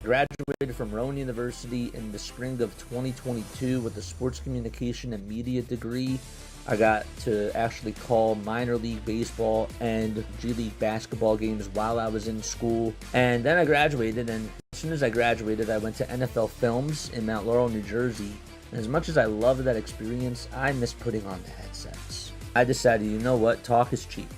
Graduated from Rowan University in the spring of 2022 with a sports communication and media degree. I got to actually call minor league baseball and G League basketball games while I was in school. And then I graduated, and as soon as I graduated, I went to NFL Films in Mount Laurel, New Jersey. And as much as I loved that experience, I miss putting on the headsets. I decided, you know what, talk is cheap.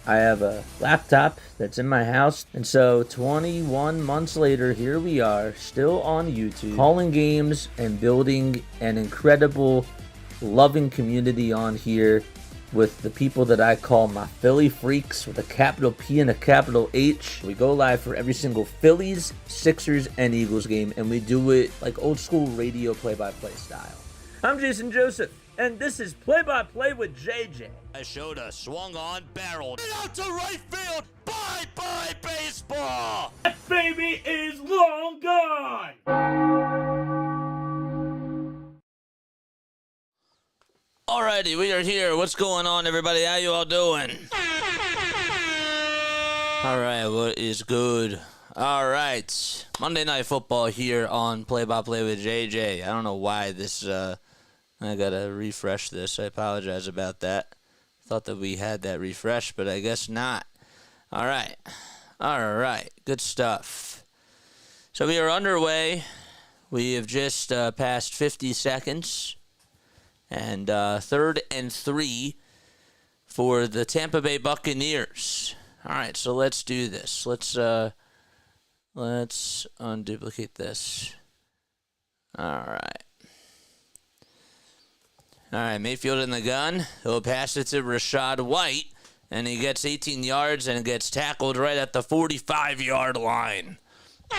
I have a laptop that's in my house, and so 21 months later, here we are, still on YouTube, calling games and building an incredible, loving community on here with the people that I call my Philly freaks with a capital P and a capital H. We go live for every single Phillies, Sixers, and Eagles game, and we do it like old school radio play-by-play style. I'm Jason Joseph, and this is Play-by-Play with JJ. I showed a swung on barrel. Get out to right field. Bye-bye baseball. That baby is long gone. Alrighty, we are here. What's going on, everybody? How you all doing? Alright, what is good? Alright, Monday Night Football here on Play-by-Play with JJ. I don't know why this, I gotta refresh this. I apologize about that. Thought that we had that refreshed, but I guess not. Alright, good stuff. So we are underway. We have just passed 50 seconds. And 3rd and 3 for the Tampa Bay Buccaneers. All right, so let's do this. Let's unduplicate this. All right, Mayfield in the gun. He'll pass it to Rachaad White, and he gets 18 yards and gets tackled right at the 45-yard line. All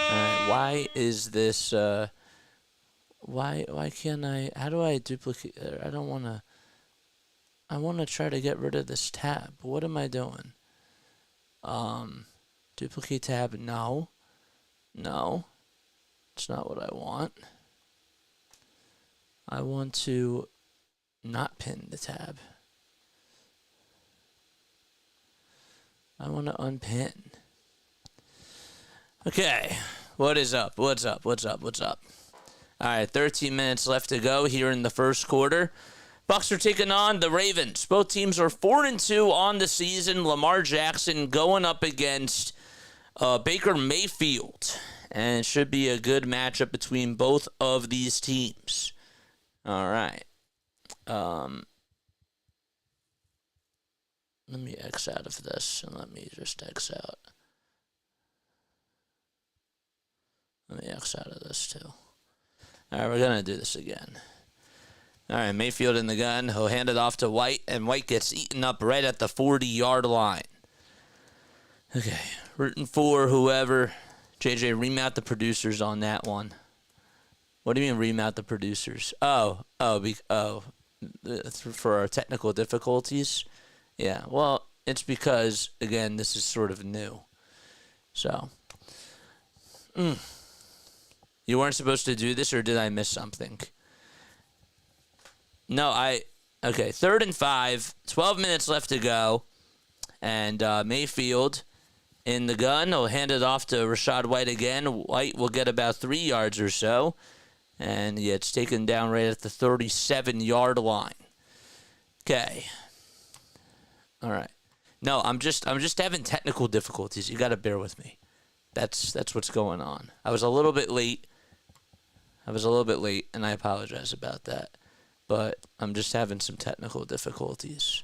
right, why is this... Why can't I, how do I duplicate, I don't want to, I want to try to get rid of this tab. What am I doing? Duplicate tab, no, it's not what I want. I want to not pin the tab. I want to unpin. Okay, what is up? What's up? All right, 13 minutes left to go here in the first quarter. Bucs are taking on the Ravens. Both teams are 4-2 on the season. Lamar Jackson going up against Baker Mayfield. And it should be a good matchup between both of these teams. All right. Let me X out of this, and let me just X out. Let me X out of this, too. All right, we're going to do this again. All right, Mayfield in the gun. He'll hand it off to White, and White gets eaten up right at the 40-yard line. Okay, rooting for whoever. JJ, remount the producers on that one. What do you mean remount the producers? For our technical difficulties? Yeah, well, it's because, again, this is sort of new. So, You weren't supposed to do this, or did I miss something? No, okay, 3rd and 5, 12 minutes left to go, and Mayfield in the gun will hand it off to Rachaad White again. White will get about 3 yards or so, and yeah, it's taken down right at the 37-yard line. Okay. All right. No, I'm just having technical difficulties. You got to bear with me. That's what's going on. I was a little bit late, and I apologize about that. But I'm just having some technical difficulties.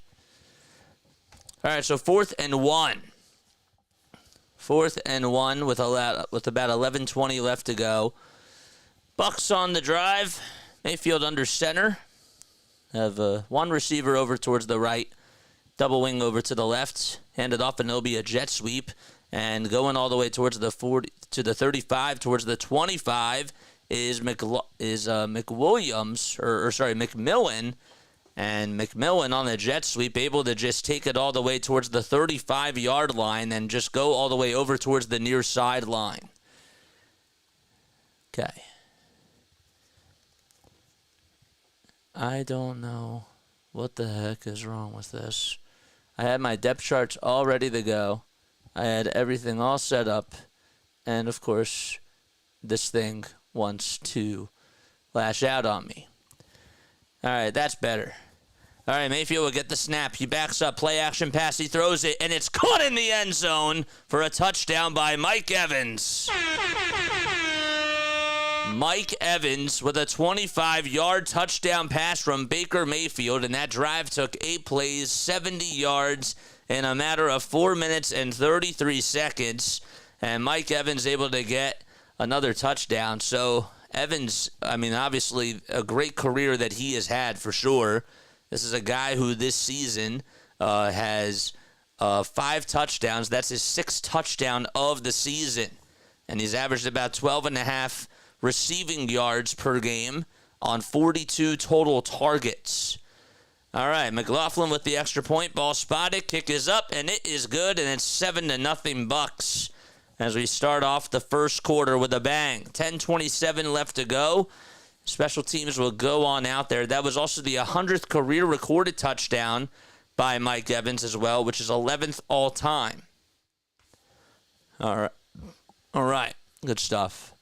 All right, so 4th and 1. 4th and 1 with about 11:20 left to go. Bucs on the drive. Mayfield under center. Have one receiver over towards the right. Double wing over to the left. Hand it off, and it'll be a jet sweep. And going all the way towards the 40 to the 35, towards the 25 is McMillan, and McMillan on the jet sweep, able to just take it all the way towards the 35-yard line and just go all the way over towards the near sideline. Okay. I don't know what the heck is wrong with this. I had my depth charts all ready to go. I had everything all set up. And, of course, this thing wants to lash out on me. All right, that's better. All right, Mayfield will get the snap. He backs up, play action pass. He throws it, and it's caught in the end zone for a touchdown by Mike Evans. Mike Evans with a 25-yard touchdown pass from Baker Mayfield, and that drive took 8 plays, 70 yards in a matter of 4 minutes and 33 seconds. And Mike Evans able to get another touchdown. So Evans, I mean, obviously a great career that he has had for sure. This is a guy who this season has 5 touchdowns. That's his 6th touchdown of the season. And he's averaged about 12.5 receiving yards per game on 42 total targets. All right, McLaughlin with the extra point. Ball spotted. Kick is up, and it is good, and it's 7-0 Bucs as we start off the first quarter with a bang. 10:27 left to go. Special teams will go on out there. That was also the 100th career recorded touchdown by Mike Evans as well, which is 11th all-time. All right. Good stuff.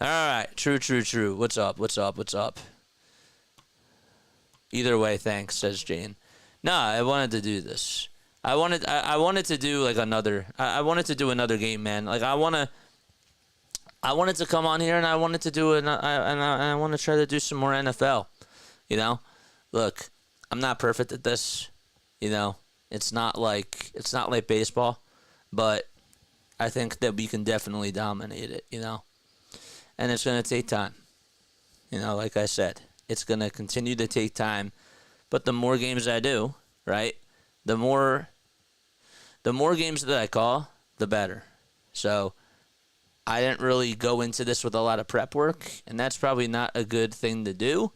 All right. True. What's up? Either way, thanks, says Jane. Nah, I wanted to do this. I wanted to do like another. I wanted to do another game, man. Like I wanted to come on here and I wanted to do it. I want to try to do some more NFL. You know, look, I'm not perfect at this. You know, it's not like baseball, but I think that we can definitely dominate it. You know, and it's gonna take time. You know, like I said, it's gonna continue to take time. But the more games I do, right, the more games that I call, the better. So I didn't really go into this with a lot of prep work, and that's probably not a good thing to do.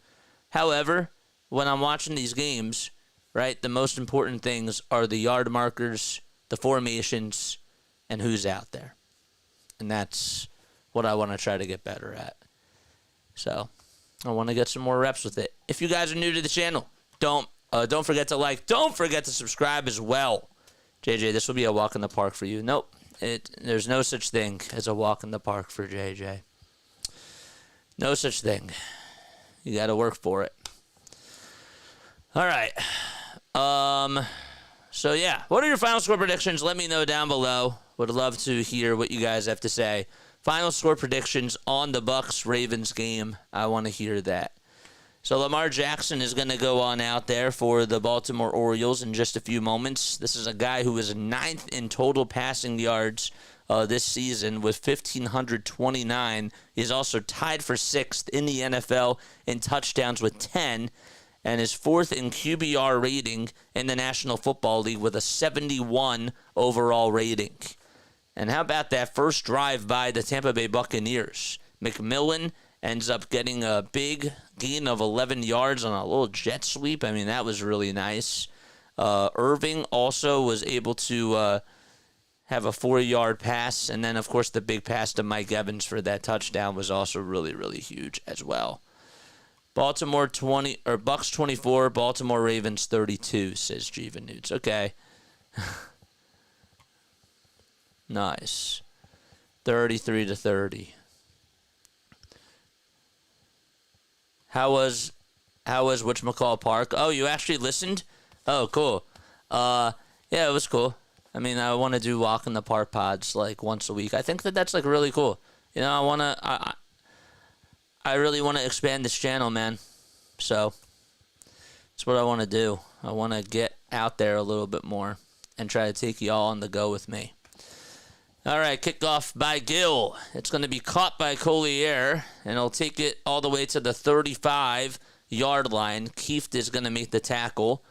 However, when I'm watching these games, right, the most important things are the yard markers, the formations, and who's out there. And that's what I want to try to get better at. So I want to get some more reps with it. If you guys are new to the channel, don't forget to like. Don't forget to subscribe as well. JJ, this will be a walk in the park for you. Nope. There's no such thing as a walk in the park for JJ. No such thing. You got to work for it. All right. So, yeah. What are your final score predictions? Let me know down below. Would love to hear what you guys have to say. Final score predictions on the Bucs Ravens game. I want to hear that. So Lamar Jackson is going to go on out there for the Baltimore Orioles in just a few moments. This is a guy who is 9th in total passing yards this season with 1,529. He's also tied for 6th in the NFL in touchdowns with 10 and is 4th in QBR rating in the National Football League with a 71 overall rating. And how about that first drive by the Tampa Bay Buccaneers? McMillan ends up getting a big gain of 11 yards on a little jet sweep. I mean, that was really nice. Irving also was able to have a 4-yard pass. And then, of course, the big pass to Mike Evans for that touchdown was also really, really huge as well. Bucs 24, Baltimore Ravens 32, says Jeeva Newts. Okay. Nice. 33-30. How was whatchamacall Park? Oh, you actually listened? Oh, cool. Yeah, it was cool. I mean, I want to do walk in the park pods like once a week. I think that's like really cool. You know, I really want to expand this channel, man. So that's what I want to do. I want to get out there a little bit more and try to take you all on the go with me. All right, kickoff by Gill. It's going to be caught by Collier, and he'll take it all the way to the 35-yard line. Kieft is going to make the tackle,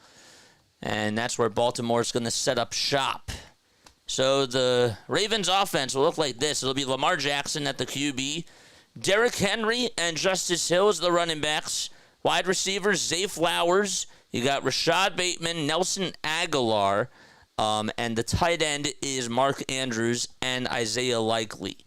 and that's where Baltimore's going to set up shop. So the Ravens offense will look like this. It'll be Lamar Jackson at the QB, Derrick Henry and Justice Hill as the running backs. Wide receivers, Zay Flowers. You got Rashad Bateman, Nelson Aguilar. And the tight end is Mark Andrews and Isaiah Likely.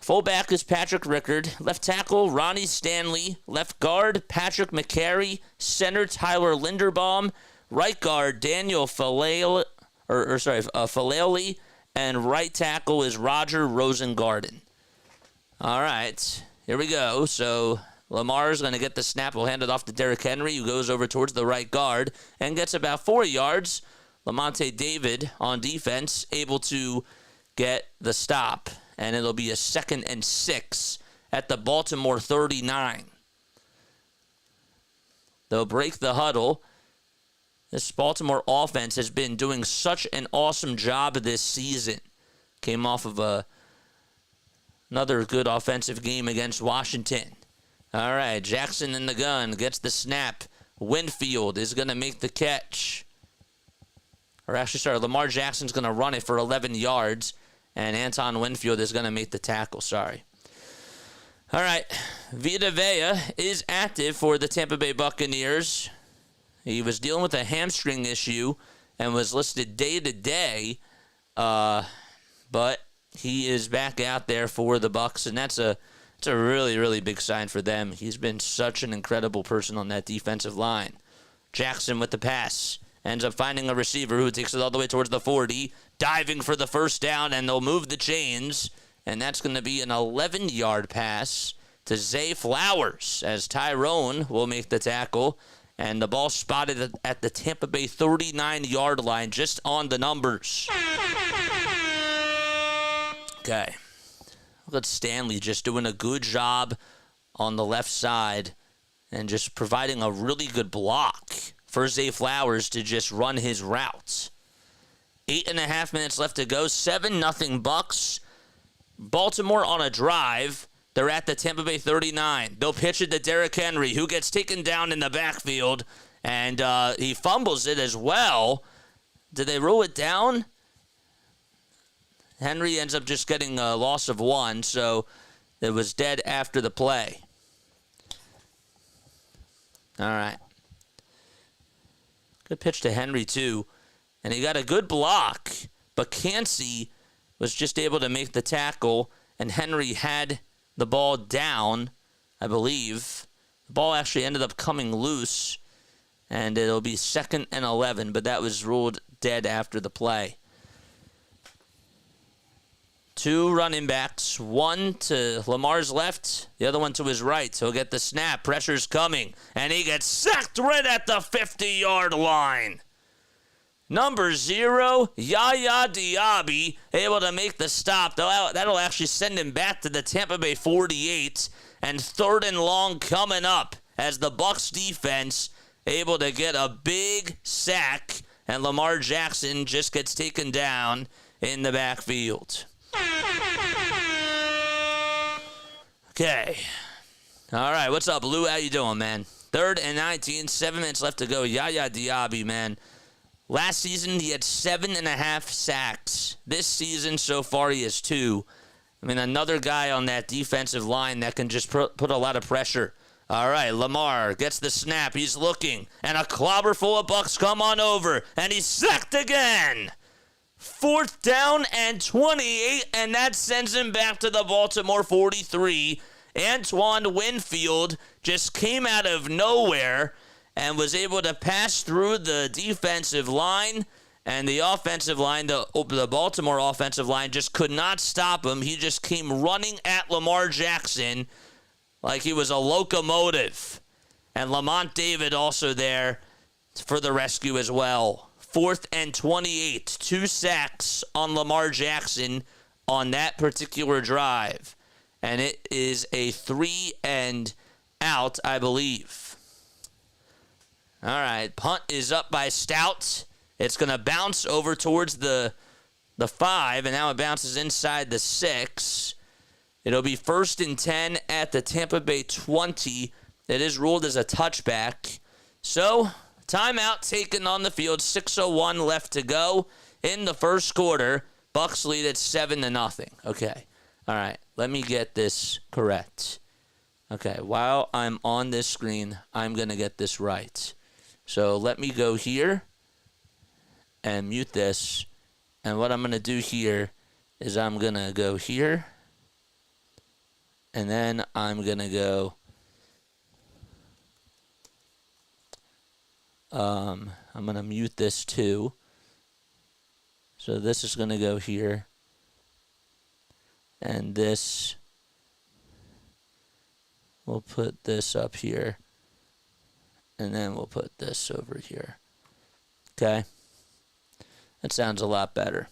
Fullback is Patrick Rickard. Left tackle, Ronnie Stanley. Left guard, Patrick McCary. Center, Tyler Linderbaum. Right guard, Daniel Falele. And right tackle is Roger Rosengarten. All right, here we go. So Lamar's going to get the snap. We'll hand it off to Derrick Henry, who goes over towards the right guard and gets about 4 yards. Lamonte David on defense, able to get the stop. And it'll be a 2nd and 6 at the Baltimore 39. They'll break the huddle. This Baltimore offense has been doing such an awesome job this season. Came off of another good offensive game against Washington. All right, Jackson in the gun, gets the snap. Winfield is going to make the catch. Or actually, sorry, Lamar Jackson's going to run it for 11 yards. And Anton Winfield is going to make the tackle, sorry. All right, Vita Vea is active for the Tampa Bay Buccaneers. He was dealing with a hamstring issue and was listed day-to-day, but he is back out there for the Bucs, and it's a really, really big sign for them. He's been such an incredible person on that defensive line. Jackson with the pass. Ends up finding a receiver who takes it all the way towards the 40, diving for the first down, and they'll move the chains. And that's going to be an 11-yard pass to Zay Flowers as Tyrone will make the tackle. And the ball spotted at the Tampa Bay 39-yard line, just on the numbers. Okay. Look at Stanley just doing a good job on the left side and just providing a really good block for Zay Flowers to just run his route. 8.5 minutes left to go. 7-0 Bucs. Baltimore on a drive. They're at the Tampa Bay 39. They'll pitch it to Derrick Henry, who gets taken down in the backfield, and he fumbles it as well. Did they rule it down? Henry ends up just getting a loss of 1, so it was dead after the play. All right. Good pitch to Henry, too. And he got a good block, but Cansey was just able to make the tackle, and Henry had the ball down, I believe. The ball actually ended up coming loose, and it'll be 2nd and 11, but that was ruled dead after the play. 2 running backs, one to Lamar's left, the other one to his right. He'll get the snap, pressure's coming, and he gets sacked right at the 50-yard line. Number 0, Yaya Diaby, able to make the stop. That'll actually send him back to the Tampa Bay 48. And 3rd and long coming up as the Bucs defense able to get a big sack. And Lamar Jackson just gets taken down in the backfield. Okay. All right, what's up, Lou? How you doing, man? 3rd and 19, 7 minutes left to go. Yaya Diaby, man. Last season, he had 7.5 sacks. This season, so far, he has 2. I mean, another guy on that defensive line that can just put a lot of pressure. All right, Lamar gets the snap. He's looking, and a clobber full of Bucs come on over, and he's sacked again. 4th down and 28, and that sends him back to the Baltimore 43. Antoine Winfield just came out of nowhere and was able to pass through the defensive line, and the offensive line, the Baltimore offensive line, just could not stop him. He just came running at Lamar Jackson like he was a locomotive. And Lamont David also there for the rescue as well. 4th and 28, 2 sacks on Lamar Jackson on that particular drive. And it is a 3 and out, I believe. All right, punt is up by Stout. It's going to bounce over towards the 5, and now it bounces inside the 6. It'll be 1st and 10 at the Tampa Bay 20. It is ruled as a touchback. So, timeout taken on the field. 6:01 left to go in the first quarter. Bucs lead at 7-0. Okay. All right, let me get this correct. Okay, while I'm on this screen, I'm going to get this right. So let me go here and mute this. And what I'm going to do here is I'm going to go here. And then I'm going to go. I'm going to mute this too. So this is going to go here. And this, we'll put this up here. And then we'll put this over here. Okay? That sounds a lot better.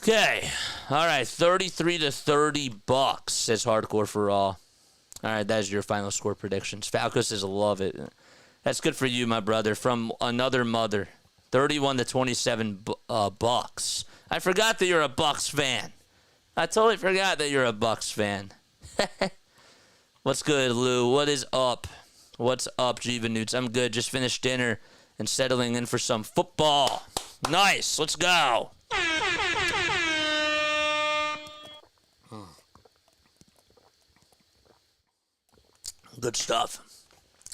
Okay. All right. 33-30 Bucs, says Hardcore for All. All right. That is your final score predictions. Falco says, love it. That's good for you, my brother. From another mother. 31-27 Bucs. I forgot that you're a Bucs fan. I totally forgot that you're a Bucs fan. What's good, Lou? What is up? What's up, Jiva Newts? I'm good. Just finished dinner and settling in for some football. Nice. Let's go. Good stuff.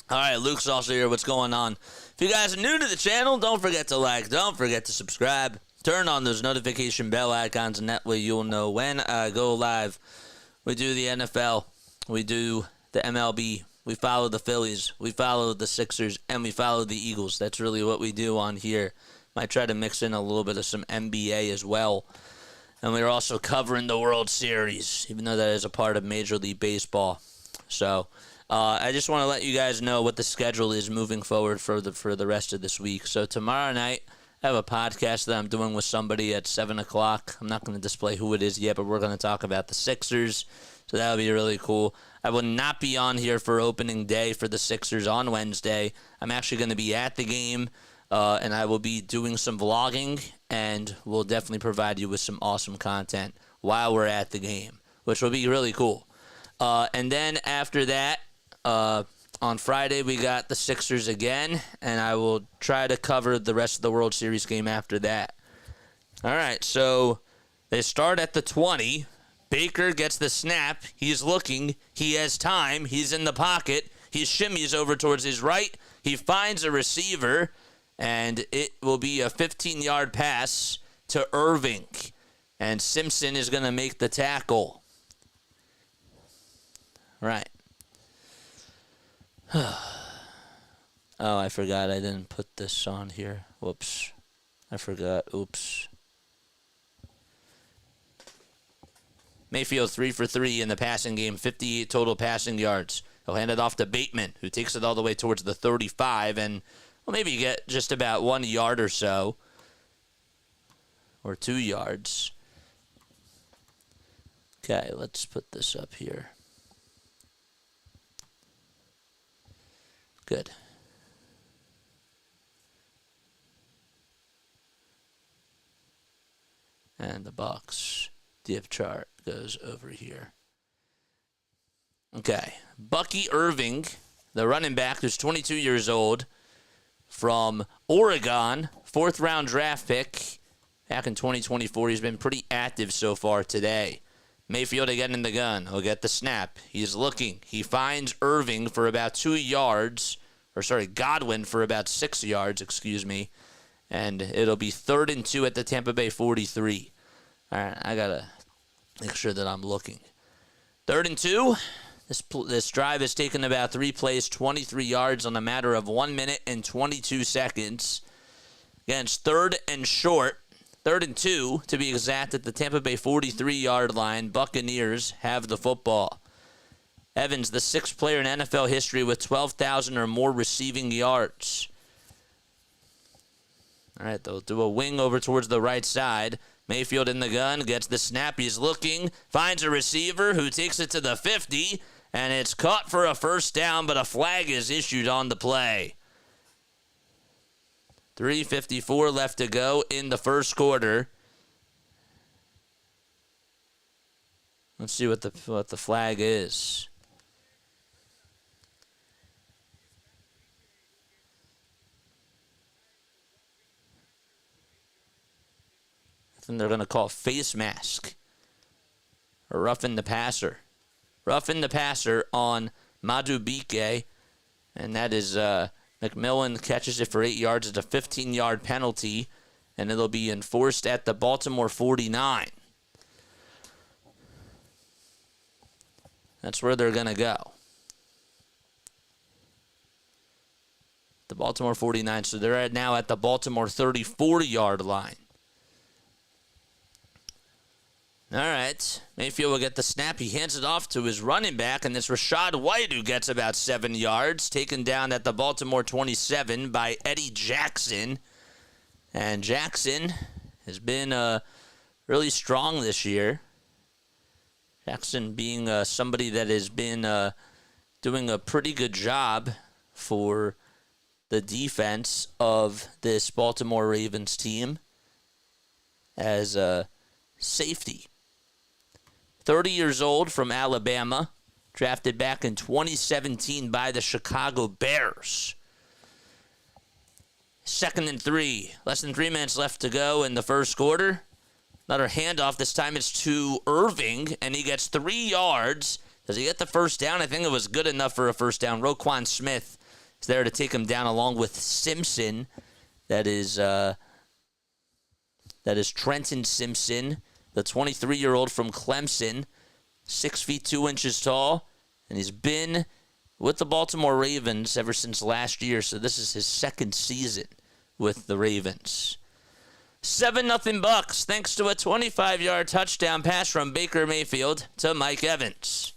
All right, Luke's also here. What's going on? If you guys are new to the channel, don't forget to like. Don't forget to subscribe. Turn on those notification bell icons, and that way you'll know when I go live. We do the NFL. We do the MLB. We follow the Phillies. We follow the Sixers. And we follow the Eagles. That's really what we do on here. Might try to mix in a little bit of some NBA as well. And we're also covering the World Series, even though that is a part of Major League Baseball. So I just want to let you guys know what the schedule is moving forward for the rest of this week. So tomorrow night, I have a podcast that I'm doing with somebody at 7 o'clock. I'm not going to display who it is yet, but we're going to talk about the Sixers. So that'll be really cool. I will not be on here for opening day for the Sixers on Wednesday. I'm actually going to be at the game, and I will be doing some vlogging, and we'll definitely provide you with some awesome content while we're at the game, which will be really cool. And then after that, on Friday, we got the Sixers again, and I will try to cover the rest of the World Series game after that. All right, so they start at the 20. Baker gets the snap. He's looking. He has time. He's in the pocket. He shimmies over towards his right. He finds a receiver, and it will be a 15-yard pass to Irving. And Simpson is going to make the tackle. Right. Oh, I forgot I didn't put this on here. Whoops. I forgot. Oops. Mayfield 3 for 3 in the passing game, 58 total passing yards. He'll hand it off to Bateman, who takes it all the way towards the 35 and will maybe get just about 1 yard or so, or 2 yards. Okay, let's put this up here. Good. And the Bucs depth chart goes over here. Okay. Bucky Irving, the running back who's 22 years old from Oregon, 4th-round draft pick back in 2024. He's been pretty active so far today. Mayfield again in the gun. He'll get the snap. He's looking. He finds Irving for about 2 yards. Godwin for about 6 yards, And it'll be 3rd and 2 at the Tampa Bay 43. All right, I got to make sure that I'm looking. 3rd and 2. This drive has taken about 3 plays, 23 yards on a matter of 1 minute and 22 seconds. Again, it's 3rd and short. 3rd and 2, to be exact, at the Tampa Bay 43-yard line. Buccaneers have the football. Evans, the 6th player in NFL history with 12,000 or more receiving yards. All right, they'll do a wing over towards the right side. Mayfield in the gun, gets the snap. He's looking, finds a receiver who takes it to the 50, and it's caught for a first down, but a flag is issued on the play. 3:54 left to go in the first quarter. Let's see what the flag is. I think they're going to call face mask or roughing the passer. Roughing the passer on Madubike, and that is McMillan catches it for 8 yards. It's a 15-yard penalty, and it'll be enforced at the Baltimore 49. That's where they're going to go. The Baltimore 49, so they're now at the Baltimore 34-yard line. All right. Mayfield will get the snap. He hands it off to his running back, and it's Rachaad White who gets about 7 yards, taken down at the Baltimore 27 by Eddie Jackson. And Jackson has been really strong this year. Jackson being somebody that has been doing a pretty good job for the defense of this Baltimore Ravens team as a safety. 30 years old from Alabama, drafted back in 2017 by the Chicago Bears. 2nd and 3. Less than 3 minutes left to go in the first quarter. Another handoff. This time it's to Irving, and he gets 3 yards. Does he get the first down? I think it was good enough for a first down. Roquan Smith is there to take him down along with Simpson. That is Trenton Simpson, the 23-year-old from Clemson, 6 feet 2 inches tall, and he's been with the Baltimore Ravens ever since last year, so this is his 2nd season with the Ravens. 7-0 Bucs, thanks to a 25-yard touchdown pass from Baker Mayfield to Mike Evans.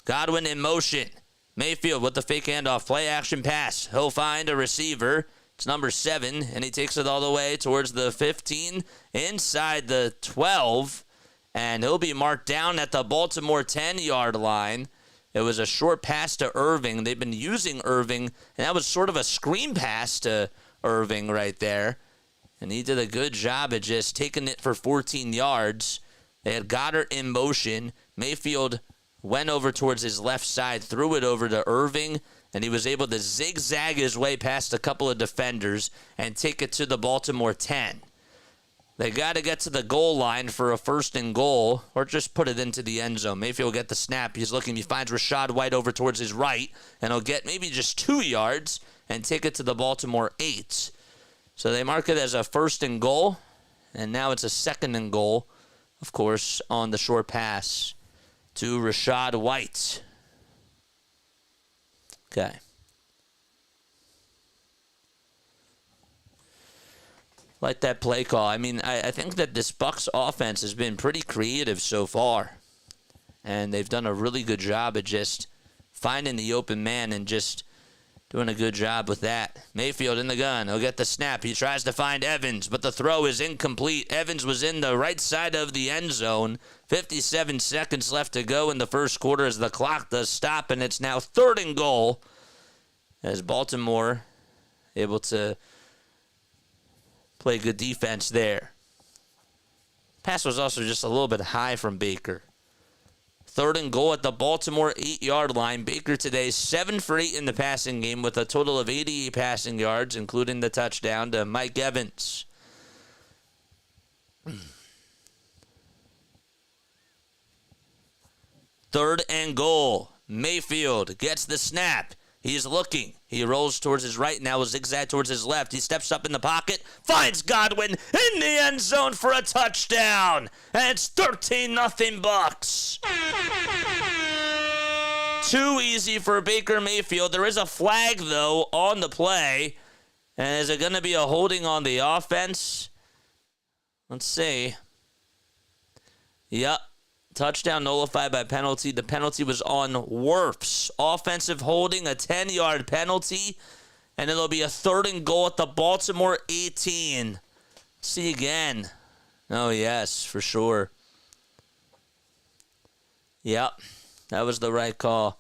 Godwin in motion. Mayfield with the fake handoff, play action pass. He'll find a receiver. It's number 7, and he takes it all the way towards the 15, inside the 12, and he'll be marked down at the Baltimore 10-yard line. It was a short pass to Irving. They've been using Irving, and that was sort of a screen pass to Irving right there, and he did a good job at just taking it for 14 yards. They had Goddard in motion. Mayfield went over towards his left side, threw it over to Irving, and he was able to zigzag his way past a couple of defenders and take it to the Baltimore 10. They got to get to the goal line for a 1st and goal, or just put it into the end zone. Mayfield will get the snap. He's looking. He finds Rachaad White over towards his right, and he'll get maybe just 2 yards and take it to the Baltimore 8. So they mark it as a 1st and goal, and now it's a 2nd and goal, of course, on the short pass to Rachaad White. Okay. Like that play call. I mean, I think that this Bucs offense has been pretty creative so far. And they've done a really good job at just finding the open man and just doing a good job with that. Mayfield in the gun. He'll get the snap. He tries to find Evans, but the throw is incomplete. Evans was in the right side of the end zone. 57 seconds left to go in the first quarter as the clock does stop, and it's now 3rd and goal as Baltimore able to play good defense there. Pass was also just a little bit high from Baker. 3rd and goal at the Baltimore 8-yard line. Baker today 7 for 8 in the passing game with a total of 88 passing yards, including the touchdown to Mike Evans. 3rd and goal. Mayfield gets the snap. He's looking. He rolls towards his right, now zigzag towards his left. He steps up in the pocket, finds Godwin in the end zone for a touchdown. And it's 13-0 Bucs. Too easy for Baker Mayfield. There is a flag, though, on the play. And is it going to be a holding on the offense? Let's see. Yep. Touchdown nullified by penalty. The penalty was on Wirfs. Offensive holding, a 10-yard penalty. And it'll be a 3rd and goal at the Baltimore 18. See again. Oh, yes, for sure. Yep, that was the right call.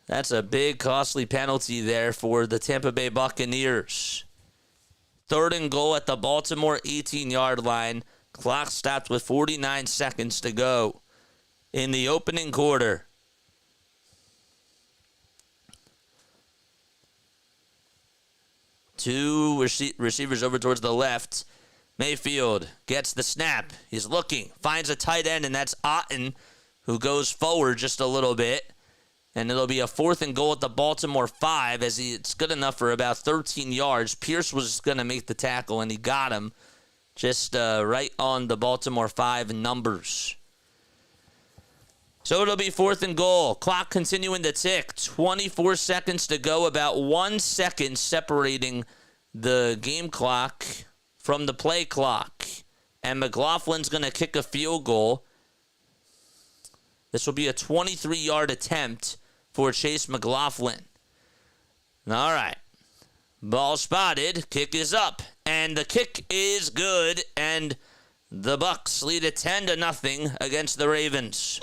That's a big, costly penalty there for the Tampa Bay Buccaneers. 3rd and goal at the Baltimore 18-yard line. Clock stopped with 49 seconds to go in the opening quarter. Two receivers over towards the left. Mayfield gets the snap. He's looking, finds a tight end, and that's Otten, who goes forward just a little bit. And it'll be a 4th and goal at the Baltimore 5, as it's good enough for about 13 yards. Pierce was going to make the tackle, and he got him. Just right on the Baltimore 5 numbers. So it'll be 4th and goal. Clock continuing to tick. 24 seconds to go. About 1 second separating the game clock from the play clock. and McLaughlin's going to kick a field goal. This will be a 23-yard attempt for Chase McLaughlin. All right. Ball spotted. Kick is up. And the kick is good. And the Bucs lead it 10-0 against the Ravens.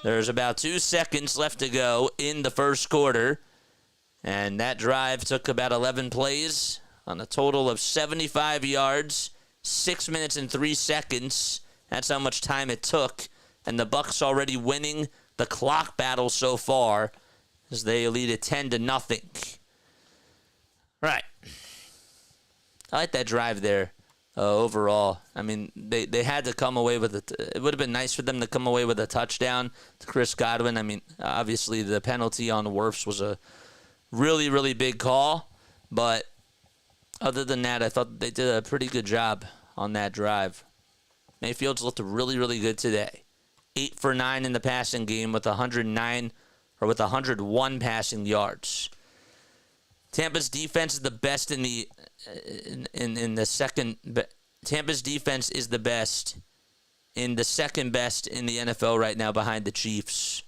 There's about 2 seconds left to go in the first quarter. And that drive took about 11 plays on a total of 75 yards, 6 minutes and 3 seconds. That's how much time it took. And the Bucs already winning the clock battle so far as they lead it 10-0. Right. I like that drive there overall. I mean, they had to come away with it. It would have been nice for them to come away with a touchdown to Chris Godwin. I mean, obviously the penalty on Wirfs was a really, really big call. But other than that, I thought they did a pretty good job on that drive. Mayfield's looked really, really good today. 8 for 9 in the passing game with 101 passing yards. Tampa's defense is the best in the second. Tampa's defense is the best in the second best in the NFL right now behind the Chiefs.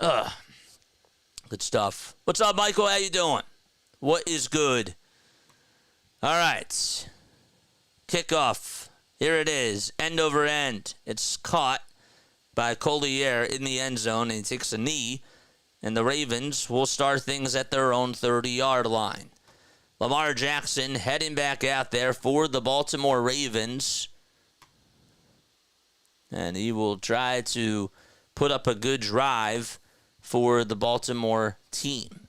Good stuff. What's up, Michael? How you doing? What is good? All right. Kickoff. Here it is. End over end. It's caught by Collier in the end zone, and he takes a knee. And the Ravens will start things at their own 30-yard line. Lamar Jackson heading back out there for the Baltimore Ravens. And he will try to put up a good drive for the Baltimore team.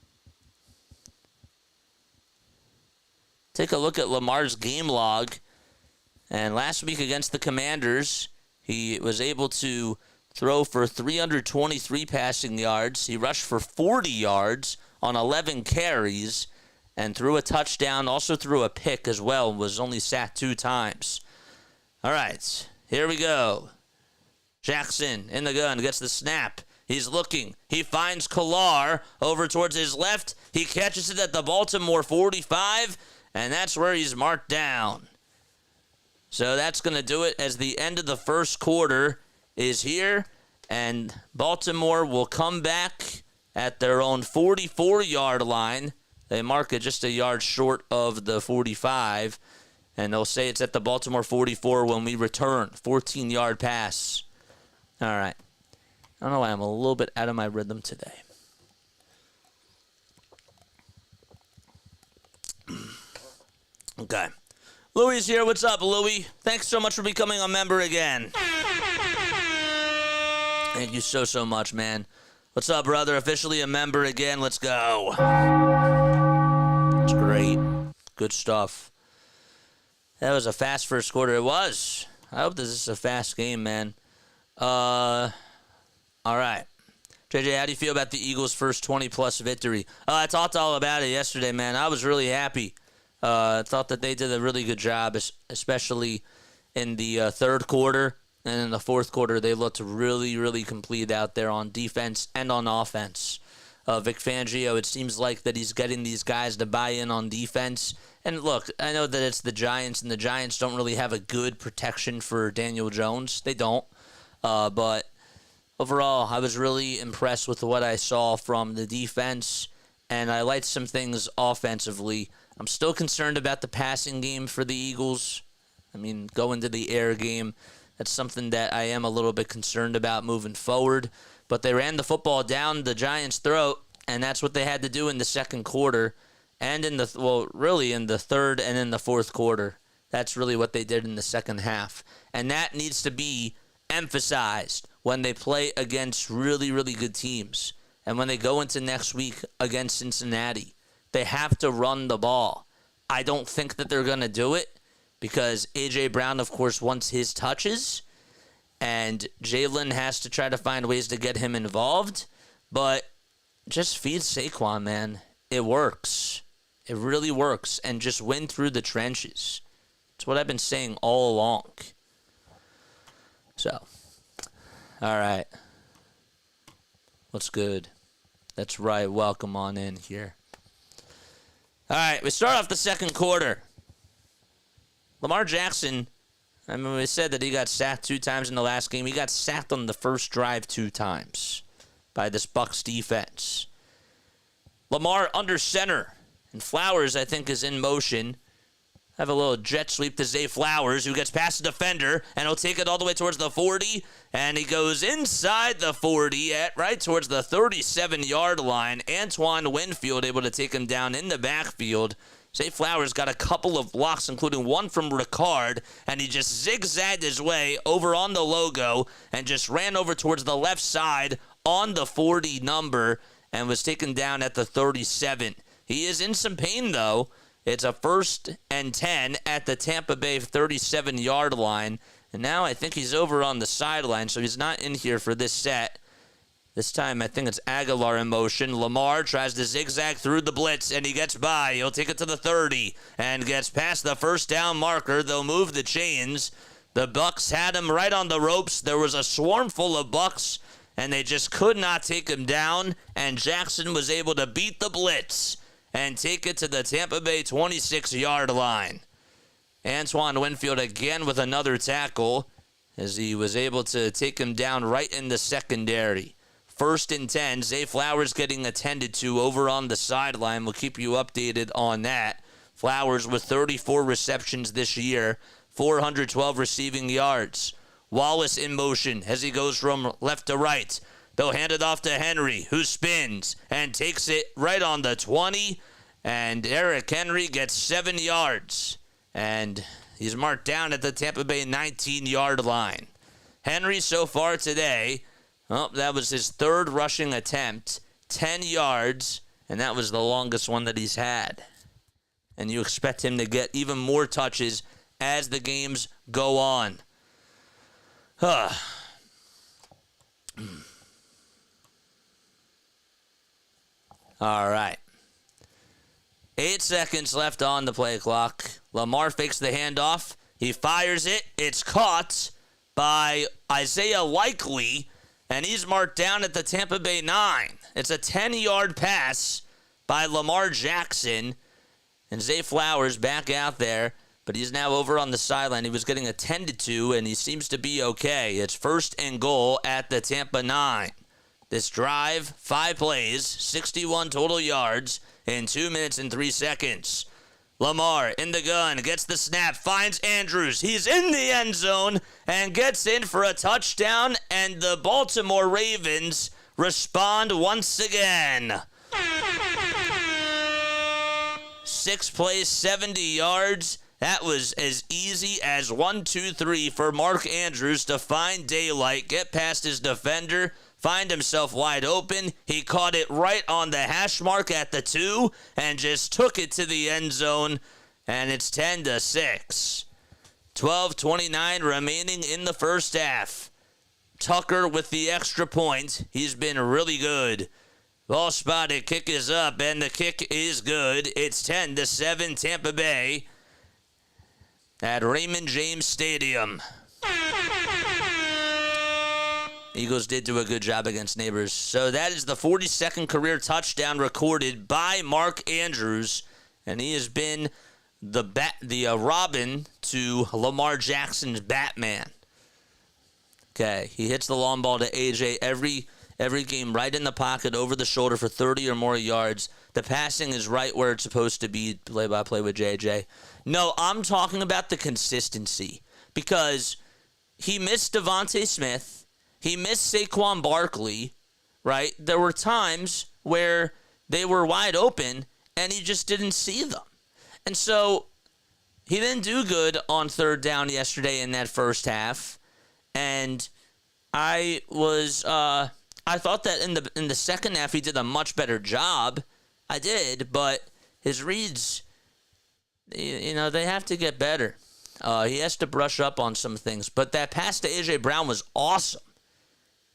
Take a look at Lamar's game log. And last week against the Commanders, he was able to throw for 323 passing yards. He rushed for 40 yards on 11 carries and threw a touchdown, also threw a pick as well, and was only sacked 2 times. All right, here we go. Jackson in the gun, gets the snap. He's looking. He finds Collar over towards his left. He catches it at the Baltimore 45, and that's where he's marked down. So that's going to do it as the end of the first quarter is here, and Baltimore will come back at their own 44-yard line. They mark it just a yard short of the 45, and they'll say it's at the Baltimore 44 when we return. 14-yard pass. All right. I don't know why I'm a little bit out of my rhythm today. Okay. Louie's here. What's up, Louie? Thanks so much for becoming a member again. Thank you so much, man. What's up, brother? Officially a member again. Let's go. It's great. Good stuff. That was a fast first quarter. It was. I hope this is a fast game, man. All right. JJ, how do you feel about the Eagles' first 20-plus victory? I talked all about it yesterday, man. I was really happy. I thought that they did a really good job, especially in the third quarter. And in the fourth quarter, they looked really, really complete out there on defense and on offense. Vic Fangio, it seems like that he's getting these guys to buy in on defense. And look, I know that it's the Giants, and the Giants don't really have a good protection for Daniel Jones. They don't. But overall, I was really impressed with what I saw from the defense, and I liked some things offensively. I'm still concerned about the passing game for the Eagles. I mean, going to the air game, that's something that I am a little bit concerned about moving forward. But they ran the football down the Giants' throat, and that's what they had to do in the second quarter, and in the third and in the fourth quarter. That's really what they did in the second half. And that needs to be emphasized when they play against really, really good teams. And when they go into next week against Cincinnati, they have to run the ball. I don't think that they're going to do it because A.J. Brown, of course, wants his touches, and Jalen has to try to find ways to get him involved. But just feed Saquon, man. It works. It really works. And just win through the trenches. It's what I've been saying all along. So, all right. What's good? That's right. Welcome on in here. All right, we start off the second quarter. Lamar Jackson, I mean, we said that he got sacked 2 times in the last game. He got sacked on the first drive 2 times by this Bucs defense. Lamar under center, and Flowers, I think, is in motion. Have a little jet sweep to Zay Flowers, who gets past the defender, and he'll take it all the way towards the 40, and he goes inside the 40 at right towards the 37-yard line. Antoine Winfield able to take him down in the backfield. Zay Flowers got a couple of blocks, including one from Ricard, and he just zigzagged his way over on the logo and just ran over towards the left side on the 40 number and was taken down at the 37. He is in some pain, though. It's a 1st and 10 at the Tampa Bay 37-yard line. And now I think he's over on the sideline, so he's not in here for this set. This time I think it's Aguilar in motion. Lamar tries to zigzag through the blitz, and he gets by. He'll take it to the 30 and gets past the first down marker. They'll move the chains. The Bucs had him right on the ropes. There was a swarm full of Bucs, and they just could not take him down. And Jackson was able to beat the blitz and take it to the Tampa Bay 26-yard line. Antoine Winfield again with another tackle as he was able to take him down right in the secondary. 1st and 10, Zay Flowers getting attended to over on the sideline. We'll keep you updated on that. Flowers with 34 receptions this year, 412 receiving yards. Wallace in motion as he goes from left to right. They'll hand it off to Henry, who spins and takes it right on the 20. And Eric Henry gets 7 yards. And he's marked down at the Tampa Bay 19-yard line. Henry so far today, that was his 3rd rushing attempt, 10 yards, and that was the longest one that he's had. And you expect him to get even more touches as the games go on. All right. 8 seconds left on the play clock. Lamar fakes the handoff. He fires it. It's caught by Isaiah Likely, and he's marked down at the Tampa Bay 9. It's a 10-yard pass by Lamar Jackson, and Zay Flowers back out there, but he's now over on the sideline. He was getting attended to, and he seems to be okay. It's 1st and goal at the Tampa 9. This drive, 5 plays, 61 total yards in 2 minutes and 3 seconds. Lamar in the gun, gets the snap, finds Andrews. He's in the end zone and gets in for a touchdown, and the Baltimore Ravens respond once again. 6 plays, 70 yards. That was as easy as 1, 2, 3 for Mark Andrews to find daylight, get past his defender, find himself wide open. He caught it right on the hash mark at the 2 and just took it to the end zone, and it's 10-6. 12:29 remaining in the first half. Tucker with the extra point. He's been really good. Ball spotted, kick is up, and the kick is good. It's 10-7 Tampa Bay at Raymond James Stadium. Eagles did do a good job against Neighbors. So that is the 42nd career touchdown recorded by Mark Andrews, and he has been the Robin to Lamar Jackson's Batman. Okay, he hits the long ball to AJ every game, right in the pocket, over the shoulder for 30 or more yards. The passing is right where it's supposed to be. Play-by-play with JJ. No, I'm talking about the consistency, because he missed Devontae Smith. He missed Saquon Barkley, right? There were times where they were wide open, and he just didn't see them. And so he didn't do good on 3rd down yesterday in that first half. And I thought that in the second half he did a much better job. I did, but his reads, they have to get better. He has to brush up on some things. But that pass to A.J. Brown was awesome.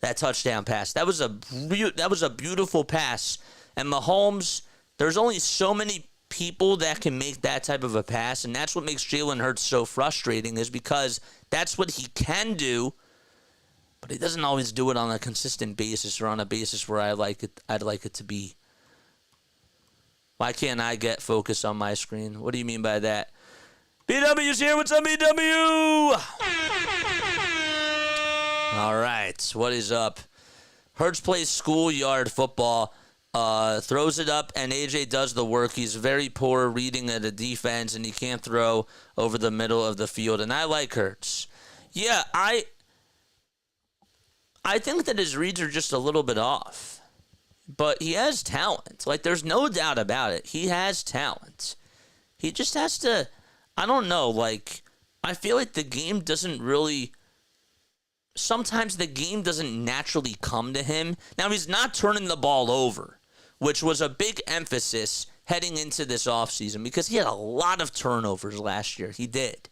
That touchdown pass. That was a beautiful pass. And Mahomes, there's only so many people that can make that type of a pass, and that's what makes Jalen Hurts so frustrating, is because that's what he can do, but he doesn't always do it on a consistent basis or on a basis where I'd like it to be. Why can't I get focus on my screen? What do you mean by that? BW's here. What's up, BW? All right. What is up? Hurts plays schoolyard football. Throws it up, and AJ does the work. He's very poor reading at the defense, and he can't throw over the middle of the field. And I like Hurts. Yeah, I think that his reads are just a little bit off. But he has talent. Like, there's no doubt about it. He has talent. He just has to, I don't know, like, I feel like the game doesn't really, sometimes the game doesn't naturally come to him. Now, he's not turning the ball over, which was a big emphasis heading into this offseason because he had a lot of turnovers last year. He did.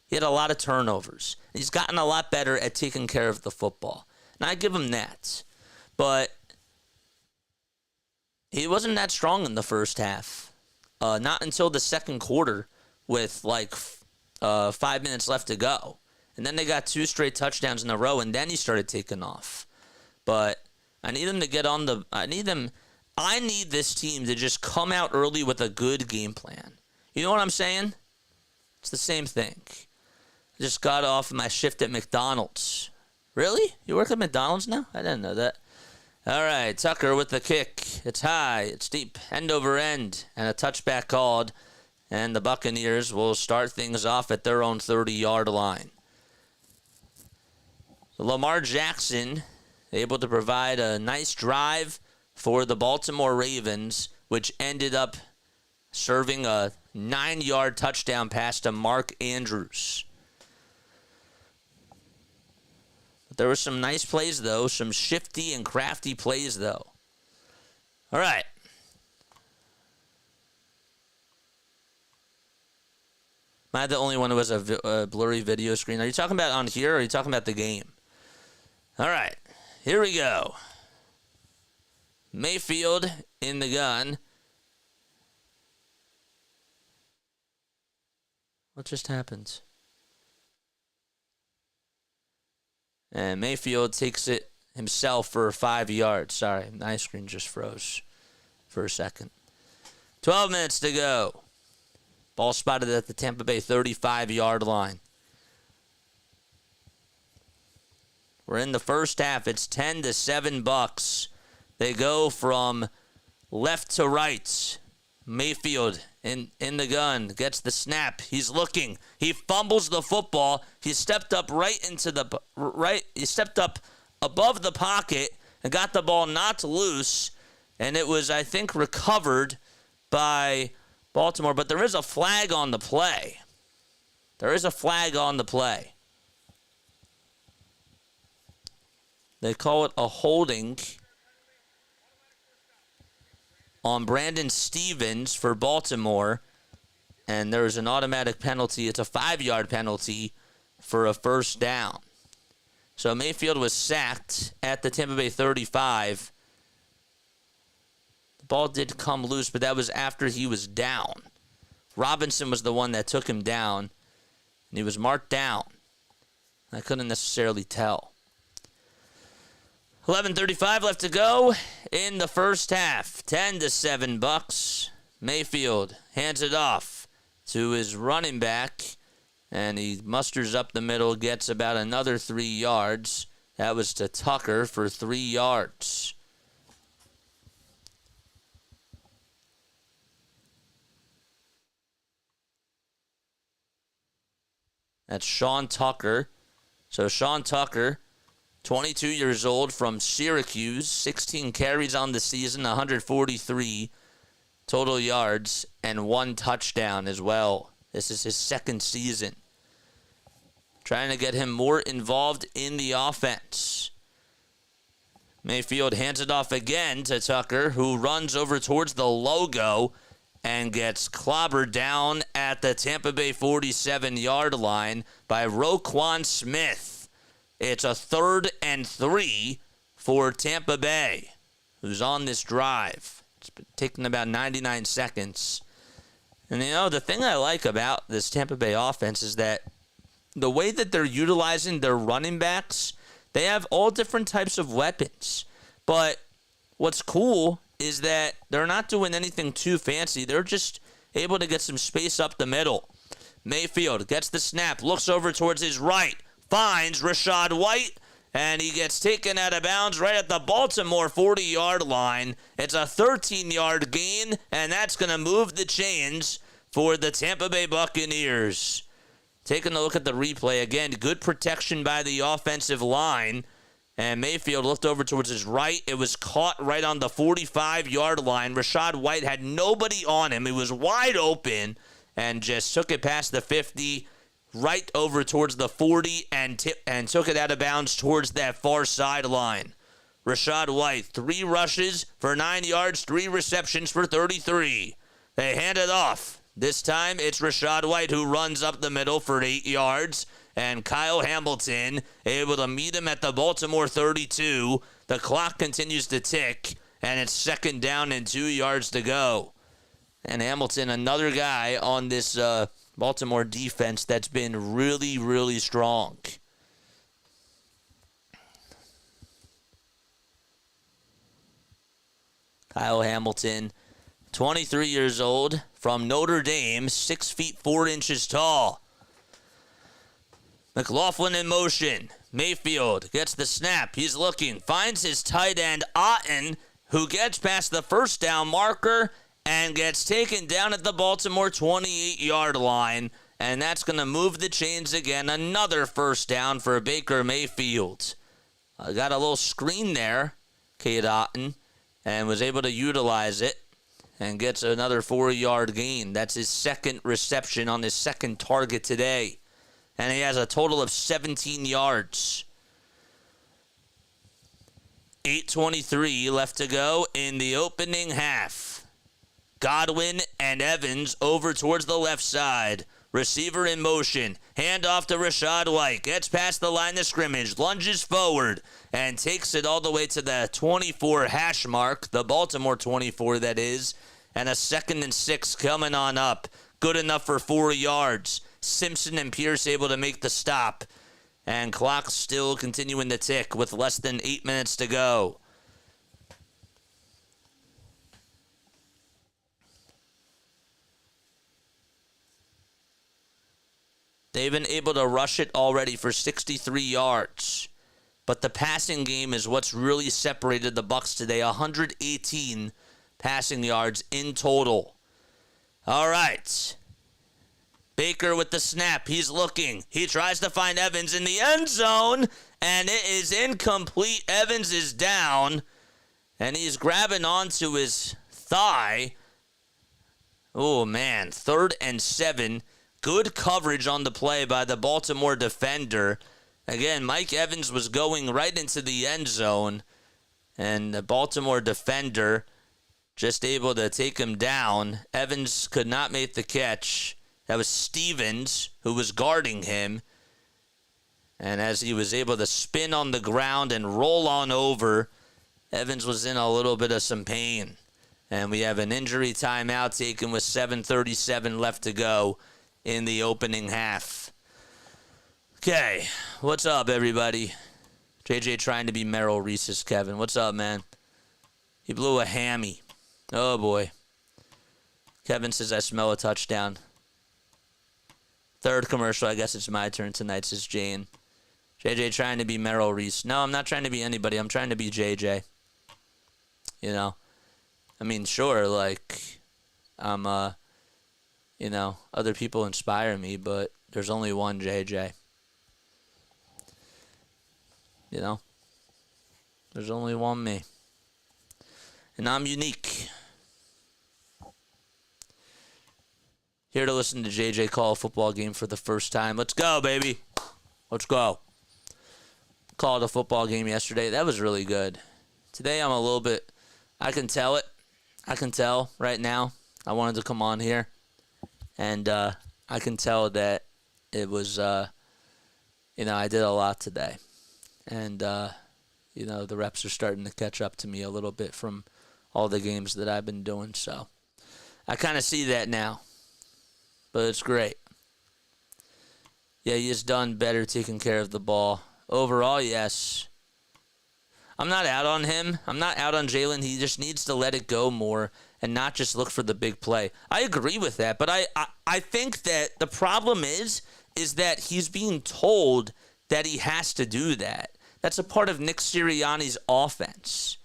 He had a lot of turnovers. He's gotten a lot better at taking care of the football. And I give him that. But he wasn't that strong in the first half. Not until the second quarter with like 5 minutes left to go. And then they got 2 straight touchdowns in a row, and then he started taking off. But I need them to get on the... I need this team to just come out early with a good game plan. You know what I'm saying? It's the same thing. I just got off my shift at McDonald's. Really? You work at McDonald's now? I didn't know that. All right, Tucker with the kick. It's high, it's deep, end over end, and a touchback called. And the Buccaneers will start things off at their own 30-yard line. Lamar Jackson able to provide a nice drive for the Baltimore Ravens, which ended up serving a 9-yard touchdown pass to Mark Andrews. But there were some nice plays, though. Some shifty and crafty plays, though. All right. Am I the only one who has a blurry video screen? Are you talking about on here, or are you talking about the game? All right. Here we go. Mayfield in the gun. What just happened? And Mayfield takes it himself for 5 yards. Sorry, my screen just froze for a second. 12 minutes to go. Ball spotted at the Tampa Bay 35-yard line. We're in the first half. It's 10-7 Bucs. They go from left to right. Mayfield in the gun, gets the snap. He's looking. He fumbles the football. He stepped up He stepped up above the pocket and got the ball knocked loose. And it was, I think, recovered by Baltimore. But there is a flag on the play. There is a flag on the play. They call it a holding on Brandon Stevens for Baltimore, and there's an automatic penalty. It's a 5-yard penalty for a first down. So Mayfield was sacked at the Tampa Bay 35. The ball did come loose, but that was after he was down. Robinson was the one that took him down, and he was marked down. I couldn't necessarily tell. 11:35 left to go in the first half. 10-7 Bucs. Mayfield hands it off to his running back, and he musters up the middle, gets about another 3 yards. That was to Tucker for 3 yards. That's Sean Tucker. So Sean Tucker, 22 years old, from Syracuse, 16 carries on the season, 143 total yards, and 1 touchdown as well. This is his second season. Trying to get him more involved in the offense. Mayfield hands it off again to Tucker, who runs over towards the logo and gets clobbered down at the Tampa Bay 47-yard line by Roquan Smith. It's a 3rd and 3 for Tampa Bay, who's on this drive. It's been taking about 99 seconds. And, you know, the thing I like about this Tampa Bay offense is that the way that they're utilizing their running backs, they have all different types of weapons. But what's cool is that they're not doing anything too fancy. They're just able to get some space up the middle. Mayfield gets the snap, looks over towards his right, finds Rachaad White, and he gets taken out of bounds right at the Baltimore 40-yard line. It's a 13-yard gain, and that's going to move the chains for the Tampa Bay Buccaneers. Taking a look at the replay again, good protection by the offensive line. And Mayfield looked over towards his right. It was caught right on the 45-yard line. Rachaad White had nobody on him. He was wide open and just took it past the 50, right over towards the 40, and took it out of bounds towards that far sideline. Rachaad White, 3 rushes for 9 yards, 3 receptions for 33. They hand it off. This time it's Rachaad White who runs up the middle for 8 yards. And Kyle Hamilton able to meet him at the Baltimore 32. The clock continues to tick, and it's 2nd down and 2 yards to go. And Hamilton, another guy on this Baltimore defense that's been really, really strong. Kyle Hamilton, 23 years old, from Notre Dame, 6 feet 4 inches tall. McLaughlin in motion. Mayfield gets the snap. He's looking. Finds his tight end, Otten, who gets past the first down marker and gets taken down at the Baltimore 28-yard line. And that's going to move the chains again. Another first down for Baker Mayfield. Got a little screen there, Cade Otten, and was able to utilize it and gets another 4-yard gain. That's his 2nd reception on his 2nd target today. And he has a total of 17 yards. 8:23 left to go in the opening half. Godwin and Evans over towards the left side. Receiver in motion. Handoff to Rachaad White. Gets past the line of scrimmage. Lunges forward. And takes it all the way to the 24 hash mark. The Baltimore 24, that is. And a 2nd and 6 coming on up. Good enough for 4 yards. Simpson and Pierce able to make the stop. And clock still continuing to tick with less than 8 minutes to go. They've been able to rush it already for 63 yards. But the passing game is what's really separated the Bucs today. 118 passing yards in total. All right. Baker with the snap. He's looking. He tries to find Evans in the end zone, and it is incomplete. Evans is down, and he's grabbing onto his thigh. Oh, man. 3rd and 7. Good coverage on the play by the Baltimore defender. Again, Mike Evans was going right into the end zone, and the Baltimore defender just able to take him down. Evans could not make the catch. That was Stevens who was guarding him. And as he was able to spin on the ground and roll on over, Evans was in a little bit of some pain. And we have an injury timeout taken with 7:37 left to go in the opening half. Okay, what's up, everybody? JJ trying to be Merrill Reese's Kevin. What's up, man? He blew a hammy. Oh, boy. Kevin says, I smell a touchdown. 3rd commercial, I guess it's my turn tonight, says Jane. JJ trying to be Merrill Reese. No, I'm not trying to be anybody. I'm trying to be JJ. You know? I mean, sure, like, I'm, you know, other people inspire me, but there's only one JJ. You know? There's only one me. And I'm unique. Here to listen to JJ call a football game for the first time. Let's go, baby. Let's go. Called a football game yesterday. That was really good. Today I'm a little bit, I can tell it. I can tell right now. I wanted to come on here. And I can tell that it was, you know, I did a lot today. And, you know, the reps are starting to catch up to me a little bit from all the games that I've been doing. So I kind of see that now. But it's great. Yeah, he has done better taking care of the ball. Overall, yes. I'm not out on him. I'm not out on Jalen. He just needs to let it go more and not just look for the big play. I agree with that, but I think that the problem is that he's being told that he has to do that. That's a part of Nick Sirianni's offense.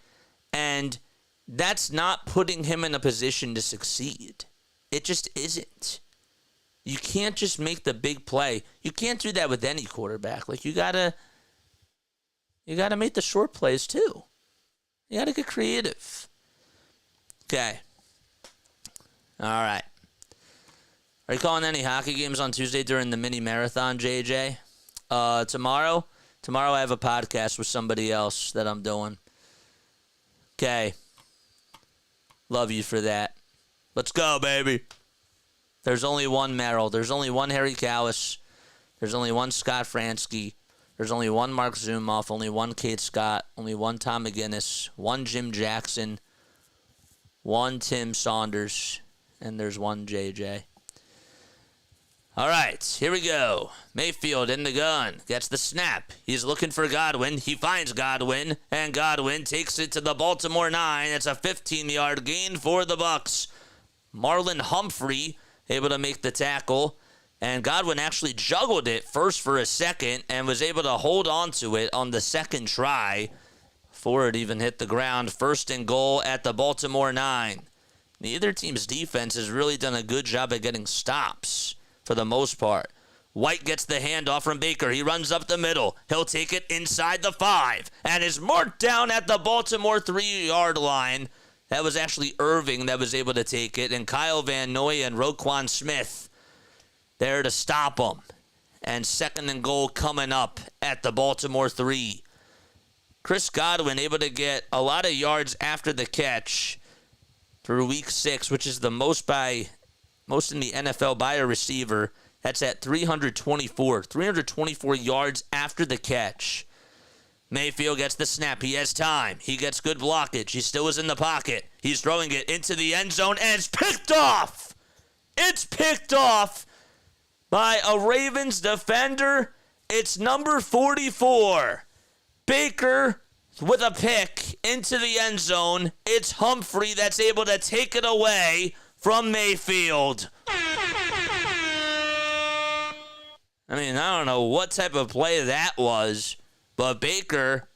And that's not putting him in a position to succeed. It just isn't. You can't just make the big play. You can't do that with any quarterback. Like, you gotta make the short plays too. You gotta get creative. Okay. All right. Are you calling any hockey games on Tuesday during the mini marathon, JJ? Tomorrow I have a podcast with somebody else that I'm doing. Okay. Love you for that. Let's go, baby. There's only one Merrill. There's only one Harry Cowis. There's only one Scott Fransky. There's only one Mark Zumoff. Only one Kate Scott. Only one Tom McGinnis. One Jim Jackson. One Tim Saunders. And there's one JJ. All right, here we go. Mayfield in the gun. Gets the snap. He's looking for Godwin. He finds Godwin. And Godwin takes it to the Baltimore 9. It's a 15-yard gain for the Bucs. Marlon Humphrey able to make the tackle. And Godwin actually juggled it first for a second and was able to hold on to it on the second try before it even hit the ground. First and goal at the Baltimore 9. Neither team's defense has really done a good job at getting stops for the most part. White gets the handoff from Baker. He runs up the middle. He'll take it inside the 5 and is marked down at the Baltimore 3-yard line. That was actually Irving that was able to take it, and Kyle Van Noy and Roquan Smith there to stop him. And second and goal coming up at the Baltimore 3. Chris Godwin able to get a lot of yards after the catch through week 6, which is the most in the NFL by a receiver. That's at 324. 324 yards after the catch. Mayfield gets the snap. He has time. He gets good blockage. He still is in the pocket. He's throwing it into the end zone, and it's picked off. It's picked off by a Ravens defender. It's number 44. Baker with a pick into the end zone. It's Humphrey that's able to take it away from Mayfield. I mean, I don't know what type of play that was, but Baker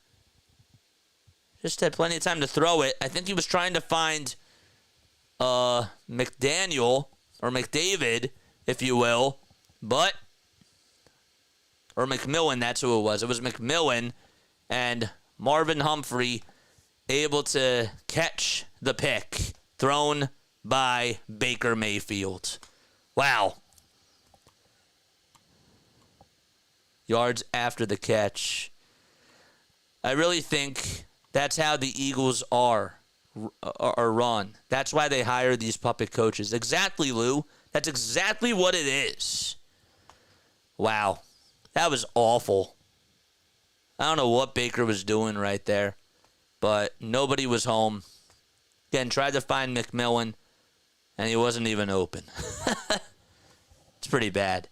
just had plenty of time to throw it. I think he was trying to find McDaniel or McDavid, if you will, or McMillan, that's who it was. It was McMillan, and Marvin Humphrey able to catch the pick thrown by Baker Mayfield. Wow. Yards after the catch. I really think that's how the Eagles are run. That's why they hire these puppet coaches. Exactly, Lou. That's exactly what it is. Wow. That was awful. I don't know what Baker was doing right there, but nobody was home. Again, tried to find McMillan, and he wasn't even open. It's pretty bad.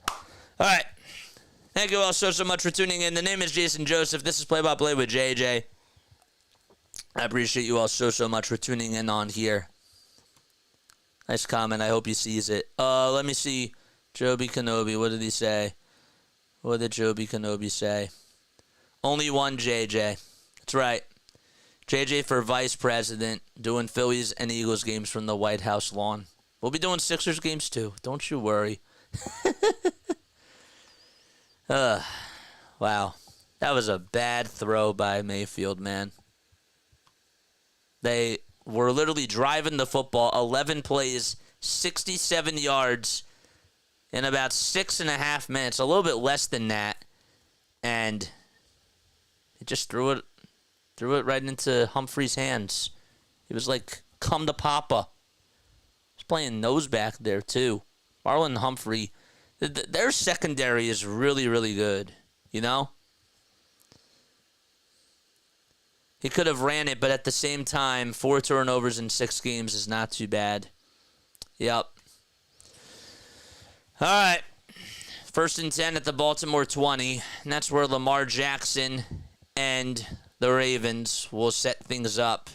All right. Thank you all so much for tuning in. The name is Jason Joseph. This is Play by Play with JJ. I appreciate you all so much for tuning in on here. Nice comment. I hope he sees it. Let me see. Joby Kenobi. What did he say? What did Joby Kenobi say? Only one JJ. That's right. JJ for vice president, doing Phillies and Eagles games from the White House lawn. We'll be doing Sixers games too. Don't you worry. Wow. That was a bad throw by Mayfield, man. They were literally driving the football 11 plays, 67 yards in about 6.5 minutes, a little bit less than that. And it just threw it right into Humphrey's hands. He was like, come to Papa. He's playing nose back there, too. Marlon Humphrey, their secondary is really, really good, you know? He could have ran it, but at the same time, 4 turnovers in 6 games is not too bad. Yep. All right. 1st and 10 at the Baltimore 20, and that's where Lamar Jackson and the Ravens will set things up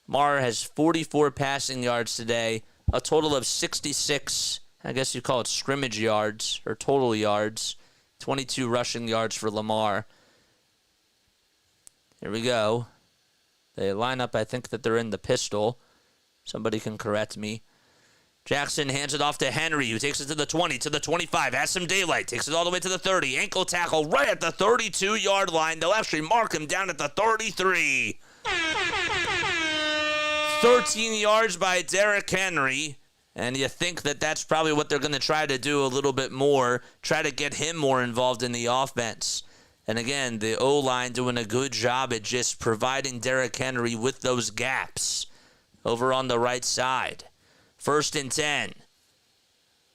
Lamar has 44 passing yards today, a total of 66, I guess you call it scrimmage yards or total yards, 22 rushing yards for Lamar. Here we go. They line up, I think that they're in the pistol. Somebody can correct me. Jackson hands it off to Henry, who takes it to the 20, to the 25, has some daylight, takes it all the way to the 30. Ankle tackle right at the 32-yard line. They'll actually mark him down at the 33. 13 yards by Derrick Henry. And you think that that's probably what they're going to try to do a little bit more, try to get him more involved in the offense. And again, the O-line doing a good job at just providing Derrick Henry with those gaps over on the right side. 1st and 10.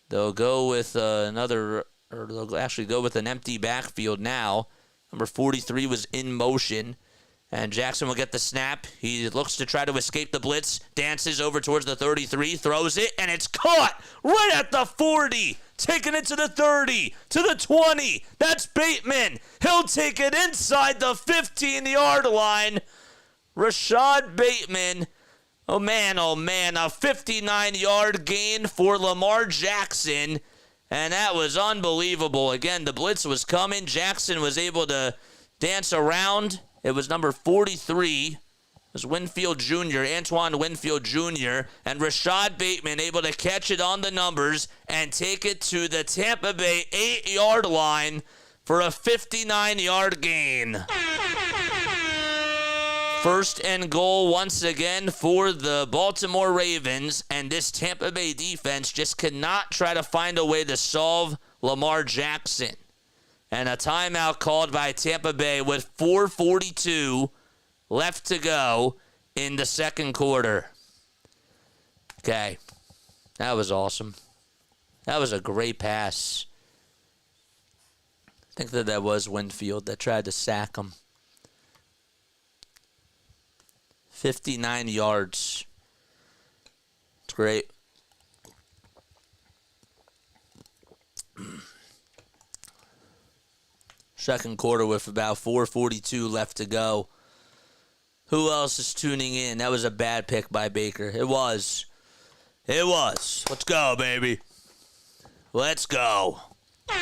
They'll go with they'll actually go with an empty backfield now. Number 43 was in motion. And Jackson will get the snap. He looks to try to escape the blitz. Dances over towards the 33. Throws it, and it's caught right at the 40. Taking it to the 30. To the 20. That's Bateman. He'll take it inside the 15-yard line. Rashad Bateman. Oh, man, a 59-yard gain for Lamar Jackson. And that was unbelievable. Again, the blitz was coming. Jackson was able to dance around. It was number 43. It was Winfield Jr., Antoine Winfield Jr., and Rashad Bateman able to catch it on the numbers and take it to the Tampa Bay 8-yard line for a 59-yard gain. 1st and goal once again for the Baltimore Ravens, and this Tampa Bay defense just cannot try to find a way to solve Lamar Jackson. And a timeout called by Tampa Bay with 4:42 left to go in the second quarter. Okay. That was awesome. That was a great pass. I think that was Winfield that tried to sack him. 59 yards. It's great. Second quarter with about 4:42 left to go. Who else is tuning in? That was a bad pick by Baker. It was. Let's go, baby. Let's go. All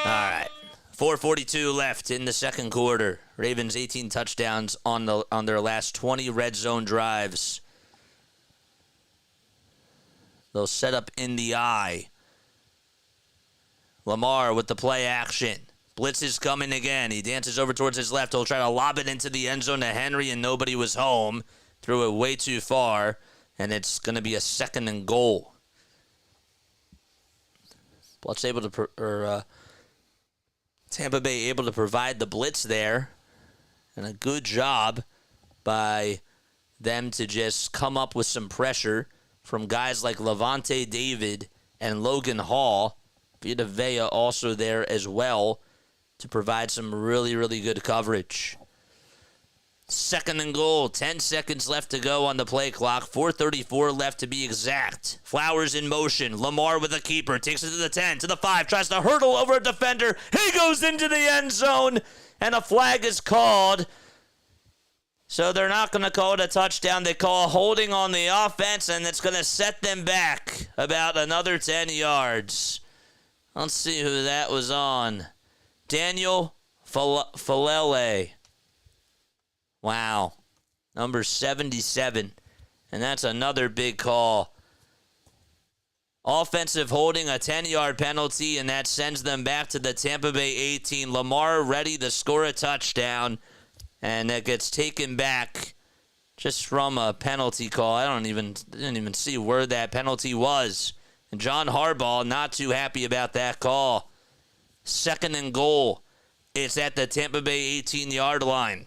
right. 4:42 left in the second quarter. Ravens 18 touchdowns on their last 20 red zone drives. They'll set up in the eye. Lamar with the play action. Blitz is coming again. He dances over towards his left. He'll try to lob it into the end zone to Henry, and nobody was home. Threw it way too far, and it's going to be a 2nd and goal. Blitz able to, Tampa Bay able to provide the blitz there, and a good job by them to just come up with some pressure from guys like Levante David and Logan Hall. Vita Vea also there as well to provide some really, really good coverage. 2nd and goal, 10 seconds left to go on the play clock, 4:34 left to be exact. Flowers in motion, Lamar with a keeper, takes it to the 10, to the 5, tries to hurdle over a defender, he goes into the end zone, and a flag is called. So they're not going to call it a touchdown, they call holding on the offense, and it's going to set them back about another 10 yards. Let's see who that was on. Daniel Falele. Wow. Number 77. And that's another big call. Offensive holding, a 10-yard penalty, and that sends them back to the Tampa Bay 18. Lamar ready to score a touchdown, and that gets taken back just from a penalty call. I didn't even see where that penalty was. And John Harbaugh not too happy about that call. 2nd and goal. It's at the Tampa Bay 18-yard line.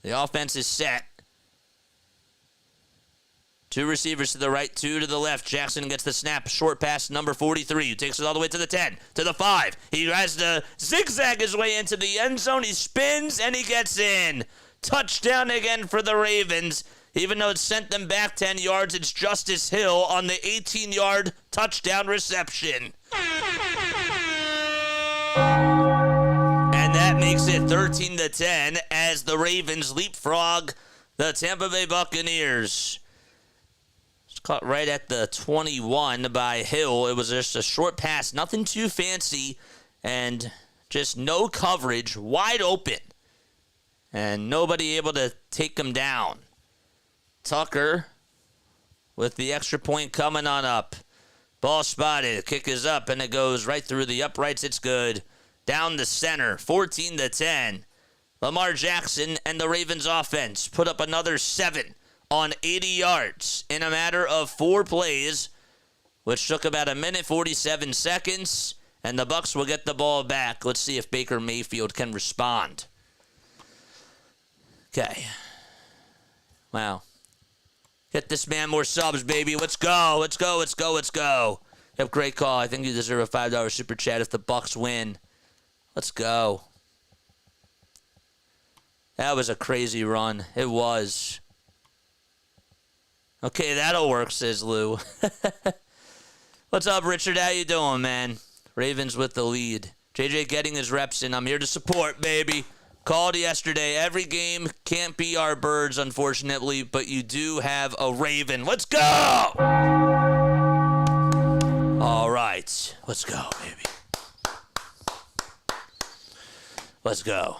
The offense is set. 2 receivers to the right, 2 to the left. Jackson gets the snap. Short pass, number 43, who takes it all the way to the 10, to the 5. He tries to zigzag his way into the end zone. He spins, and he gets in. Touchdown again for the Ravens. Even though it sent them back 10 yards, it's Justice Hill on the 18-yard touchdown reception. And that makes it 13-10 as the Ravens leapfrog the Tampa Bay Buccaneers. It's caught right at the 21 by Hill. It was just a short pass, nothing too fancy, and just no coverage, wide open, and nobody able to take him down. Tucker with the extra point coming on up. Ball spotted. Kick is up, and it goes right through the uprights. It's good. Down the center, 14-10. Lamar Jackson and the Ravens offense put up another 7 on 80 yards in a matter of 4 plays, which took about 1:47 seconds, and the Bucs will get the ball back. Let's see if Baker Mayfield can respond. Okay. Wow. Get this man more subs, baby. Let's go. Let's go. Let's go. Let's go. Yep, great call. I think you deserve a $5 super chat if the Bucs win. Let's go. That was a crazy run. It was. Okay, that'll work, says Lou. What's up, Richard? How you doing, man? Ravens with the lead. JJ getting his reps in. I'm here to support, baby. Called yesterday. Every game can't be our birds, unfortunately, but you do have a Raven. Let's go! All right. Let's go, baby. Let's go.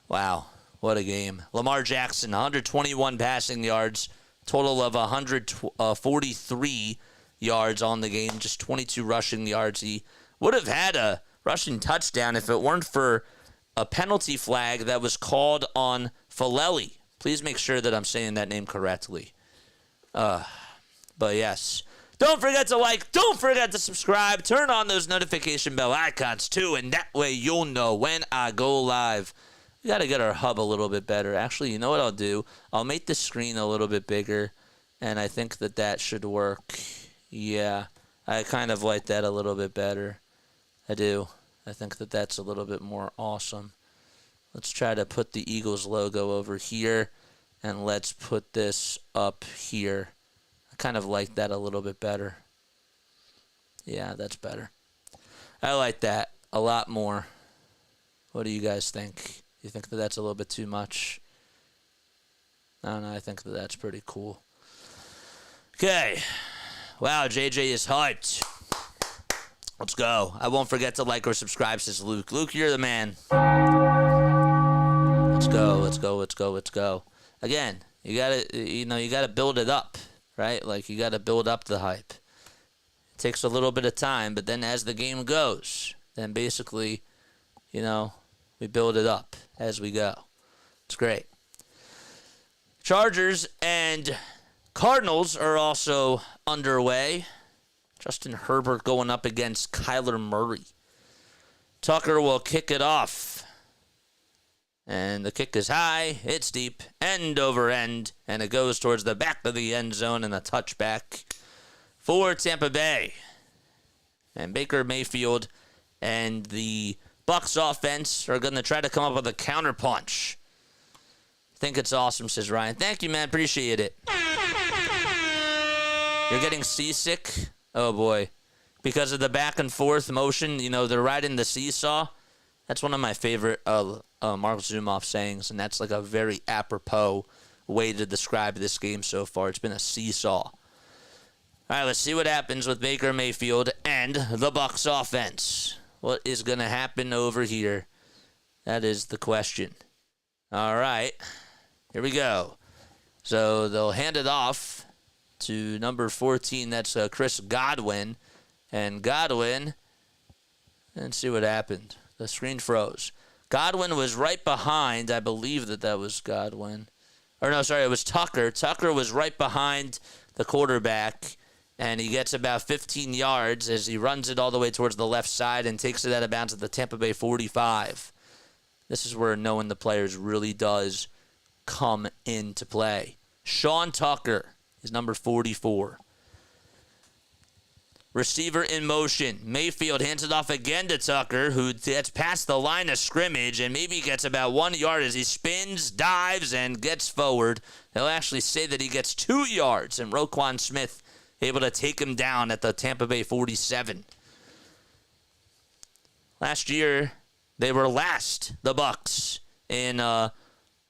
Wow. What a game. Lamar Jackson, 121 passing yards, total of 143 yards on the game, just 22 rushing yards. He would have had a rushing touchdown if it weren't for a penalty flag that was called on Faleli. Please make sure that I'm saying that name correctly. But yes. Don't forget to like. Don't forget to subscribe. Turn on those notification bell icons too, and that way you'll know when I go live. We got to get our hub a little bit better. Actually, you know what I'll do? I'll make the screen a little bit bigger, and I think that that should work. Yeah, I kind of like that a little bit better. I do. I think that that's a little bit more awesome. Let's try to put the Eagles logo over here, and let's put this up here. I kind of like that a little bit better. Yeah, that's better. I like that a lot more. What do you guys think? You think that that's a little bit too much? I don't know. I think that that's pretty cool. Okay. Wow, JJ is hyped. Let's go. I won't forget to like or subscribe, says Luke. Luke, you're the man. Let's go. Let's go. Let's go. Let's go. Again, you gotta build it up, right? Like, you gotta build up the hype. It takes a little bit of time, but then as the game goes, then basically, we build it up as we go. It's great. Chargers and Cardinals are also underway. Justin Herbert going up against Kyler Murray. Tucker will kick it off. And the kick is high, it's deep, end over end, and it goes towards the back of the end zone and a touchback for Tampa Bay. And Baker Mayfield and the Bucs offense are going to try to come up with a counterpunch. I think it's awesome, says Ryan. Thank you, man. Appreciate it. You're getting seasick? Oh, boy. Because of the back and forth motion, they're riding the seesaw. That's one of my favorite Mark Zumoff sayings, and that's like a very apropos way to describe this game so far. It's been a seesaw. All right, let's see what happens with Baker Mayfield and the Bucs offense. What is going to happen over here? That is the question. All right, here we go. So they'll hand it off to number 14. That's Chris Godwin. And Godwin, let's see what happened. The screen froze. Godwin was right behind. I believe that was Godwin. Or no, sorry, it was Tucker. Tucker was right behind the quarterback, and he gets about 15 yards as he runs it all the way towards the left side and takes it out of bounds at the Tampa Bay 45. This is where knowing the players really does come into play. Sean Tucker is number 44. Receiver in motion. Mayfield hands it off again to Tucker, who gets past the line of scrimmage and maybe gets about 1 yard as he spins, dives, and gets forward. They'll actually say that he gets 2 yards, and Roquan Smith able to take him down at the Tampa Bay 47. Last year, They were last, the Bucs, in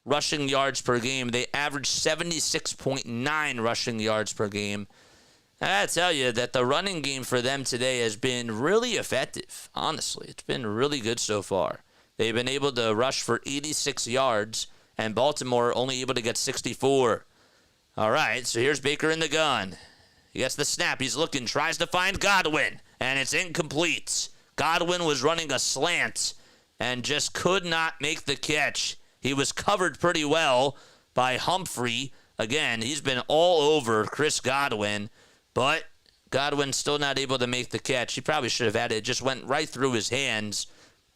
rushing yards per game. They averaged 76.9 rushing yards per game. I gotta tell you that the running game for them today has been really effective, honestly. It's been really good so far. They've been able to rush for 86 yards, and Baltimore only able to get 64. All right, so here's Baker in the gun. He gets the snap. He's looking, tries to find Godwin, and it's incomplete. Godwin was running a slant and just could not make the catch. He was covered pretty well by Humphrey. Again, he's been all over Chris Godwin, but Godwin still not able to make the catch. He probably should have had it. It just went right through his hands,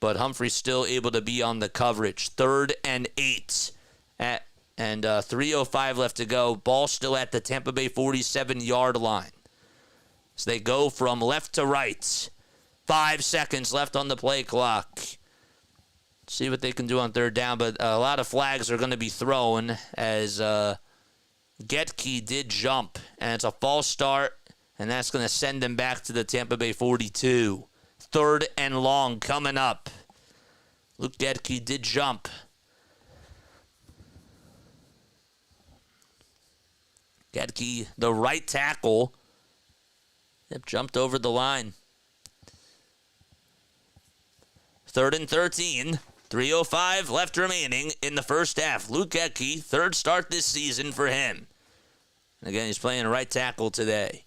but Humphrey's still able to be on the coverage. 3rd and 8. And 3:05 left to go. Ball still at the Tampa Bay 47-yard line. So they go from left to right. 5 seconds left on the play clock. See what they can do on 3rd down, but a lot of flags are going to be thrown as Getke did jump, and it's a false start, and that's going to send them back to the Tampa Bay 42. 3rd and long coming up. Luke Getke did jump. Getke, the right tackle, jumped over the line. 3rd and 13. 3:05 left remaining in the first half. Luke Getke, 3rd start this season for him. Again, he's playing right tackle today.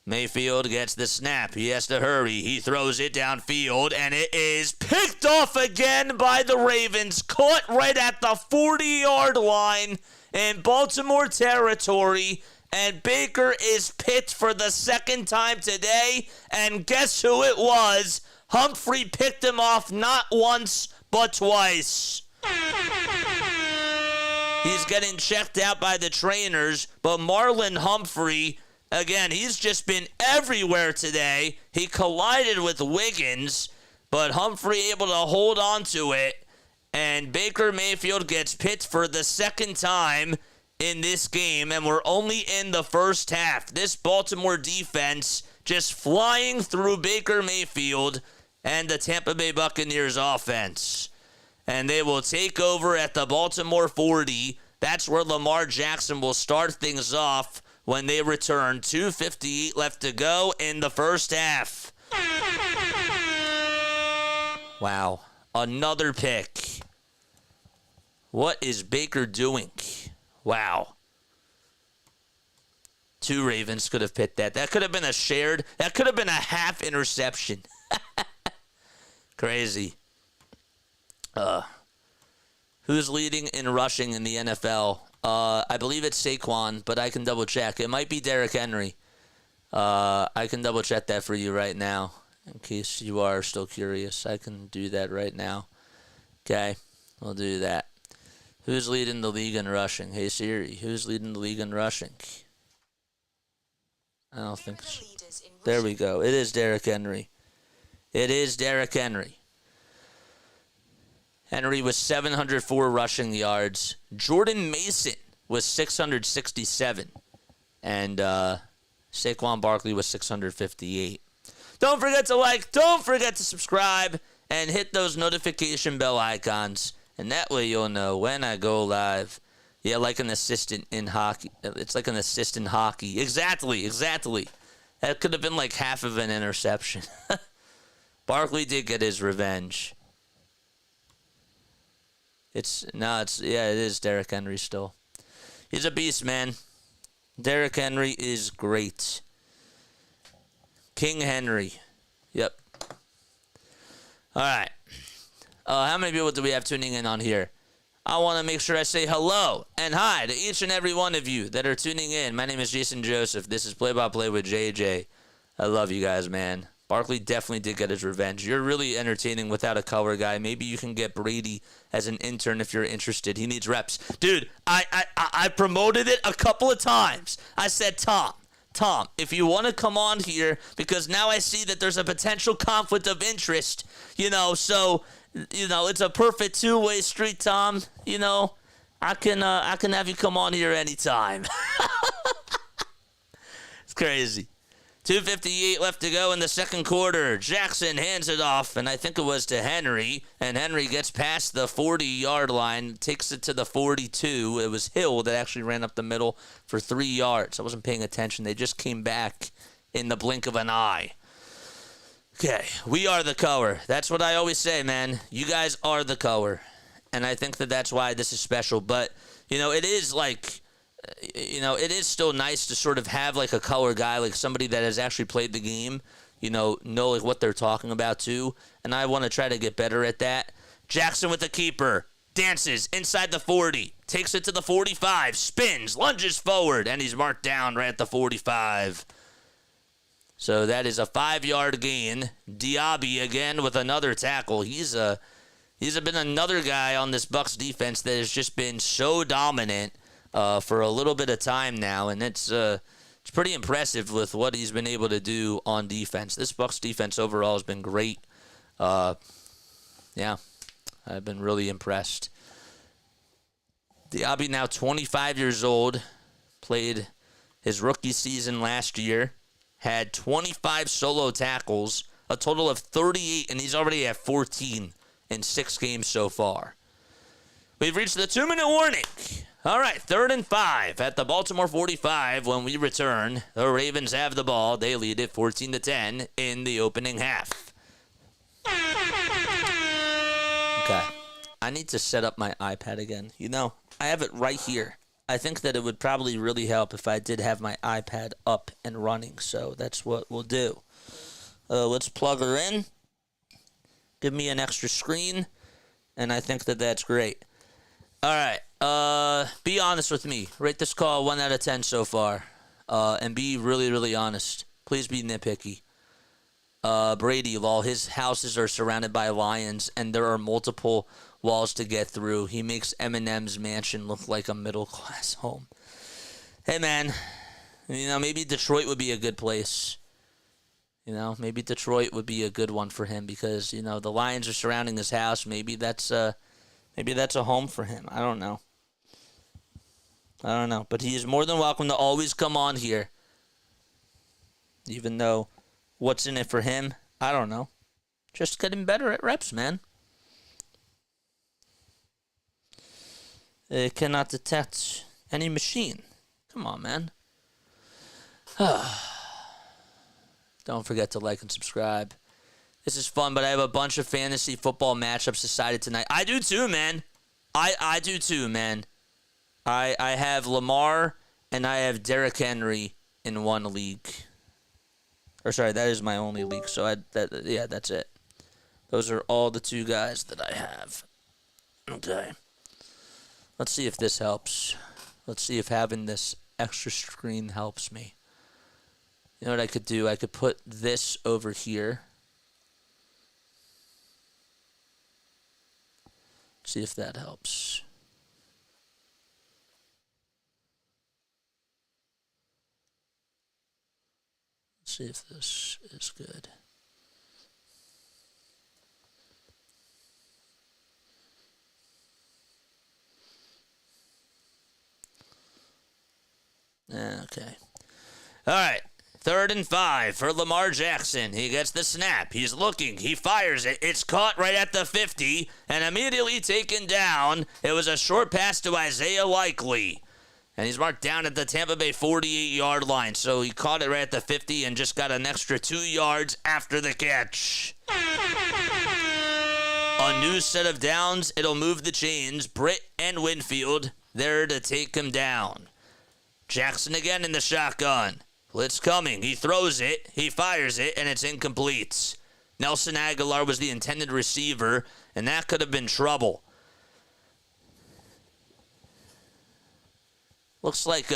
Mayfield gets the snap. He has to hurry. He throws it downfield, and it is picked off again by the Ravens. Caught right at the 40-yard line in Baltimore territory, and Baker is picked for the 2nd time today, and guess who it was? Humphrey picked him off not once, but twice. He's getting checked out by the trainers, but Marlon Humphrey, again, he's just been everywhere today. He collided with Wiggins, but Humphrey able to hold on to it, and Baker Mayfield gets picked for the 2nd time in this game, and we're only in the first half. This Baltimore defense just flying through Baker Mayfield and the Tampa Bay Buccaneers offense. And they will take over at the Baltimore 40. That's where Lamar Jackson will start things off when they return. 2:58 left to go in the first half. Wow. Another pick. What is Baker doing? Wow. 2 Ravens could have picked that. That could have been a shared. That could have been a half interception. Crazy. Who's leading in rushing in the NFL? I believe it's Saquon, but I can double check. It might be Derrick Henry. I can double check that for you right now, in case you are still curious. I can do that right now. Okay, we'll do that. Who's leading the league in rushing? Hey Siri, who's leading the league in rushing? I don't think so. There we go. It is Derrick Henry. It is Derrick Henry. Henry was 704 rushing yards. Jordan Mason was 667. And Saquon Barkley was 658. Don't forget to like, don't forget to subscribe, and hit those notification bell icons. And that way you'll know when I go live. Yeah, like an assistant in hockey. It's like an assist in hockey. Exactly. That could have been like half of an interception. Barkley did get his revenge. It is Derrick Henry still. He's a beast, man. Derrick Henry is great. King Henry. Yep. All right. How many people do we have tuning in on here? I want to make sure I say hello and hi to each and every one of you that are tuning in. My name is Jason Joseph. This is Play by Play with JJ. I love you guys, man. Barkley definitely did get his revenge. You're really entertaining without a color guy. Maybe you can get Brady as an intern if you're interested. He needs reps. Dude, I promoted it a couple of times. I said, Tom, if you want to come on here, because now I see that there's a potential conflict of interest, so, it's a perfect two-way street, Tom. I can have you come on here anytime. It's crazy. 2:58 left to go in the second quarter. Jackson hands it off, and I think it was to Henry. And Henry gets past the 40-yard line, takes it to the 42. It was Hill that actually ran up the middle for 3 yards. I wasn't paying attention. They just came back in the blink of an eye. Okay, we are the color. That's what I always say, man. You guys are the color. And I think that that's why this is special. But, it is like... it is still nice to sort of have like a color guy, like somebody that has actually played the game, know like what they're talking about too. And I want to try to get better at that. Jackson with the keeper, dances inside the 40, takes it to the 45, spins, lunges forward, and he's marked down right at the 45. So that is a 5-yard gain. Diaby again with another tackle. He's been another guy on this Bucs defense that has just been so dominant for a little bit of time now, and it's pretty impressive with what he's been able to do on defense. This Bucs defense overall has been great. Yeah, I've been really impressed. Diaby now 25 years old, played his rookie season last year, had 25 solo tackles, a total of 38, and he's already at 14 in 6 games so far. We've reached the 2-minute warning. All right, 3rd and 5 at the Baltimore 45 when we return. The Ravens have the ball. They lead it 14-10 in the opening half. Okay. I need to set up my iPad again. I have it right here. I think that it would probably really help if I did have my iPad up and running, so that's what we'll do. Let's plug her in. Give me an extra screen, and I think that that's great. All right. Be honest with me. Rate this call 1 out of 10 so far. And be really, really honest. Please be nitpicky. Brady, while his houses are surrounded by lions and there are multiple walls to get through, he makes Eminem's mansion look like a middle-class home. Hey, man. Maybe Detroit would be a good place. Maybe Detroit would be a good one for him because, the lions are surrounding his house. Maybe that's a home for him. I don't know. But he is more than welcome to always come on here. Even though what's in it for him, I don't know. Just getting better at reps, man. It cannot detect any machine. Come on, man. Don't forget to like and subscribe. This is fun, but I have a bunch of fantasy football matchups decided tonight. I do too, man. I do too, man. I have Lamar and I have Derrick Henry in one league. Or sorry, that is my only league. So that's it. Those are all the 2 guys that I have. Okay. Let's see if this helps. Let's see if having this extra screen helps me. You know what I could do? I could put this over here. See if that helps. Let's see if this is good. Okay. All right. 3rd and 5 for Lamar Jackson. He gets the snap. He's looking. He fires it. It's caught right at the 50 and immediately taken down. It was a short pass to Isaiah Likely. And he's marked down at the Tampa Bay 48-yard line. So he caught it right at the 50 and just got an extra 2 yards after the catch. A new set of downs. It'll move the chains. Britt and Winfield there to take him down. Jackson again in the shotgun. Blitz coming. He throws it. He fires it, and it's incomplete. Nelson Aguilar was the intended receiver, and that could have been trouble. Looks like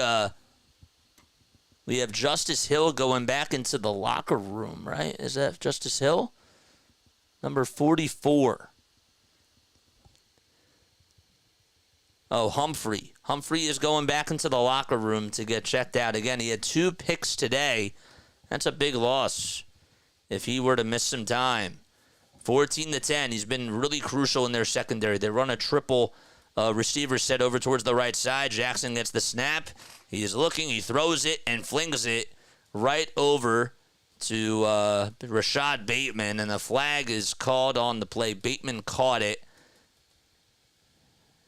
we have Justice Hill going back into the locker room, right? Is that Justice Hill? Number 44. Oh, Humphrey. Humphrey is going back into the locker room to get checked out. Again, he had 2 picks today. That's a big loss if he were to miss some time. 14-10. He's been really crucial in their secondary. They run a triple receiver set over towards the right side. Jackson gets the snap. He is looking. He throws it and flings it right over to Rashad Bateman, and the flag is called on the play. Bateman caught it.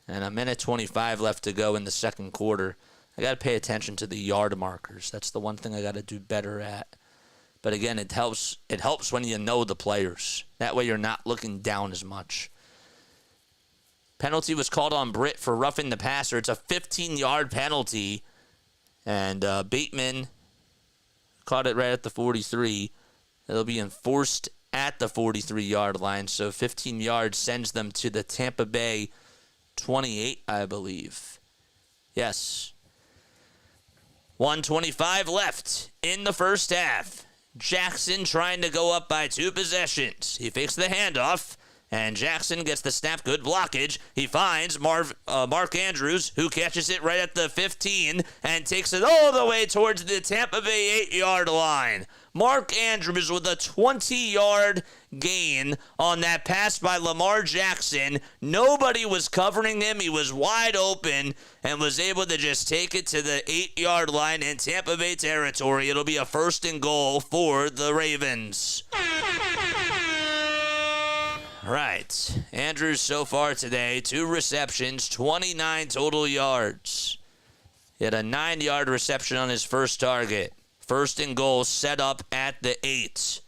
And 1:25 left to go in the second quarter. I got to pay attention to the yard markers. That's the one thing I got to do better at. But again, it helps when you know the players. That way you're not looking down as much. Penalty was called on Britt for roughing the passer. It's a 15-yard penalty. And Bateman caught it right at the 43. It'll be enforced at the 43-yard line. So 15 yards sends them to the Tampa Bay 28, I believe. Yes. 1:25 left in the first half. Jackson trying to go up by 2 possessions. He fakes the handoff, and Jackson gets the snap. Good blockage. He finds Mark Andrews, who catches it right at the 15 and takes it all the way towards the Tampa Bay 8-yard line. Mark Andrews with a 20-yard gain on that pass by Lamar Jackson. Nobody was covering him. He was wide open and was able to just take it to the 8-yard line in Tampa Bay territory. It'll be a 1st and goal for the Ravens. Right. Andrews so far today, 2 receptions, 29 total yards. He had a 9-yard reception on his first target. 1st and goal set up at the 8.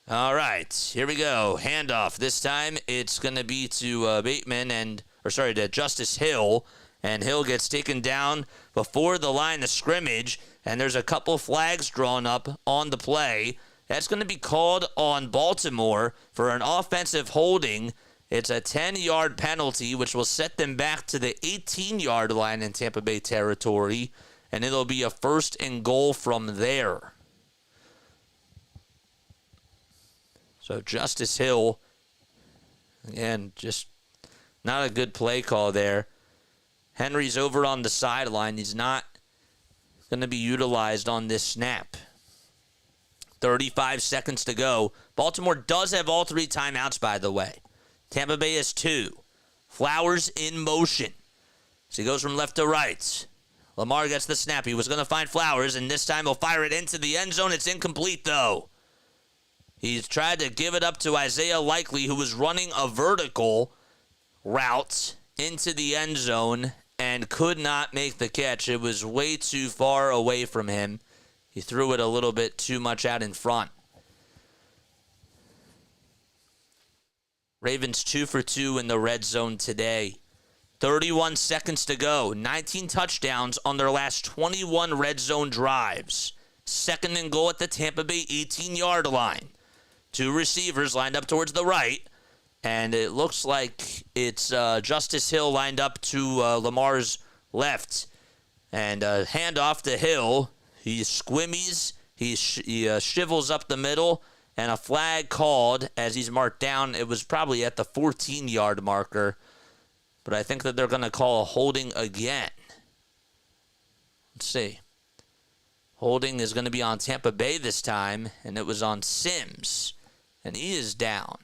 All right, here we go. Handoff. This time it's going to be to to Justice Hill. And Hill gets taken down before the line of scrimmage. And there's a couple flags drawn up on the play. That's going to be called on Baltimore for an offensive holding. It's a 10-yard penalty, which will set them back to the 18-yard line in Tampa Bay territory. And it'll be a 1st and goal from there. So Justice Hill, again, just not a good play call there. Henry's over on the sideline. He's not going to be utilized on this snap. 35 seconds to go. Baltimore does have all 3 timeouts, by the way. Tampa Bay has 2. Flowers in motion. So he goes from left to right. Lamar gets the snap. He was going to find Flowers, and this time he'll fire it into the end zone. It's incomplete, though. He's tried to give it up to Isaiah Likely, who was running a vertical route into the end zone and could not make the catch. It was way too far away from him. He threw it a little bit too much out in front. Ravens 2 for 2 in the red zone today. 31 seconds to go. 19 touchdowns on their last 21 red zone drives. 2nd and goal at the Tampa Bay 18-yard line. 2 receivers lined up towards the right. And it looks like it's Justice Hill lined up to Lamar's left. And handoff to Hill. He squimmies. He shivels up the middle. And a flag called as he's marked down. It was probably at the 14-yard marker. But I think that they're going to call a holding again. Let's see. Holding is going to be on Tampa Bay this time, and it was on Sims. And he is down.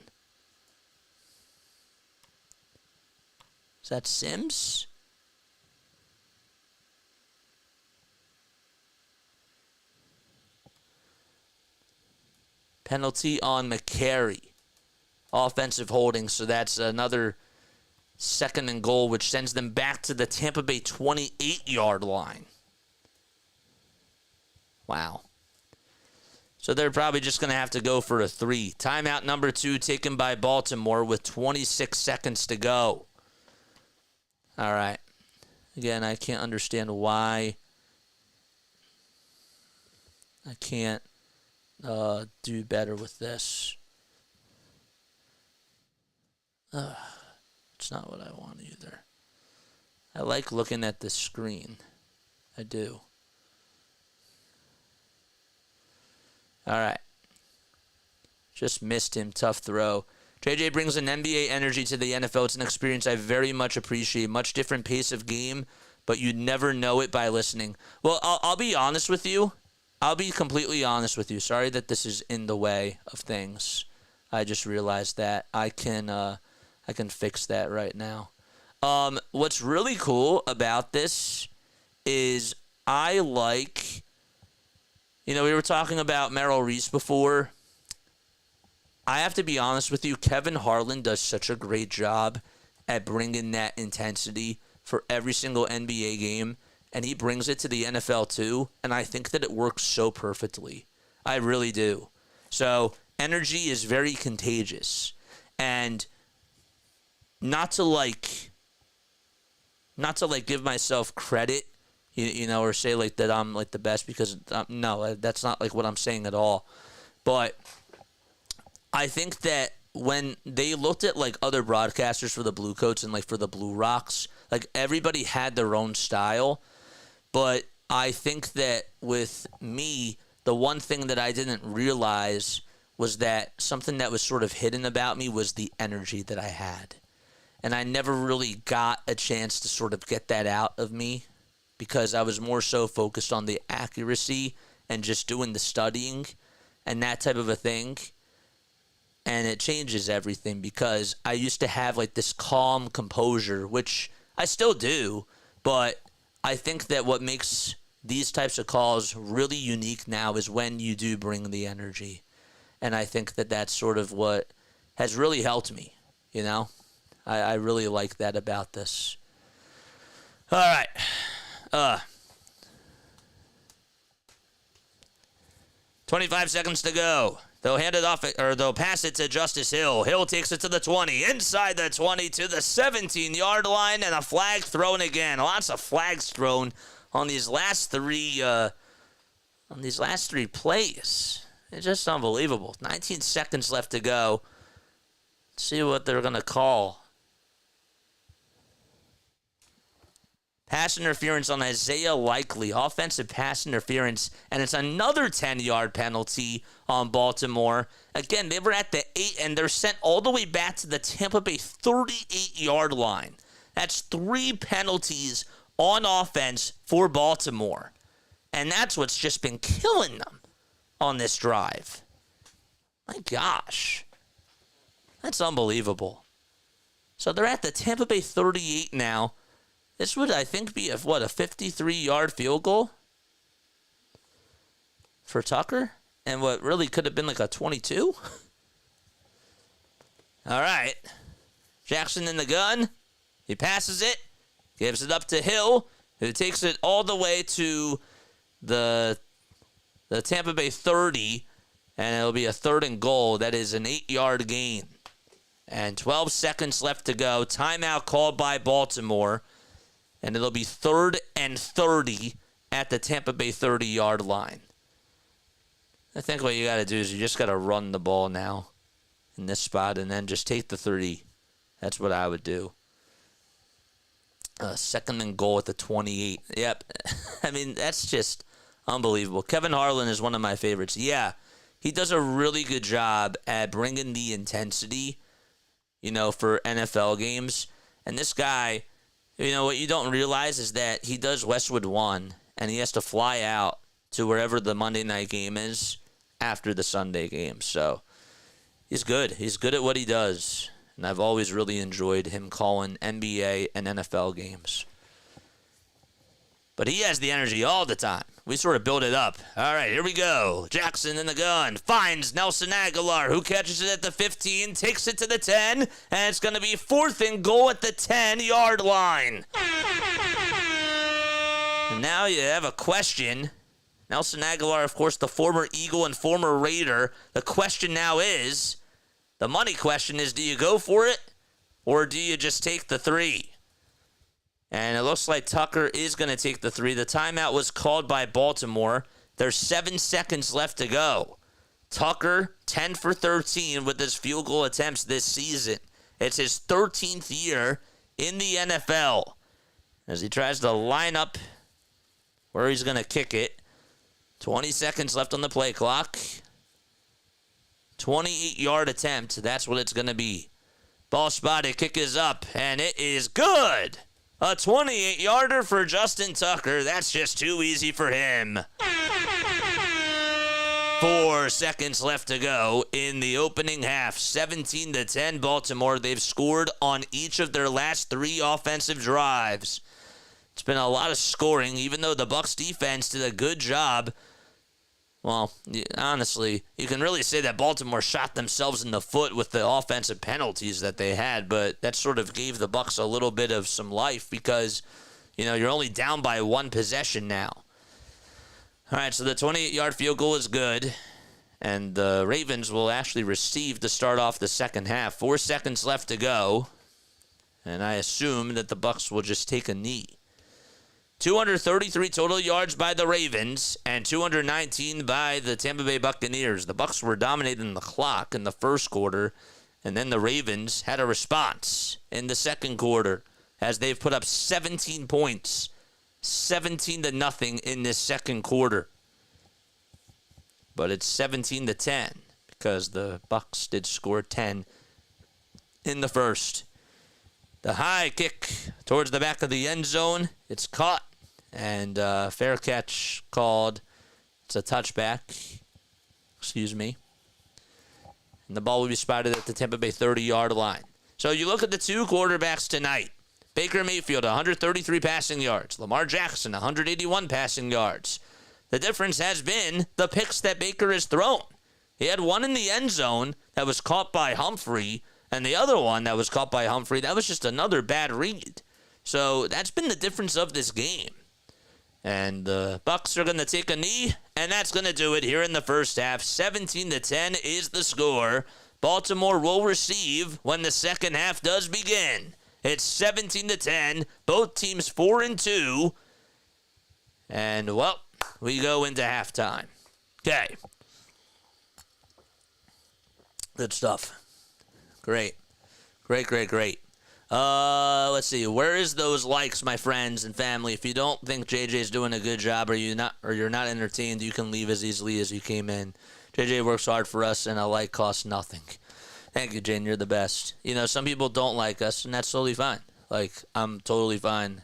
Is that Sims? Penalty on McCary. Offensive holding, so that's another 2nd and goal, which sends them back to the Tampa Bay 28-yard line. Wow. So they're probably just going to have to go for a 3. Timeout number 2 taken by Baltimore with 26 seconds to go. All right. Again, I can't understand why I can't do better with this. It's not what I want either. I like looking at this screen. I do. All right. Just missed him. Tough throw. JJ brings an NBA energy to the NFL. It's an experience I very much appreciate. Much different pace of game, but you'd never know it by listening. Well, I'll be honest with you. I'll be completely honest with you. Sorry that this is in the way of things. I just realized that. I can fix that right now. What's really cool about this is I like, We were talking about Merrill Reese before. I have to be honest with you, Kevin Harlan does such a great job at bringing that intensity for every single NBA game, and he brings it to the NFL too, and I think that it works so perfectly. I really do. So energy is very contagious, and not to give myself credit, or say like that I'm like the best, because no, that's not like what I'm saying at all. But I think that when they looked at like other broadcasters for the Blue Coats and like for the Blue Rocks, like everybody had their own style. But I think that with me, the one thing that I didn't realize was that something that was sort of hidden about me was the energy that I had. And I never really got a chance to sort of get that out of me, because I was more so focused on the accuracy and just doing the studying and that type of a thing. And it changes everything, because I used to have like this calm composure, which I still do, but I think that what makes these types of calls really unique now is when you do bring the energy. And I think that that's sort of what has really helped me, I really like that about this. All right. 25 seconds to go. They'll hand it off, or they'll pass it to Justice Hill. Hill takes it to the 20, inside the 20 to the 17-yard line, and a flag thrown again. Lots of flags thrown on these last three plays. It's just unbelievable. 19 seconds left to go. Let's see what they're gonna call. Pass interference on Isaiah Likely, offensive pass interference, and it's another 10-yard penalty on Baltimore. Again, they were at the 8, and they're sent all the way back to the Tampa Bay 38-yard line. That's 3 penalties on offense for Baltimore, and that's what's just been killing them on this drive. My gosh, that's unbelievable. So they're at the Tampa Bay 38 now. This would, I think, be a 53-yard field goal for Tucker? And what really could have been like a 22? All right. Jackson in the gun. He passes it. Gives it up to Hill, who takes it all the way to the Tampa Bay 30. And it'll be a 3rd and goal. That is an 8-yard gain. And 12 seconds left to go. Timeout called by Baltimore. And it'll be 3rd and 30 at the Tampa Bay 30-yard line. I think what you got to do is you just got to run the ball now in this spot and then just take the 30. That's what I would do. 2nd and goal at the 28. Yep. I mean, that's just unbelievable. Kevin Harlan is one of my favorites. Yeah, he does a really good job at bringing the intensity, for NFL games. And this guy... what you don't realize is that he does Westwood 1, and he has to fly out to wherever the Monday night game is after the Sunday game. So he's good. He's good at what he does, and I've always really enjoyed him calling NBA and NFL games. But he has the energy all the time. We sort of build it up. All right, here we go. Jackson in the gun. Finds Nelson Aguilar, who catches it at the 15, takes it to the 10, and it's going to be 4th and goal at the 10-yard line. And now you have a question. Nelson Aguilar, of course, the former Eagle and former Raider. The question now is, the money question is, do you go for it, or do you just take the 3? And it looks like Tucker is going to take the 3. The timeout was called by Baltimore. There's 7 seconds left to go. Tucker, 10 for 13 with his field goal attempts this season. It's his 13th year in the NFL. As he tries to line up where he's going to kick it. 20 seconds left on the play clock. 28-yard attempt. That's what it's going to be. Ball spotted. Kick is up. And it is good. A 28-yarder for Justin Tucker. That's just too easy for him. 4 seconds left to go in the opening half. 17-10 Baltimore. They've scored on each of their last 3 offensive drives. It's been a lot of scoring, even though the Bucs defense did a good job Well, honestly, you can really say that Baltimore shot themselves in the foot with the offensive penalties that they had, but that sort of gave the Bucs a little bit of some life because, you're only down by one possession now. All right, so the 28-yard field goal is good, and the Ravens will actually receive to start off the second half. 4 seconds left to go, and I assume that the Bucs will just take a knee. 233 total yards by the Ravens and 219 by the Tampa Bay Buccaneers. The Bucs were dominating the clock in the first quarter, and then the Ravens had a response in the second quarter as they've put up 17 points, 17-0 in this second quarter. But it's 17-10 because the Bucs did score 10 in the first. The high kick towards the back of the end zone. It's caught. And fair catch called. It's a touchback. Excuse me. And the ball will be spotted at the Tampa Bay 30-yard line. So you look at the two quarterbacks tonight. Baker Mayfield, 133 passing yards. Lamar Jackson, 181 passing yards. The difference has been the picks that Baker has thrown. He had one in the end zone that was caught by Humphrey, and the other one that was caught by Humphrey, that was just another bad read. So that's been the difference of this game. And the Bucs are going to take a knee, and that's going to do it here in the first half. 17-10 is the score. Baltimore will receive when the second half does begin. It's 17-10. Both teams 4-2. And, well, we go into halftime. Okay. Good stuff. Great. Great. Let's see. Where is those likes, my friends and family? If you don't think JJ's doing a good job or you're not entertained, you can leave as easily as you came in. JJ works hard for us, and a like costs nothing. Thank you, Jane. You're the best. Some people don't like us, and that's totally fine. Like, I'm totally fine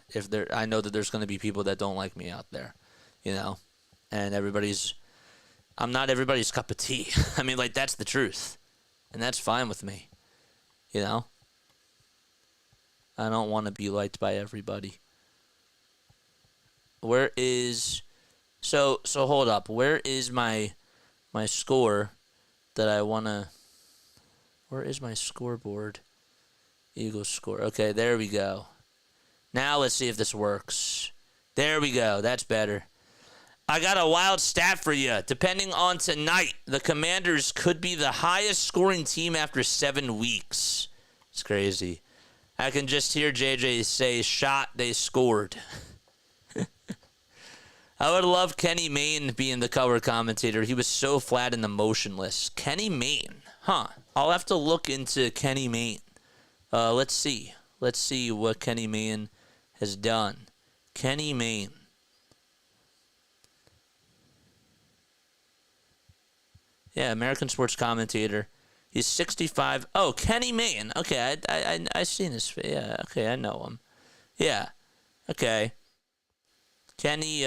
I know that there's going to be people that don't like me out there, and I'm not everybody's cup of tea. I mean, like, that's the truth, and that's fine with me, I don't want to be liked by everybody. So hold up. Where is my score that I want to, where is my scoreboard? Eagles score. Okay, there we go. Now let's see if this works. There we go. That's better. I got a wild stat for you. Depending on tonight, the Commanders could be the highest scoring team after 7 weeks. It's crazy. I can just hear JJ say, shot, they scored. I would love Kenny Mayne being the color commentator. He was so flat and emotionless. Kenny Mayne. Huh. I'll have to look into Kenny Mayne. Let's see. Let's see what Kenny Mayne has done. Kenny Mayne. Yeah, American sports commentator. He's 65. Oh, Kenny Mayne. Okay, I seen his. Yeah, okay, I know him. Yeah, okay. Kenny,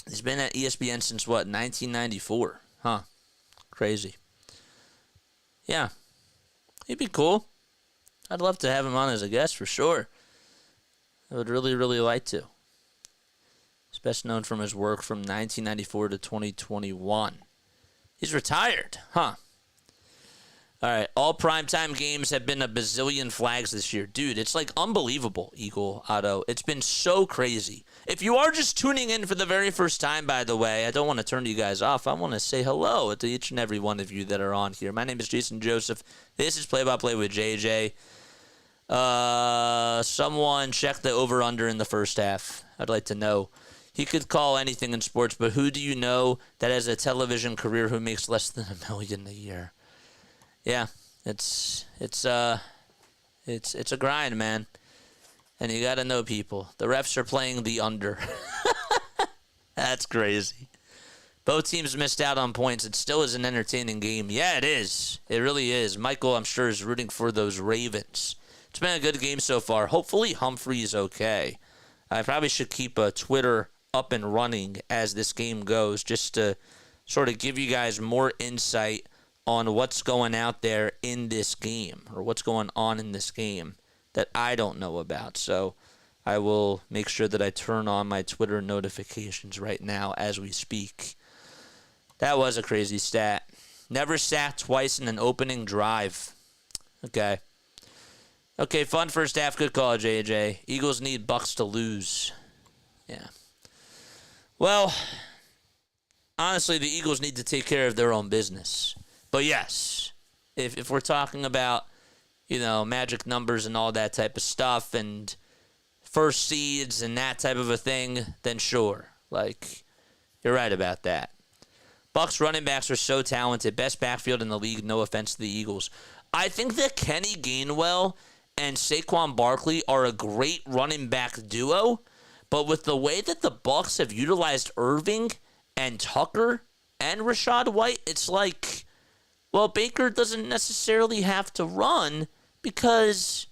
he's been at ESPN since what, 1994? Huh. Crazy. Yeah, he'd be cool. I'd love to have him on as a guest for sure. I would really, really like to. He's best known from his work from 1994 to 2021. He's retired, huh? All right, all primetime games have been a bazillion flags this year. Dude, it's like unbelievable, Eagle Otto. It's been so crazy. If you are just tuning in for the very first time, by the way, I don't want to turn you guys off. I want to say hello to each and every one of you that are on here. My name is Jason Joseph. This is Play by Play with JJ. Someone check the over-under in the first half. I'd like to know. He could call anything in sports, but who do you know that has a television career who makes less than $1 million a year? Yeah, it's a grind, man. And you got to know people. The refs are playing the under. That's crazy. Both teams missed out on points. It still is an entertaining game. Yeah, it is. It really is. Michael, I'm sure, is rooting for those Ravens. It's been a good game so far. Hopefully Humphrey is okay. I probably should keep Twitter up and running as this game goes, just to sort of give you guys more insight on what's going out there in this game, or what's going on in this game that I don't know about. So I will make sure that I turn on my Twitter notifications right now as we speak. That was a crazy stat. Never sacked twice in an opening drive. Okay. Okay, fun first half. Good call, JJ. Eagles need Bucs to lose. Yeah. Well, honestly, the Eagles need to take care of their own business. But yes, if we're talking about, magic numbers and all that type of stuff and first seeds and that type of a thing, then sure. You're right about that. Bucs running backs are so talented. Best backfield in the league, no offense to the Eagles. I think that Kenny Gainwell and Saquon Barkley are a great running back duo, but with the way that the Bucs have utilized Irving and Tucker and Rachaad White, it's Baker doesn't necessarily have to run because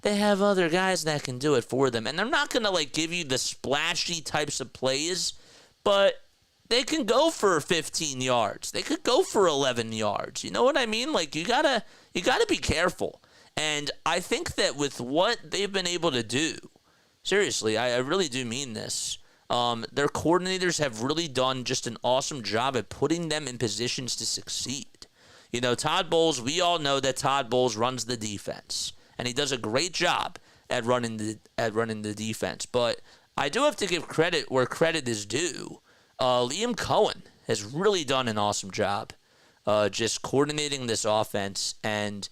they have other guys that can do it for them. And they're not going to give you the splashy types of plays, but they can go for 15 yards. They could go for 11 yards. You know what I mean? You gotta be careful. And I think that with what they've been able to do, seriously, I really do mean this. Their coordinators have really done just an awesome job at putting them in positions to succeed. Todd Bowles, we all know that Todd Bowles runs the defense, and he does a great job at running the defense. But I do have to give credit where credit is due. Liam Cohen has really done an awesome job just coordinating this offense, and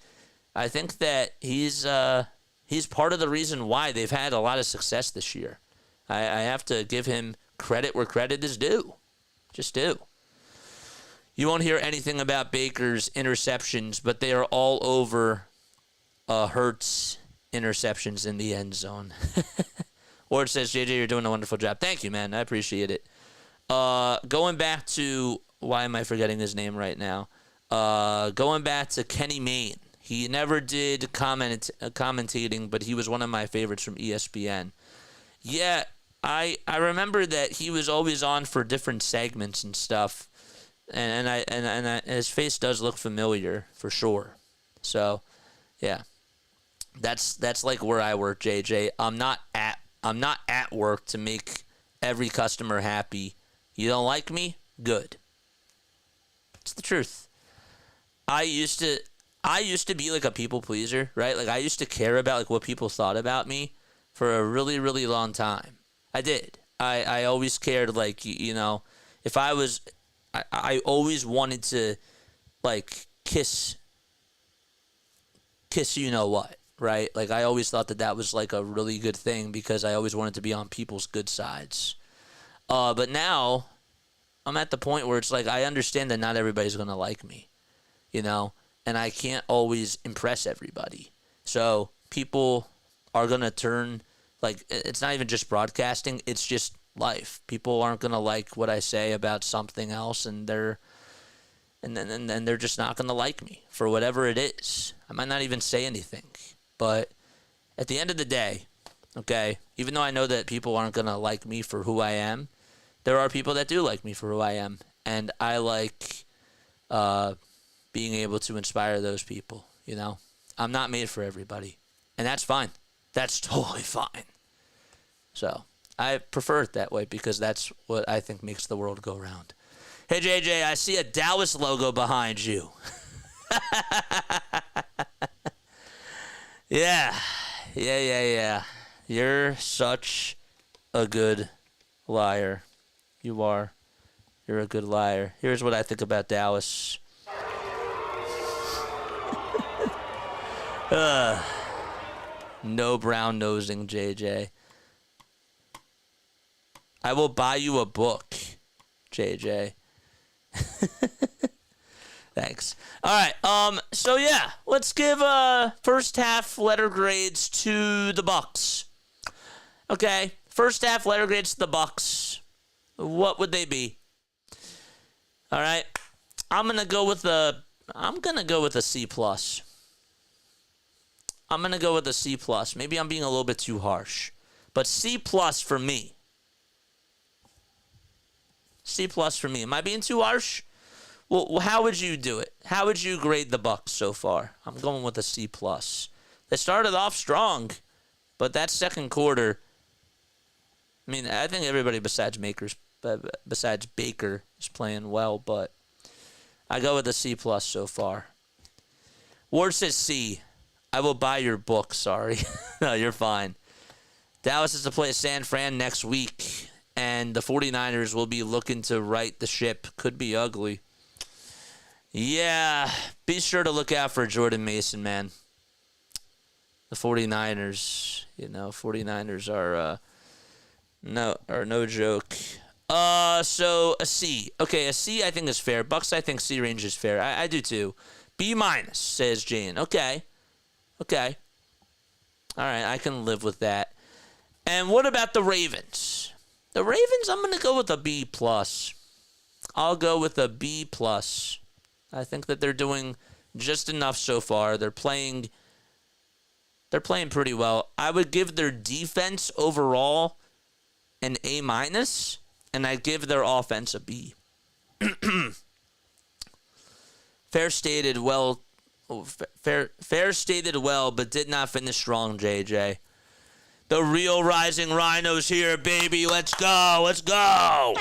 I think that he's part of the reason why they've had a lot of success this year. I have to give him credit where credit is due. Just do. You won't hear anything about Baker's interceptions, but they are all over Hurts' interceptions in the end zone. Ward says, JJ, you're doing a wonderful job. Thank you, man. I appreciate it. Going back to, why am I forgetting his name right now? Going back to Kenny Mayne. He never did commentating, but he was one of my favorites from ESPN. Yeah, I remember that he was always on for different segments and stuff, and his face does look familiar for sure. So, yeah, that's where I work, JJ. I'm not at work to make every customer happy. You don't like me? Good. It's the truth. I used to be a people pleaser, right? I used to care about what people thought about me for a really, really long time. I did. I always cared, if I was, I always wanted to, kiss you know what, right? I always thought that was, a really good thing because I always wanted to be on people's good sides. But now I'm at the point where it's I understand that not everybody's going to like me, and I can't always impress everybody. So people are going to turn, it's not even just broadcasting, it's just life. People aren't going to like what I say about something else, and they're just not going to like me for whatever it is. I might not even say anything, but at the end of the day, okay, even though I know that people aren't going to like me for who I am, there are people that do like me for who I am, and I like being able to inspire those people, I'm not made for everybody, and that's fine. That's totally fine. So I prefer it that way because that's what I think makes the world go round. Hey, JJ, I see a Dallas logo behind you. Yeah. You're such a good liar. You are. You're a good liar. Here's what I think about Dallas. No brown nosing, JJ. I will buy you a book, JJ. Thanks. All right. So yeah, let's give first half letter grades to the Bucs. Okay. First half letter grades to the Bucs. What would they be? All right. I'm gonna go with a C plus. I'm gonna go with a C plus. Maybe I'm being a little bit too harsh, but C plus for me. C plus for me. Am I being too harsh? Well, how would you do it? How would you grade the Bucs so far? I'm going with a C plus. They started off strong, but that second quarter, I mean, I think everybody besides Baker is playing well, but I go with a C+ so far. Ward says C. I will buy your book. Sorry. No, you're fine. Dallas is to play San Fran next week, and the 49ers will be looking to right the ship. Could be ugly. Yeah, be sure to look out for Jordan Mason, man. The 49ers, 49ers are no joke. So a C. Okay, a C I think is fair. Bucs, I think C range is fair. I do too. B-, says Jane. Okay. All right, I can live with that. And what about the Ravens? The Ravens, I'm going to go with a B+. I'll go with a B+. I think that they're doing just enough so far. They're playing pretty well. I would give their defense overall an A-, and I'd give their offense a B. Fair stated well, but did not finish strong, JJ. The real Rising Rhino's here, baby. Let's go.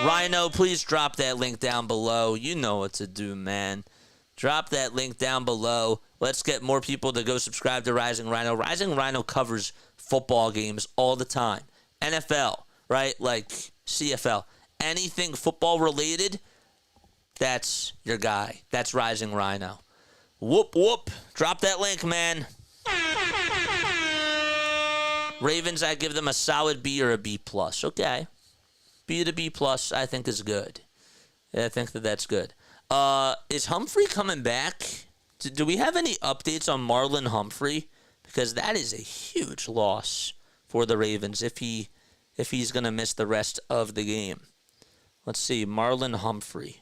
Rhino, please drop that link down below. You know what to do, man. Drop that link down below. Let's get more people to go subscribe to Rising Rhino. Rising Rhino covers football games all the time. NFL, right? Like CFL. Anything football related, that's your guy. That's Rising Rhino. Whoop. Drop that link, man. Ravens, I give them a solid B or a B+. Okay. B to B+, I think is good. I think that's good. Is Humphrey coming back? Do we have any updates on Marlon Humphrey? Because that is a huge loss for the Ravens if he's going to miss the rest of the game. Let's see. Marlon Humphrey.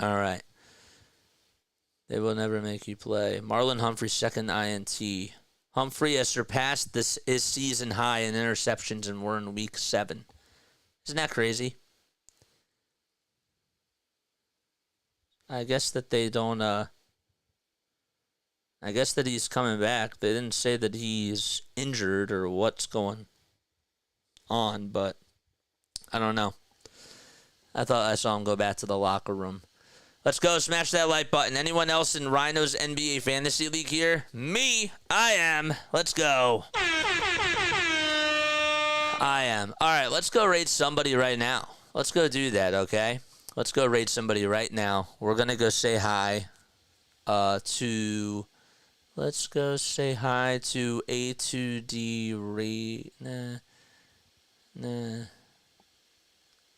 All right. They will never make you play. Marlon Humphrey's second INT. Humphrey has surpassed his season high in interceptions, and we're in week 7. Isn't that crazy? I guess that they don't, I guess that he's coming back. They didn't say that he's injured or what's going on, but I don't know. I thought I saw him go back to the locker room. Let's go. Smash that like button. Anyone else in Rhino's NBA Fantasy League here? Me. I am. Let's go. I am. All right, let's go rate somebody right now. Let's go do that, okay? Let's go rate somebody right now. We're going to go say hi to... Let's go say hi to A2D... Nah.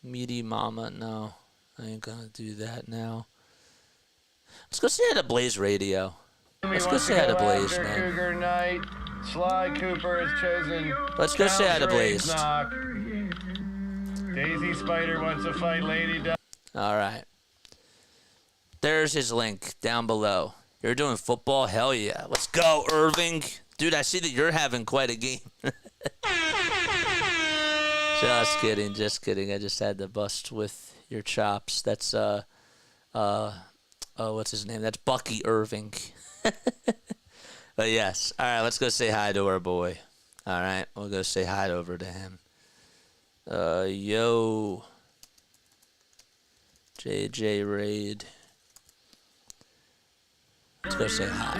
Meaty Mama. No, I ain't going to do that now. Let's go say hi to Blaze Radio. Let's go say hi to Blaze, man. Cougar Knight. Sly Cooper has chosen. Let's go say hi to Blaze. Daisy Spider wants to fight Lady Duck. All right. There's his link down below. You're doing football? Hell yeah. Let's go, Irving. Dude, I see that you're having quite a game. Just kidding. I just had to bust with your chops. That's, what's his name? That's Bucky Irving. But yes. All right, let's go say hi to our boy. All right, we'll go say hi over to him. Yo. JJ Raid. Let's go say hi.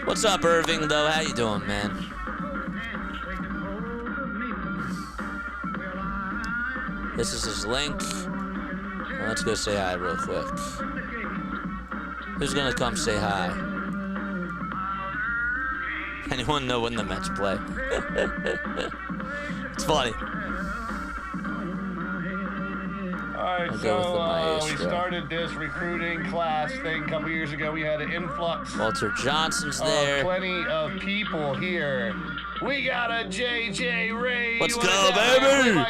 What's up, Irving, though? How you doing, man? This is his link. Let's go say hi real quick. Who's gonna come say hi? Anyone know when the Mets play? It's funny. Alright, so we started this recruiting class thing a couple years ago. We had an influx. Walter Johnson's there. Plenty of people here. We got a JJ Ray. Let's go, baby!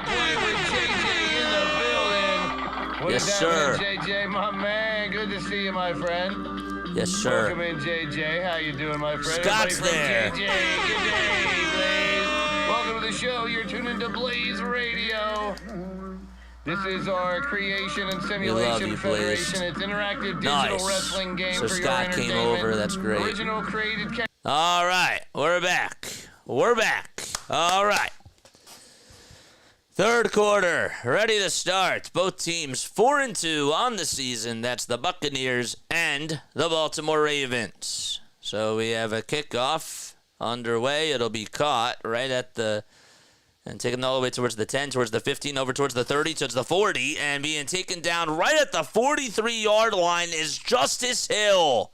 Yes, sir. JJ, my man. Good to see you, my friend. Yes, sir. Welcome in, JJ. How you doing, my friend? Scott's there. JJ, good day, Blaze. Welcome to the show. You're tuned into Blaze Radio. This is our Creation and Simulation Federation. It's interactive digital wrestling game so for Scott your came entertainment. over. That's great. Original created. All right, we're back. All right. Third quarter, ready to start. Both teams 4-2 on the season. That's the Buccaneers and the Baltimore Ravens. So we have a kickoff underway. It'll be caught right at the, and taken all the way towards the 10, towards the 15, over towards the 30, towards the 40, and being taken down right at the 43-yard line is Justice Hill.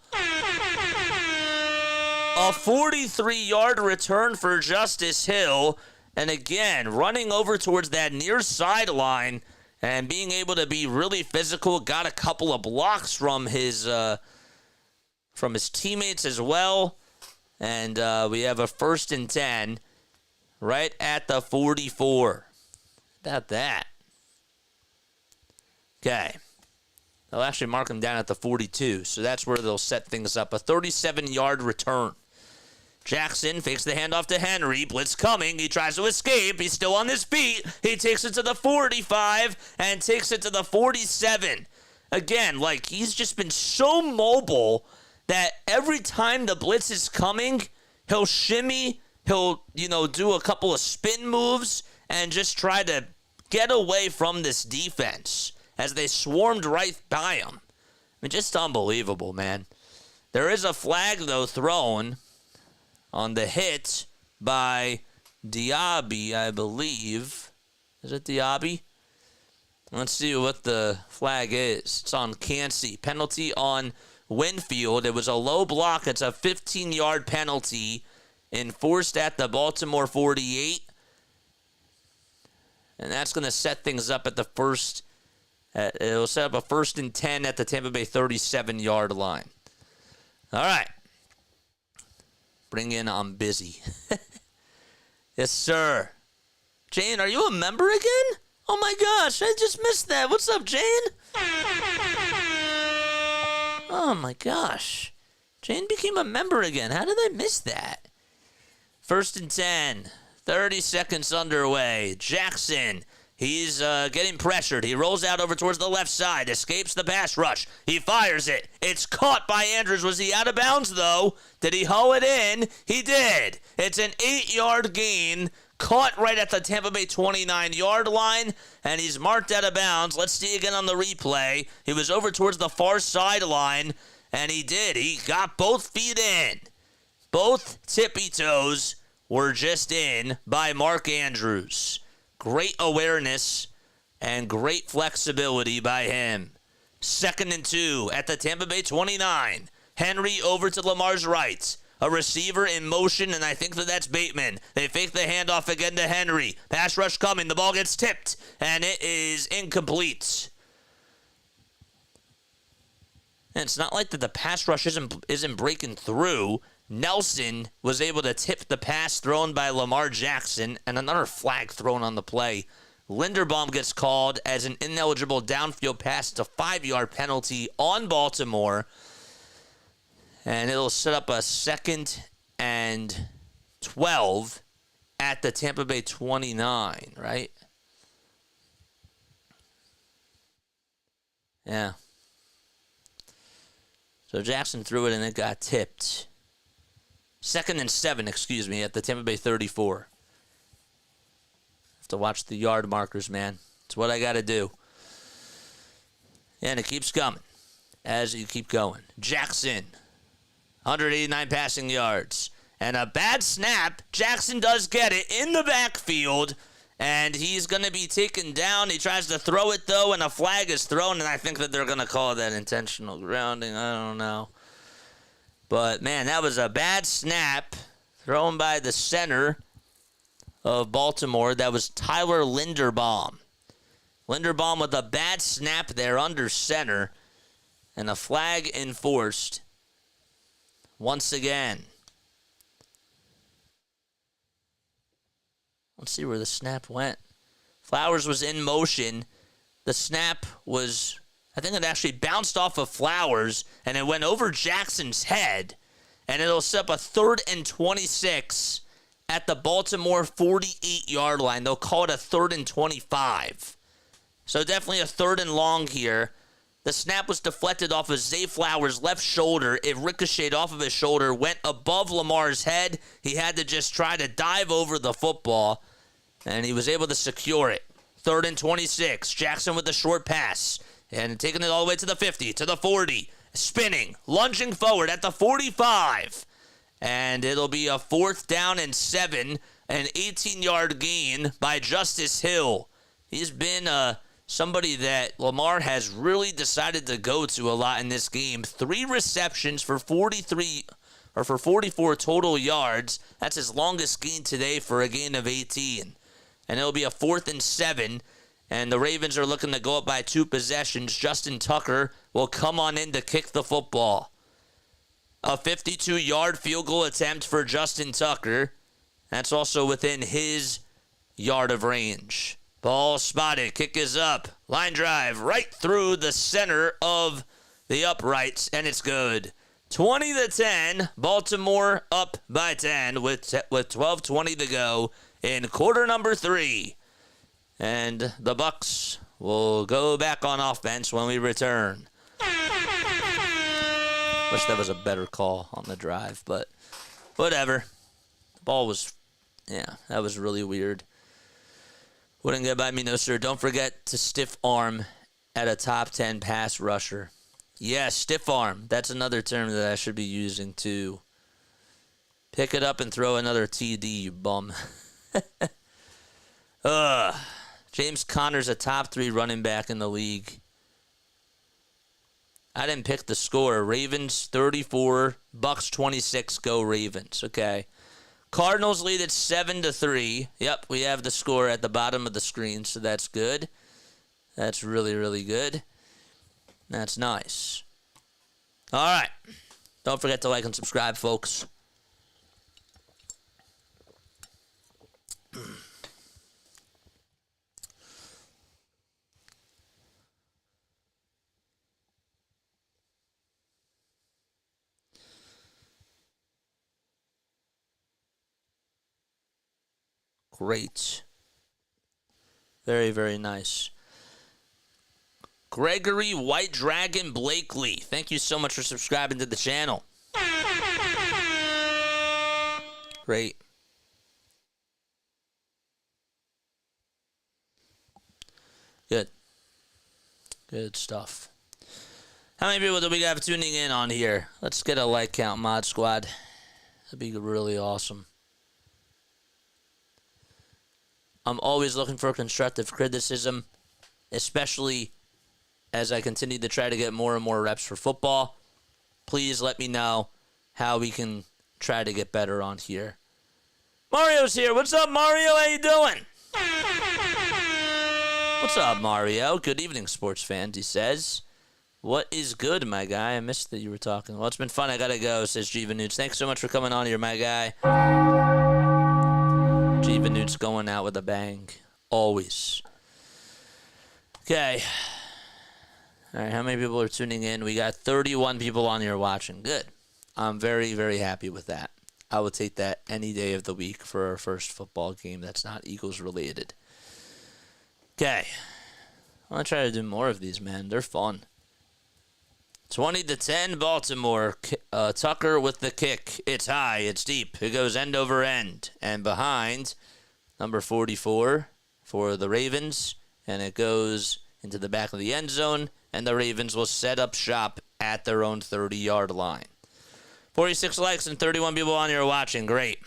A 43-yard return for Justice Hill. And again, running over towards that near sideline and being able to be really physical. Got a couple of blocks from his teammates as well. And we have a 1st and 10 right at the 44. About that. Okay. They'll actually mark him down at the 42. So that's where they'll set things up. A 37-yard return. Jackson fakes the handoff to Henry. Blitz coming. He tries to escape. He's still on his feet. He takes it to the 45 and takes it to the 47. Again, like, he's just been so mobile that every time the blitz is coming, he'll shimmy. He'll, do a couple of spin moves and just try to get away from this defense as they swarmed right by him. I mean, just unbelievable, man. There is a flag, though, thrown on the hit by Diaby, I believe. Is it Diaby? Let's see what the flag is. It's on Cansey. Penalty on Winfield. It was a low block. It's a 15-yard penalty enforced at the Baltimore 48. And that's going to set things up at the first. It'll set up a 1st and 10 at the Tampa Bay 37-yard line. All right. Bring in I'm busy. Yes, sir. Jane, are you a member again? Oh, my gosh. I just missed that. What's up, Jane? Oh, my gosh. Jane became a member again. How did I miss that? 1st and 10. 30 seconds underway. Jackson. He's getting pressured. He rolls out over towards the left side. Escapes the pass rush. He fires it. It's caught by Andrews. Was he out of bounds, though? Did he hoe it in? He did. It's an 8-yard gain. Caught right at the Tampa Bay 29-yard line. And he's marked out of bounds. Let's see again on the replay. He was over towards the far sideline. And he did. He got both feet in. Both tippy toes were just in by Mark Andrews. Great awareness and great flexibility by him. 2nd and 2 at the Tampa Bay 29. Henry over to Lamar's right. A receiver in motion, and I think that's Bateman. They fake the handoff again to Henry. Pass rush coming. The ball gets tipped, and it is incomplete. And it's not like that the pass rush isn't breaking through. Nelson was able to tip the pass thrown by Lamar Jackson, and another flag thrown on the play. Linderbaum gets called as an ineligible downfield pass. It's a 5-yard penalty on Baltimore, and it'll set up a 2nd and 12 at the Tampa Bay 29, right? Yeah. So Jackson threw it, and it got tipped. 2nd and 7, at the Tampa Bay 34. Have to watch the yard markers, man. It's what I got to do. And it keeps coming as you keep going. Jackson, 189 passing yards. And a bad snap. Jackson does get it in the backfield. And he's going to be taken down. He tries to throw it, though, and a flag is thrown. And I think that they're going to call that intentional grounding. I don't know. But, man, that was a bad snap thrown by the center of Baltimore. That was Tyler Linderbaum. Linderbaum with a bad snap there under center. And a flag enforced once again. Let's see where the snap went. Flowers was in motion. The snap was, I think it actually bounced off of Flowers, and it went over Jackson's head, and it'll set up a 3rd and 26 at the Baltimore 48-yard line. They'll call it a 3rd and 25. So definitely a 3rd and long here. The snap was deflected off of Zay Flowers' left shoulder. It ricocheted off of his shoulder, went above Lamar's head. He had to just try to dive over the football, and he was able to secure it. 3rd and 26. Jackson with the short pass. And taking it all the way to the 50, to the 40. Spinning, lunging forward at the 45. And it'll be a 4th down and 7. An 18-yard gain by Justice Hill. He's been somebody that Lamar has really decided to go to a lot in this game. 3 receptions for 44 total yards. That's his longest gain today for a gain of 18. And it'll be a 4th and 7. And the Ravens are looking to go up by 2 possessions. Justin Tucker will come on in to kick the football. A 52-yard field goal attempt for Justin Tucker. That's also within his yard of range. Ball spotted. Kick is up. Line drive right through the center of the uprights, and it's good. 20-10. Baltimore up by 10 with 12:20 to go in quarter number 3. And the Bucs will go back on offense when we return. Wish that was a better call on the drive, but whatever. The ball was, that was really weird. Wouldn't get by me, no sir. Don't forget to stiff arm at a top 10 pass rusher. Yes, stiff arm. That's another term that I should be using too. Pick it up and throw another TD, you bum. James Conner's a top 3 running back in the league. I didn't pick the score. Ravens 34, Bucs 26. Go Ravens. Okay. Cardinals lead at 7-3. Yep, we have the score at the bottom of the screen, so that's good. That's really, really good. That's nice. All right. Don't forget to like and subscribe, folks. Great. Very, very nice. Gregory White Dragon Blakely. Thank you so much for subscribing to the channel. Great. Good. Good stuff. How many people do we have tuning in on here? Let's get a like count, Mod Squad. That'd be really awesome. I'm always looking for constructive criticism, especially as I continue to try to get more and more reps for football. Please let me know how we can try to get better on here. Mario's here. What's up, Mario? How you doing? What's up, Mario? Good evening, sports fans, he says. What is good, my guy? I missed that you were talking. Well, it's been fun. I gotta go, says Jiva Newts. Thanks so much for coming on here, my guy. Jiva Newts going out with a bang. Always. Okay. All right, how many people are tuning in? We got 31 people on here watching. Good. I'm very, very happy with that. I would take that any day of the week for our first football game that's not Eagles related. Okay. I want to try to do more of these, man. They're fun. 20-10 Baltimore. Tucker with the kick. It's high. It's deep. It goes end over end. And behind, number 44 for the Ravens. And it goes into the back of the end zone. And the Ravens will set up shop at their own 30-yard line. 46 likes and 31 people on here watching. Great.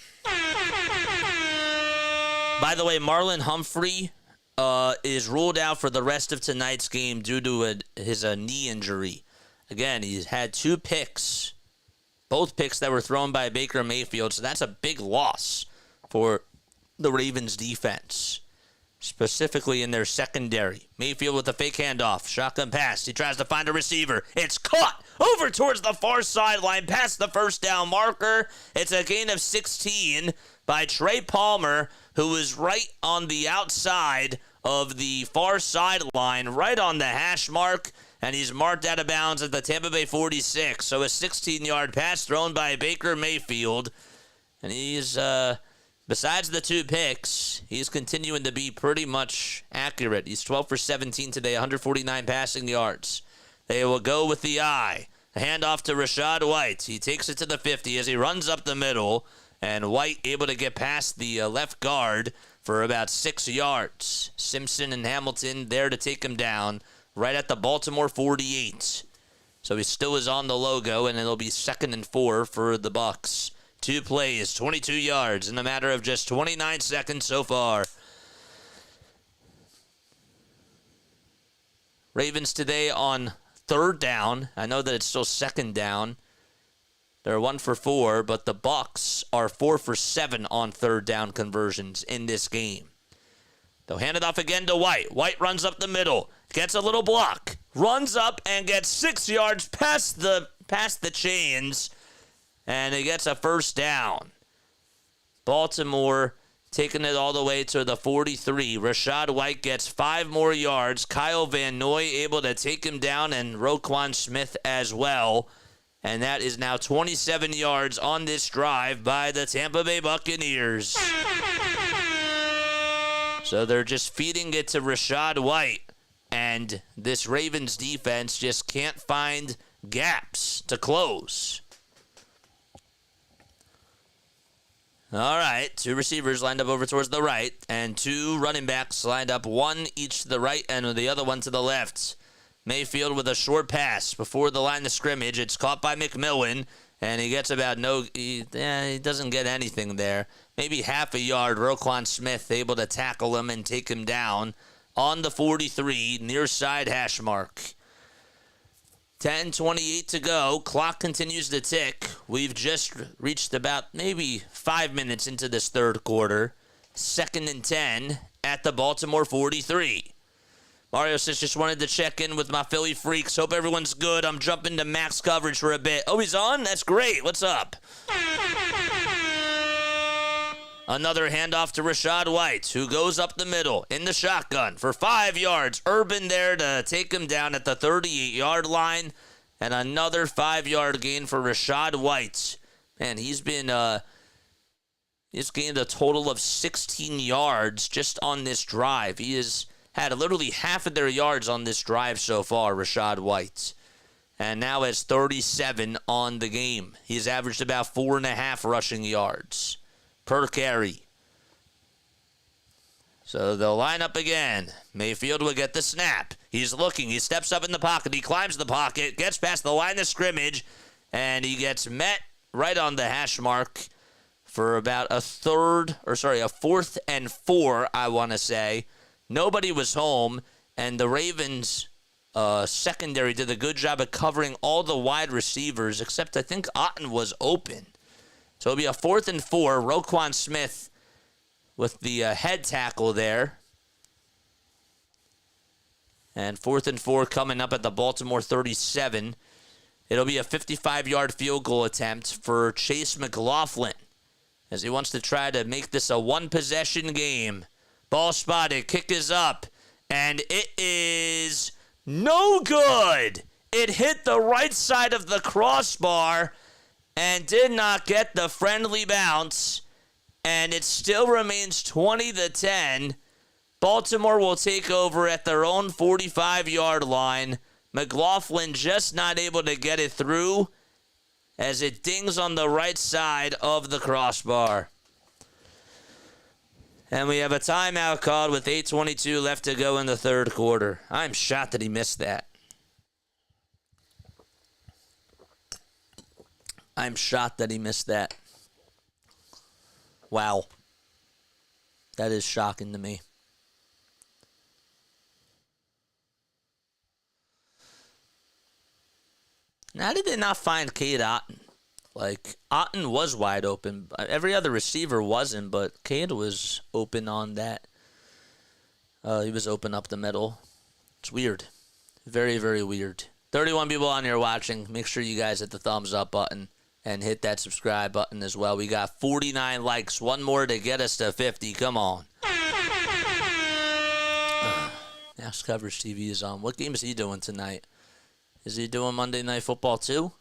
By the way, Marlon Humphrey is ruled out for the rest of tonight's game due to his knee injury. Again, he's had 2 picks, both picks that were thrown by Baker Mayfield, so that's a big loss for the Ravens defense, specifically in their secondary. Mayfield with a fake handoff, shotgun pass. He tries to find a receiver. It's caught over towards the far sideline, past the first down marker. It's a gain of 16 by Trey Palmer, who is right on the outside of the far sideline, right on the hash mark. And he's marked out of bounds at the Tampa Bay 46. So a 16-yard pass thrown by Baker Mayfield. And he's, besides the 2 picks, he's continuing to be pretty much accurate. He's 12 for 17 today, 149 passing yards. They will go with the eye. A handoff to Rachaad White. He takes it to the 50 as he runs up the middle. And White able to get past the left guard for about 6 yards. Simpson and Hamilton there to take him down right at the Baltimore 48. So he still is on the logo, and it'll be 2nd and 4 for the Bucs. 2 plays, 22 yards in a matter of just 29 seconds so far. Ravens today on 3rd down. I know that it's still 2nd down. They're 1 for 4, but the Bucs are 4 for 7 on 3rd down conversions in this game. They'll hand it off again to White. White runs up the middle, gets a little block, runs up and gets 6 yards past the chains, and he gets a 1st down. Baltimore taking it all the way to the 43. Rachaad White gets 5 more yards. Kyle Van Noy able to take him down, and Roquan Smith as well. And that is now 27 yards on this drive by the Tampa Bay Buccaneers. So they're just feeding it to Rachaad White, and this Ravens defense just can't find gaps to close. All right, 2 receivers lined up over towards the right, and 2 running backs lined up, one each to the right and the other one to the left. Mayfield with a short pass before the line of scrimmage. It's caught by McMillan, and he gets about he doesn't get anything there. Maybe half a yard. Roquan Smith able to tackle him and take him down on the 43, near side hash mark. 10:28 to go. Clock continues to tick. We've just reached about maybe 5 minutes into this 3rd quarter. 2nd and 10 at the Baltimore 43. Mario says, just wanted to check in with my Philly freaks. Hope everyone's good. I'm jumping to max coverage for a bit. Oh, he's on? That's great. What's up? Another handoff to Rachaad White, who goes up the middle in the shotgun for 5 yards. Urban there to take him down at the 38-yard line. And another 5-yard gain for Rachaad White. Man, he's gained a total of 16 yards just on this drive. He has had literally half of their yards on this drive so far, Rachaad White. And now has 37 on the game. He's averaged about 4.5 rushing yards per carry. So they'll line up again. Mayfield will get the snap. He's looking. He steps up in the pocket. He climbs the pocket, gets past the line of scrimmage, and he gets met right on the hash mark for about a 4th and 4, I want to say. Nobody was home, and the Ravens secondary did a good job of covering all the wide receivers, except I think Otten was open. So it'll be a 4th and 4. Roquan Smith with the head tackle there. And 4th and 4 coming up at the Baltimore 37. It'll be a 55-yard field goal attempt for Chase McLaughlin, as he wants to try to make this a one-possession game. Ball spotted, kick is up, and it is no good. It hit the right side of the crossbar and did not get the friendly bounce, and it still remains 20-10. Baltimore will take over at their own 45-yard line. McLaughlin just not able to get it through as it dings on the right side of the crossbar. And we have a timeout called with 8:22 left to go in the 3rd quarter. I'm shocked that he missed that. I'm shocked that he missed that. Wow. That is shocking to me. How did they not find Cade Otton? Like, Otten was wide open. Every other receiver wasn't, but Cade was open on that. He was open up the middle. It's weird. Very, very weird. 31 people on here watching. Make sure you guys hit the thumbs up button and hit that subscribe button as well. We got 49 likes. One more to get us to 50. Come on. Max Coverage TV is on. What game is he doing tonight? Is he doing Monday Night Football too?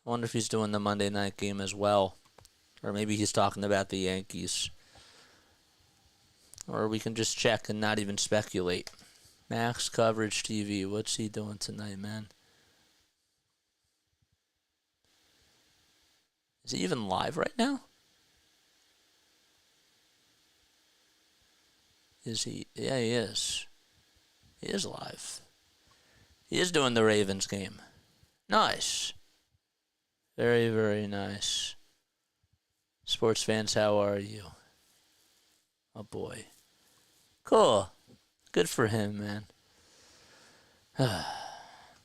I wonder if he's doing the Monday night game as well. Or maybe he's talking about the Yankees. Or we can just check and not even speculate. Max Coverage TV. What's he doing tonight, man? Is he even live right now? Is he? Yeah, he is. He is live. He is doing the Ravens game. Nice. Very, very nice. Sports fans, how are you? Oh, boy. Cool. Good for him, man. All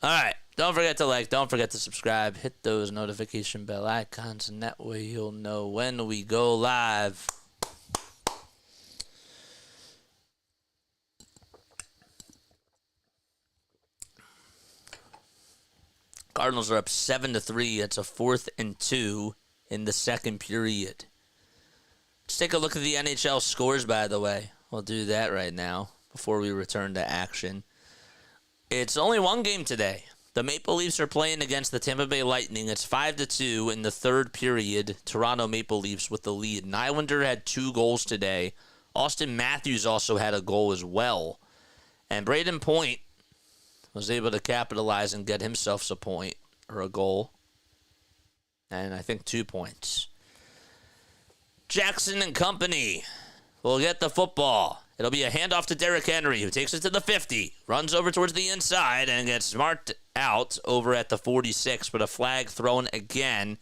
right. Don't forget to like. Don't forget to subscribe. Hit those notification bell icons, and that way you'll know when we go live. Cardinals are up 7-3. It's a 4th and 2 in the second period. Let's take a look at the NHL scores, by the way. We'll do that right now before we return to action. It's only one game today. The Maple Leafs are playing against the Tampa Bay Lightning. It's 5-2 in the third period. Toronto Maple Leafs with the lead. Nylander had 2 goals today. Austin Matthews also had a goal as well. And Braden Point was able to capitalize and get himself a point or a goal. And I think 2 points. Jackson and company will get the football. It'll be a handoff to Derrick Henry, who takes it to the 50, runs over towards the inside, and gets marked out over at the 46, but a flag thrown again.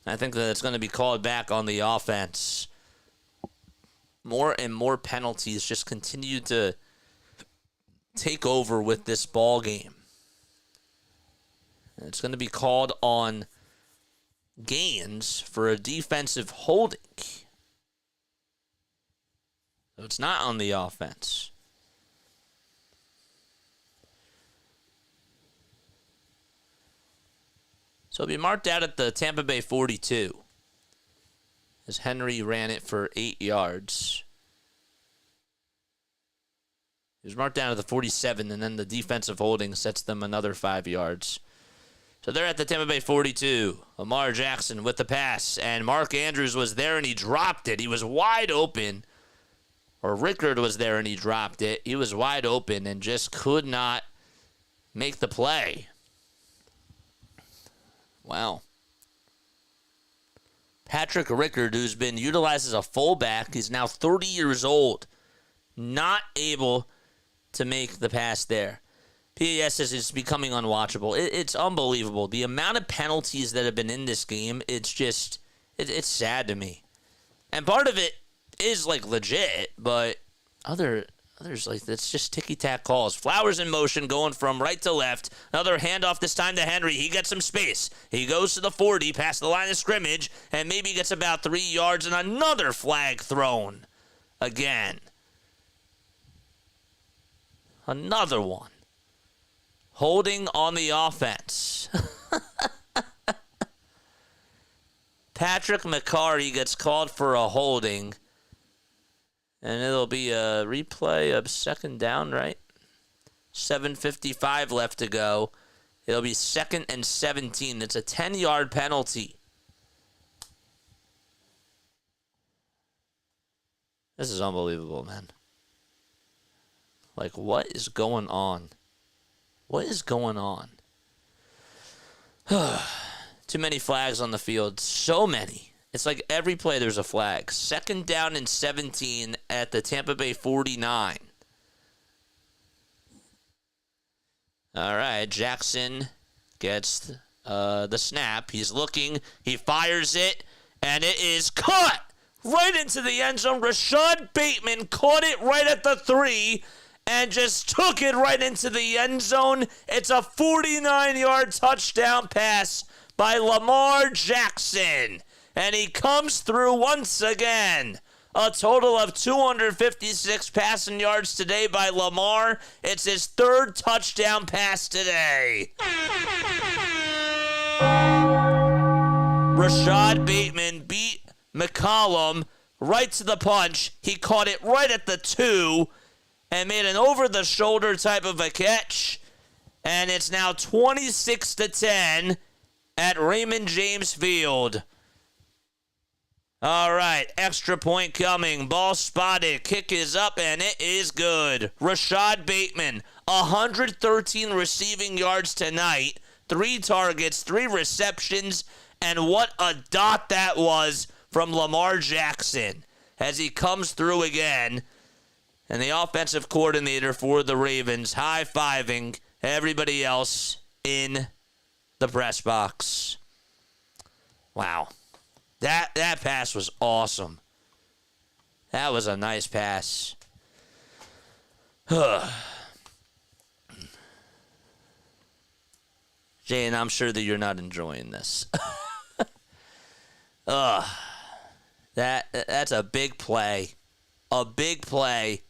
I think that it's going to be called back on the offense. More and more penalties just continue to take over with this ball game. It's going to be called on Gaines for a defensive holding. So it's not on the offense. So it'll be marked out at the Tampa Bay 42 as Henry ran it for 8 yards. He was marked down at the 47, and then the defensive holding sets them another 5 yards. So they're at the Tampa Bay 42. Lamar Jackson with the pass, and Mark Andrews was there, and he dropped it. He was wide open. Or Rickard was there, and he dropped it. He was wide open and just could not make the play. Wow. Patrick Rickard, who's been utilized as a fullback, he's now 30 years old, not able to make the pass there. PAS says it's becoming unwatchable. It's unbelievable. The amount of penalties that have been in this game, it's just, it's sad to me. And part of it is, like, legit, but others, like, it's just ticky-tack calls. Flowers in motion, going from right to left. Another handoff this time to Henry. He gets some space. He goes to the 40, past the line of scrimmage, and maybe gets about 3 yards, and another flag thrown again. Another one. Holding on the offense. Patrick McCarty gets called for a holding. And it'll be a replay of second down, right? 7:55 left to go. It'll be 2nd and 17. It's a 10-yard penalty. This is unbelievable, man. Like, what is going on? What is going on? Too many flags on the field. So many. It's like every play there's a flag. 2nd down and 17 at the Tampa Bay 49. All right, Jackson gets the snap. He's looking. He fires it, and it is caught right into the end zone. Rashad Bateman caught it right at the 3 and just took it right into the end zone. It's a 49-yard touchdown pass by Lamar Jackson. And he comes through once again. A total of 256 passing yards today by Lamar. It's his 3rd touchdown pass today. Rashad Bateman beat McCollum right to the punch. He caught it right at the 2 and made an over-the-shoulder type of a catch. And it's now 26-10 at Raymond James Field. All right, extra point coming. Ball spotted. Kick is up, and it is good. Rashad Bateman, 113 receiving yards tonight. 3 targets, 3 receptions, and what a dot that was from Lamar Jackson as he comes through again. and the offensive coordinator for the Ravens high-fiving everybody else in the press box. Wow. That pass was awesome. That was a nice pass. Jane, I'm sure that you're not enjoying this. That's a big play. A big play.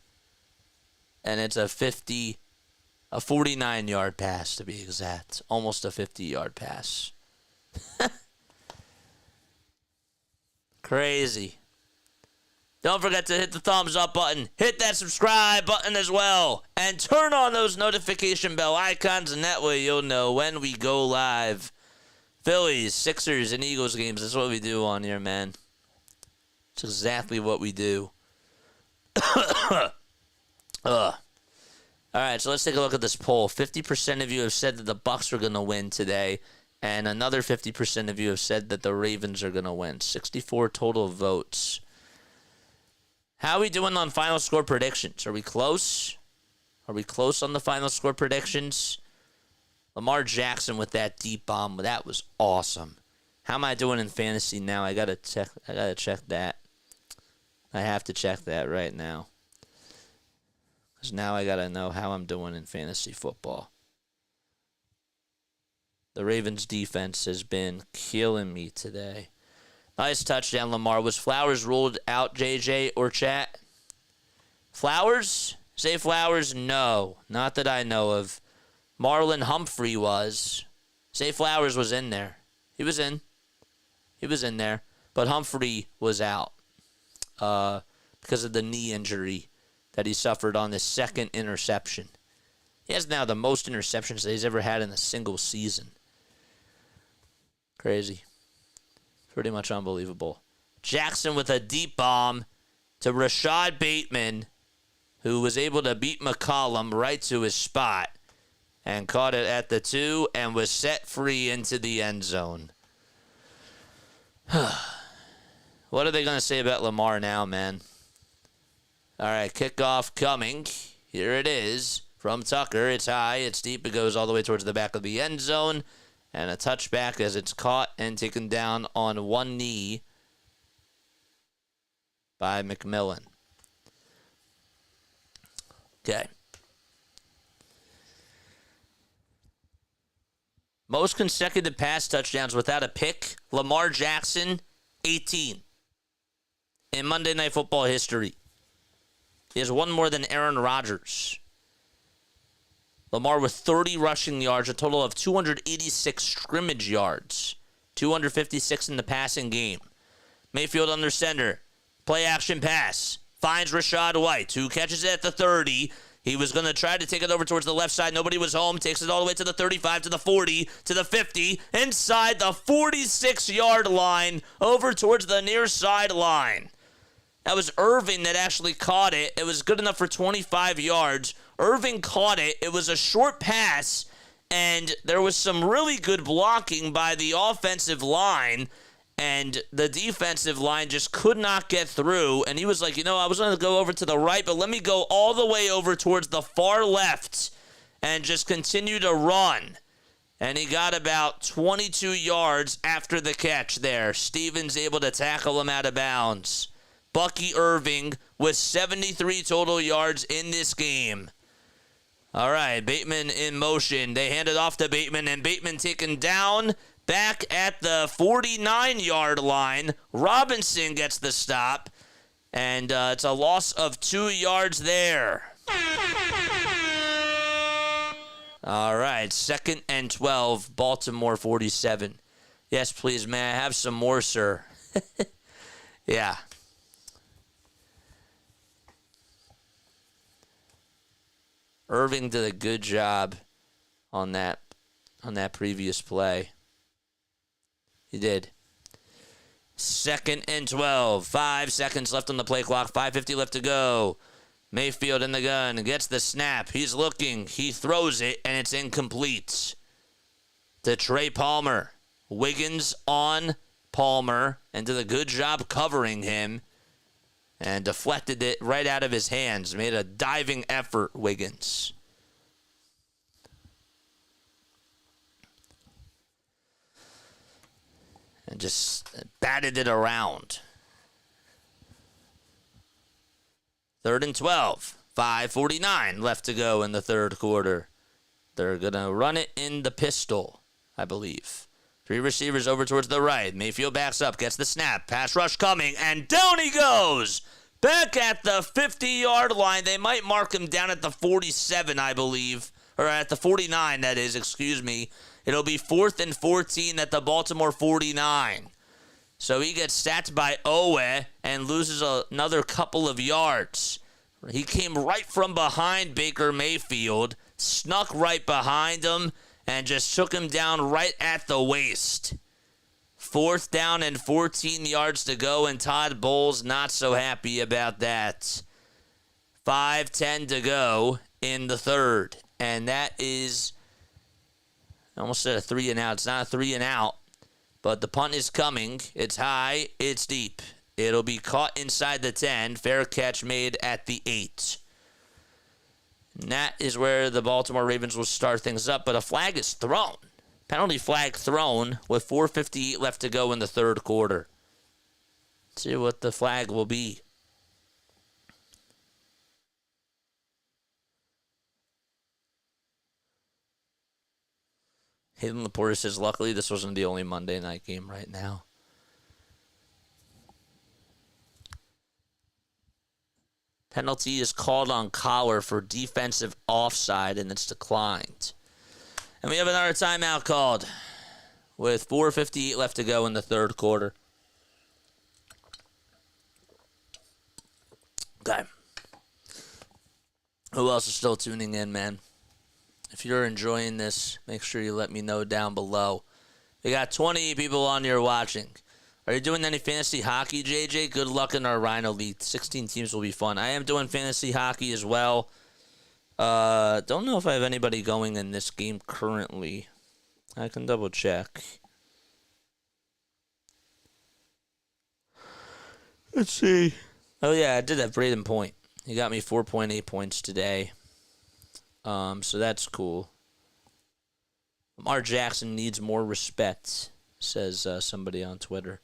And it's a 49-yard pass to be exact. Almost a 50-yard pass. Crazy. Don't forget to hit the thumbs up button. Hit that subscribe button as well. And turn on those notification bell icons, and that way you'll know when we go live. Phillies, Sixers, and Eagles games. That's what we do on here, man. It's exactly what we do. All right, so let's take a look at this poll. 50% of you have said that the Bucs are going to win today, and another 50% of you have said that the Ravens are going to win. 64 total votes. How are we doing on final score predictions? Are we close? Are we close on the final score predictions? Lamar Jackson with that deep bomb. That was awesome. How am I doing in fantasy now? I gotta check that. I have to check that right now. Because now I gotta know how I'm doing in fantasy football. The Ravens defense has been killing me today. Nice touchdown, Lamar. Was Flowers ruled out, JJ or chat? Flowers? Say Flowers? No. Not that I know of. Marlon Humphrey was. Say Flowers was in there. He was in. He was in there. But Humphrey was out because of the knee injury that he suffered on his second interception. He has now the most interceptions that he's ever had in a single season. Crazy. Pretty much unbelievable. Jackson with a deep bomb to Rashad Bateman, who was able to beat McCollum right to his spot and caught it at the 2 and was set free into the end zone. What are they going to say about Lamar now, man? All right, kickoff coming. Here it is from Tucker. It's high, it's deep, it goes all the way towards the back of the end zone. And a touchback as it's caught and taken down on one knee by McMillan. Okay. Most consecutive pass touchdowns without a pick, Lamar Jackson, 18. In Monday Night Football history. He has one more than Aaron Rodgers. Lamar with 30 rushing yards, a total of 286 scrimmage yards, 256 in the passing game. Mayfield under center, play action pass, finds Rachaad White, who catches it at the 30. He was going to try to take it over towards the left side. Nobody was home. Takes it all the way to the 35, to the 40, to the 50, inside the 46-yard line, over towards the near sideline. That was Irving that actually caught it. It was good enough for 25 yards. Irving caught it. It was a short pass, and there was some really good blocking by the offensive line, and the defensive line just could not get through. And he was like, I was going to go over to the right, but let me go all the way over towards the far left and just continue to run. And he got about 22 yards after the catch there. Stevens able to tackle him out of bounds. Bucky Irving with 73 total yards in this game. All right, Bateman in motion. They hand it off to Bateman, and Bateman taken down back at the 49-yard line. Robinson gets the stop, and it's a loss of 2 yards there. All right, 2nd and 12, Baltimore 47. Yes, please, may I have some more, sir? Yeah. Irving did a good job on that previous play. He did. 2nd and 12. 5 seconds left on the play clock. 5:50 left to go. Mayfield in the gun. Gets the snap. He's looking. He throws it, and it's incomplete. To Trey Palmer. Wiggins on Palmer, and did a good job covering him. and deflected it right out of his hands. Made a diving effort, Wiggins. And just batted it around. 3rd and 12. 5:49 left to go in the third quarter. They're going to run it in the pistol, I believe. 3 receivers over towards the right. Mayfield backs up, gets the snap. Pass rush coming, and down he goes. Back at the 50-yard line. They might mark him down at the 47, I believe. Or at the 49, that is, excuse me. It'll be 4th and 14 at the Baltimore 49. So he gets sacked by Owe and loses another couple of yards. He came right from behind Baker Mayfield, snuck right behind him, and just took him down right at the waist. 4th down and 14 yards to go, and Todd Bowles not so happy about that. 5:10 to go in the third, and that is, I almost said a 3 and out. It's not a 3 and out, but the punt is coming. It's high, it's deep. It'll be caught inside the 10. Fair catch made at the 8. And that is where the Baltimore Ravens will start things up, but a flag is thrown. Penalty flag thrown with 4:58 left to go in the third quarter. Let's see what the flag will be. Hayden Laporte says, luckily this wasn't the only Monday night game right now. Penalty is called on Collar for defensive offside, and it's declined. And we have another timeout called with 4:58 left to go in the third quarter. Okay. Who else is still tuning in, man? If you're enjoying this, make sure you let me know down below. We got 20 people on here watching. Are you doing any fantasy hockey, JJ? Good luck in our Rhino League. 16 teams will be fun. I am doing fantasy hockey as well. Don't know if I have anybody going in this game currently. I can double check. Let's see. Oh, yeah, I did have Braden Point. He got me 4.8 points today. So that's cool. Lamar Jackson needs more respect, says somebody on Twitter.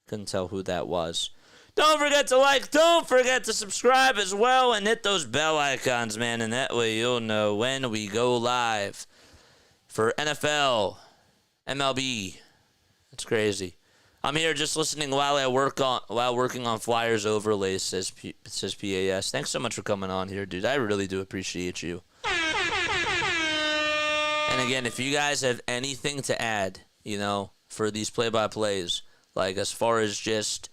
Couldn't tell who that was. Don't forget to like, don't forget to subscribe as well, and hit those bell icons, man, and that way you'll know when we go live for NFL, MLB. It's crazy. I'm here just listening while working on Flyers overlays, says PAS. Thanks so much for coming on here, dude. I really do appreciate you. And again, if you guys have anything to add, for these play-by-plays, like as far as just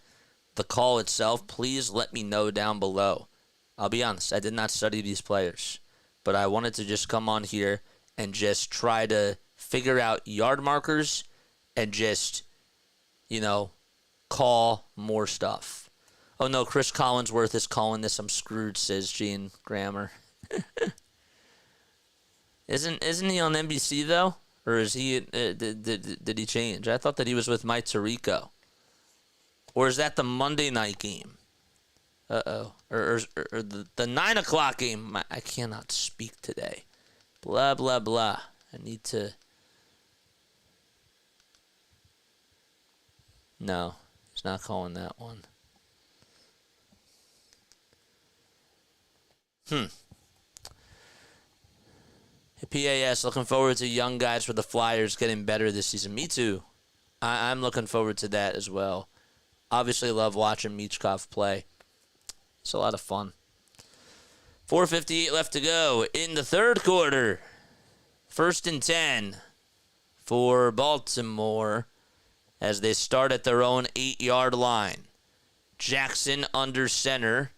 the call itself, please let me know down below. I'll be honest, I did not study these players, but I wanted to just come on here and just try to figure out yard markers and just, call more stuff. Oh no, Chris Collinsworth is calling this. I'm screwed, says Gene Grammer. Isn't he on NBC though? Or is he? Did he change? I thought that he was with Mike Tirico. Or is that the Monday night game? Or the 9 o'clock game? I cannot speak today. Blah blah blah. I need to. No, he's not calling that one. PAS, looking forward to young guys for the Flyers getting better this season. Me too. I'm looking forward to that as well. Obviously love watching Michkov play. It's a lot of fun. 4:58 left to go in the third quarter. 1st and 10 for Baltimore as they start at their own 8-yard line. Jackson under center.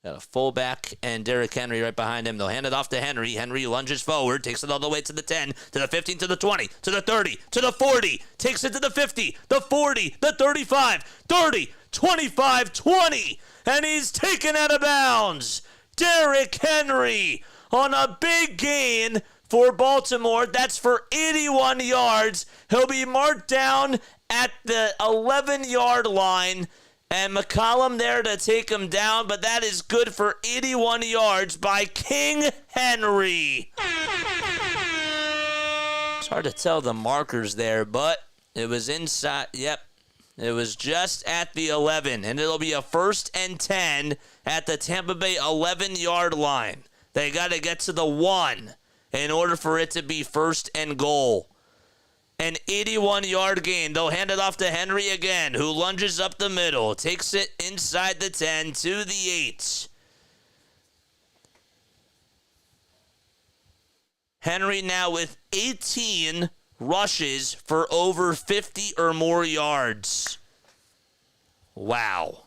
Got a fullback and Derrick Henry right behind him. They'll hand it off to Henry. Henry lunges forward, takes it all the way to the 10, to the 15, to the 20, to the 30, to the 40. Takes it to the 50, the 40, the 35, 30, 25, 20. And he's taken out of bounds. Derrick Henry on a big gain for Baltimore. That's for 81 yards. He'll be marked down at the 11-yard line. And McCollum there to take him down, but that is good for 81 yards by King Henry. It's hard to tell the markers there, but it was inside. Yep, it was just at the 11, and it'll be a 1st and 10 at the Tampa Bay 11-yard line. They got to get to the 1 in order for it to be 1st and goal. An 81-yard gain. They'll hand it off to Henry again, who lunges up the middle, takes it inside the 10 to the 8. Henry now with 18 rushes for over 50 or more yards. Wow.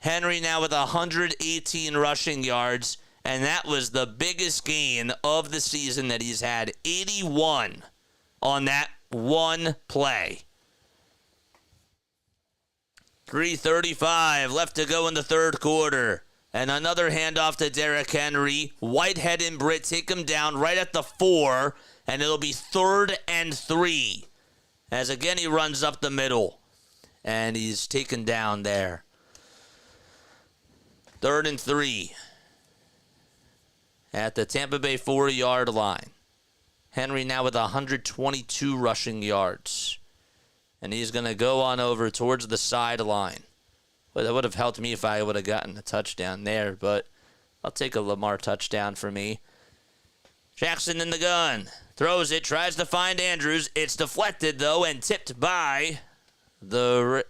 Henry now with 118 rushing yards. And that was the biggest gain of the season that he's had. 81 on that one play. 3:35 left to go in the third quarter. And another handoff to Derrick Henry. Whitehead and Britt take him down right at the 4. And it'll be 3rd and 3. As again he runs up the middle. And he's taken down there. 3rd and 3. At the Tampa Bay 4-yard line. Henry now with 122 rushing yards. And he's going to go on over towards the sideline. Well, that would have helped me if I would have gotten a touchdown there, but I'll take a Lamar touchdown for me. Jackson in the gun. Throws it, tries to find Andrews. It's deflected, though, and tipped by the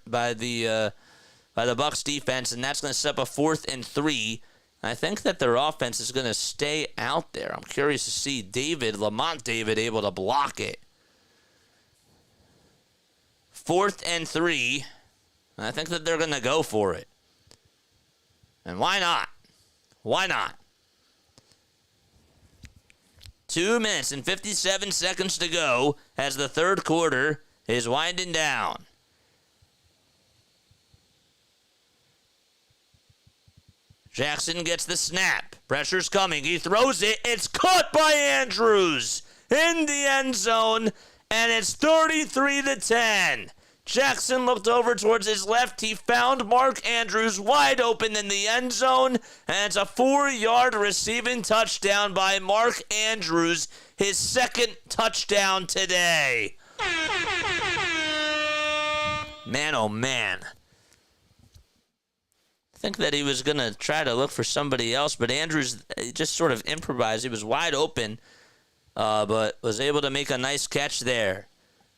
Bucs defense, and that's going to set up a 4th and 3. I think that their offense is going to stay out there. I'm curious to see Lamont David, able to block it. 4th and 3. I think that they're going to go for it. And why not? Why not? 2 minutes and 57 seconds to go as the third quarter is winding down. Jackson gets the snap. Pressure's coming. He throws it. It's caught by Andrews in the end zone, and it's 33-10. Jackson looked over towards his left. He found Mark Andrews wide open in the end zone, and it's a 4-yard receiving touchdown by Mark Andrews, his 2nd touchdown today. Man, oh man. I think that he was going to try to look for somebody else, but Andrews just sort of improvised. He was wide open, but was able to make a nice catch there.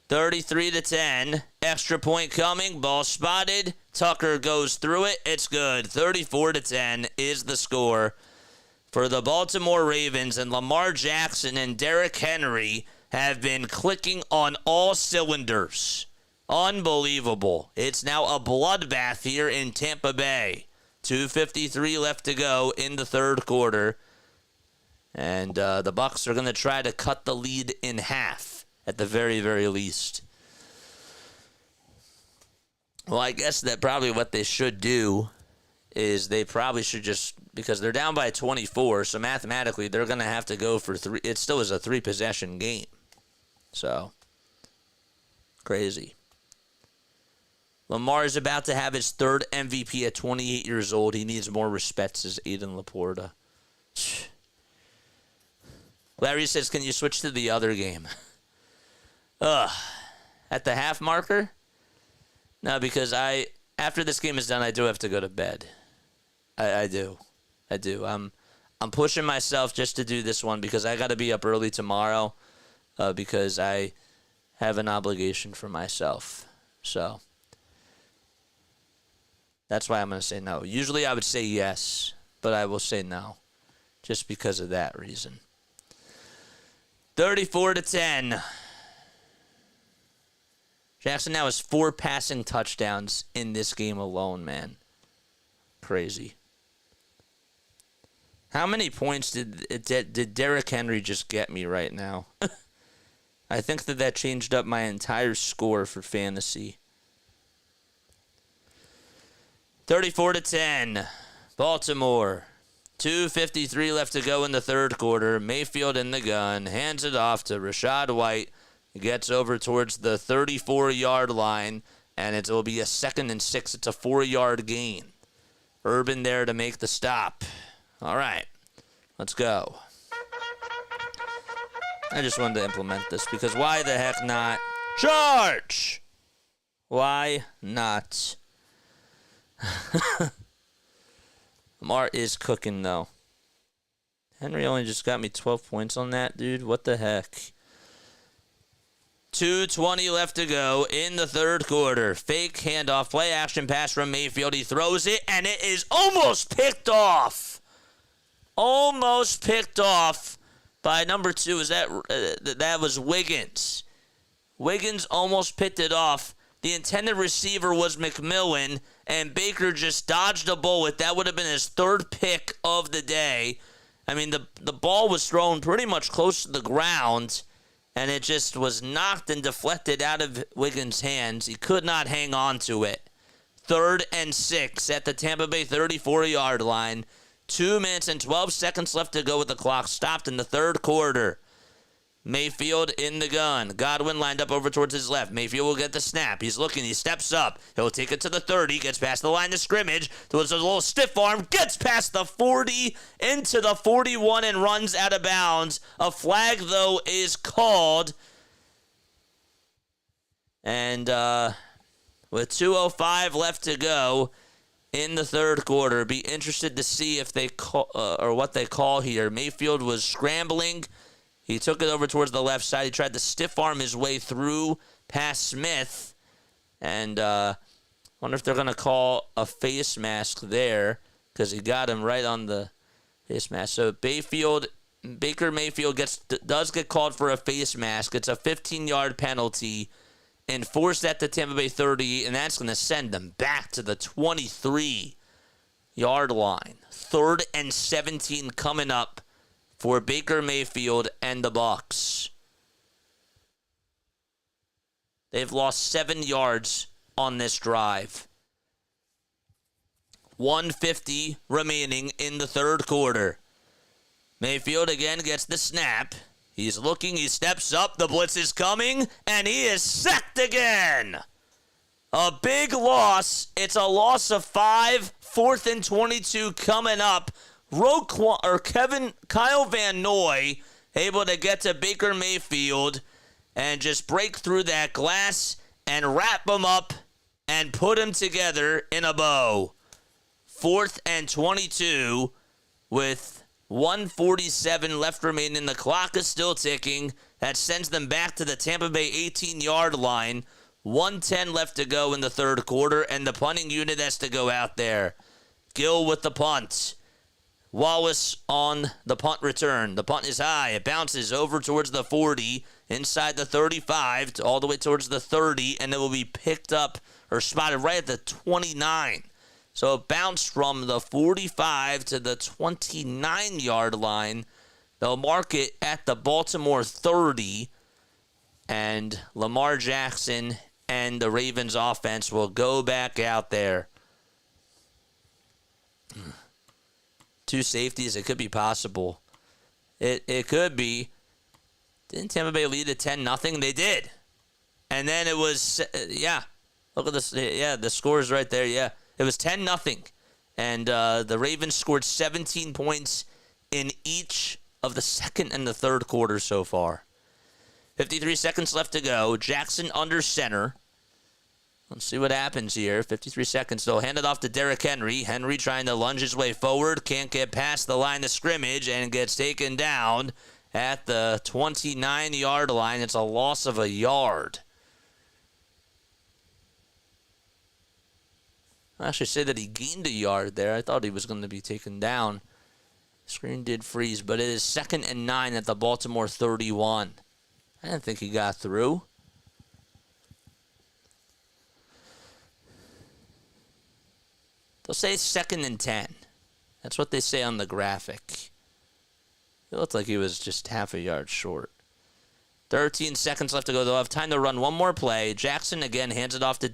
33-10. Extra point coming. Ball spotted. Tucker goes through it. It's good. 34-10 is the score for the Baltimore Ravens, and Lamar Jackson and Derrick Henry have been clicking on all cylinders. Unbelievable. It's now a bloodbath here in Tampa Bay. 2:53 left to go in the third quarter. And the Bucs are going to try to cut the lead in half at the very, very least. Well, I guess that probably what they should do is they probably should just, because they're down by 24, so mathematically they're going to have to go for 3. It still is a 3-possession game. So, crazy. Lamar is about to have his 3rd MVP at 28 years old. He needs more respect, says Aiden Laporta. Larry says, can you switch to the other game? At the half marker? No, because after this game is done, I do have to go to bed. I do. I'm pushing myself just to do this one because I got to be up early tomorrow because I have an obligation for myself. So that's why I'm going to say no. Usually I would say yes, but I will say no just because of that reason. 34-10. Jackson now has 4 passing touchdowns in this game alone, man. Crazy. How many points did Derrick Henry just get me right now? I think that changed up my entire score for fantasy. 34-10. Baltimore. 2:53 left to go in the third quarter. Mayfield in the gun. Hands it off to Rachaad White. He gets over towards the 34-yard line, and it will be a 2nd and 6. It's a 4-yard gain. Urban there to make the stop. All right, let's go. I just wanted to implement this because why the heck not? Charge! Why not? Lamar is cooking, though. Henry only just got me 12 points on that, dude. What the heck? 2:20 left to go in the third quarter. Fake handoff, play action pass from Mayfield. He throws it, and it is almost picked off. Almost picked off by number 2. That was Wiggins. Wiggins almost picked it off. The intended receiver was McMillan, and Baker just dodged a bullet. That would have been his 3rd pick of the day. I mean, the ball was thrown pretty much close to the ground, and it just was knocked and deflected out of Wiggins' hands. He could not hang on to it. 3rd and 6 at the Tampa Bay 34-yard line. 2 minutes and 12 seconds left to go with the clock stopped in the third quarter. Mayfield in the gun. Godwin lined up over towards his left. Mayfield will get the snap. He's looking. He steps up. He'll take it to the 30. Gets past the line of scrimmage. Does a little stiff arm. Gets past the 40 into the 41 and runs out of bounds. A flag, though, is called. And with 2:05 left to go in the third quarter, be interested to see if they call or what they call here. Mayfield was scrambling. He took it over towards the left side. He tried to stiff arm his way through past Smith. And wonder if they're going to call a face mask there because he got him right on the face mask. So Baker Mayfield does get called for a face mask. It's a 15-yard penalty enforced at the Tampa Bay 30, and that's going to send them back to the 23-yard line. 3rd and 17 coming up for Baker Mayfield and the Bucs. They've lost 7 yards on this drive. 1:50 remaining in the third quarter. Mayfield again gets the snap. He's looking, he steps up, the blitz is coming, and he is sacked again. A big loss. It's a loss of 5. 4th and 22 coming up. Kyle Van Noy able to get to Baker Mayfield and just break through that glass and wrap him up and put him together in a bow. 4th and 22 with 1:47 left remaining. The clock is still ticking. That sends them back to the Tampa Bay 18-yard line. 1:10 left to go in the third quarter, and the punting unit has to go out there. Gill with the punt. Wallace on the punt return. The punt is high. It bounces over towards the 40, inside the 35, all the way towards the 30, and it will be picked up or spotted right at the 29. So it bounced from the 45 to the 29-yard line. They'll mark it at the Baltimore 30, and Lamar Jackson and the Ravens offense will go back out there. 2 safeties, it could be possible. It could be. Didn't Tampa Bay lead at 10-0? They did. And then it was, look at this. Yeah, the score is right there, yeah. It was 10-0. And the Ravens scored 17 points in each of the second and the third quarters so far. 53 seconds left to go. Jackson under center. Let's see what happens here. 53 seconds, though. Hand it off to Derrick Henry. Henry trying to lunge his way forward. Can't get past the line of scrimmage and gets taken down at the 29-yard line. It's a loss of a yard. I actually say that he gained a yard there. I thought he was going to be taken down. Screen did freeze, but it is 2nd and 9 at the Baltimore 31. I didn't think he got through. They'll say 2nd and 10. That's what they say on the graphic. It looked like he was just half a yard short. 13 seconds left to go. They'll have time to run one more play. Jackson again hands it off to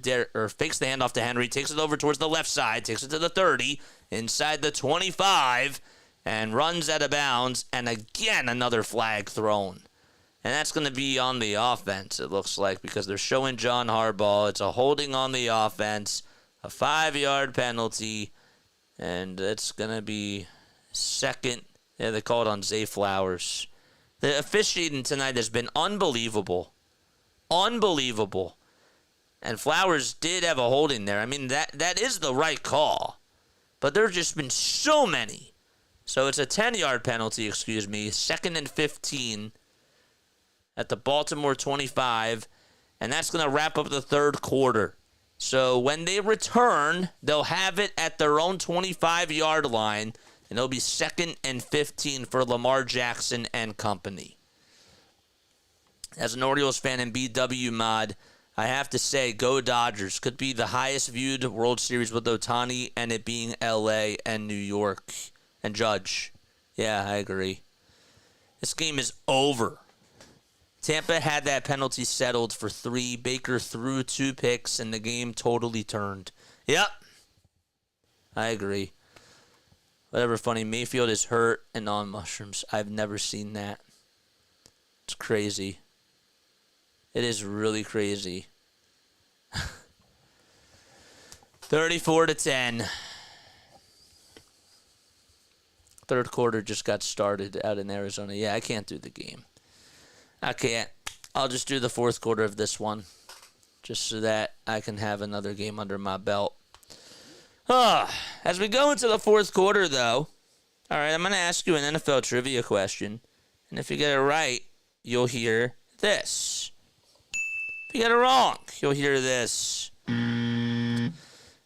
fakes the handoff to Henry. Takes it over towards the left side. Takes it to the 30. Inside the 25. and runs out of bounds, and again another flag thrown. And that's going to be on the offense, it looks like, because they're showing John Harbaugh. It's a holding on the offense, a 5-yard penalty, and it's going to be second. Yeah, they call it on Zay Flowers. The officiating tonight has been unbelievable. Unbelievable. And Flowers did have a holding there. I mean, that is the right call. But there have just been so many. So it's a 10-yard penalty, second and 15 at the Baltimore 25, and that's going to wrap up the third quarter. So when they return, they'll have it at their own 25-yard line, and it'll be second and 15 for Lamar Jackson and company. As an Orioles fan in BW mod, I have to say, go Dodgers. Could be the highest viewed World Series with Ohtani and it being L.A. and New York. And Judge. Yeah, I agree. This game is over. Tampa had that penalty settled for 3. Baker threw 2 picks, and the game totally turned. Yep. I agree. Whatever, funny. Mayfield is hurt and on mushrooms. I've never seen that. It's crazy. It is really crazy. 34-10. Third quarter just got started out in Arizona. Yeah, I can't do the game. I can't. I'll just do the fourth quarter of this one, just so that I can have another game under my belt. As we go into the fourth quarter, though, all right, I'm going to ask you an NFL trivia question, and if you get it right, you'll hear this. If you get it wrong, you'll hear this.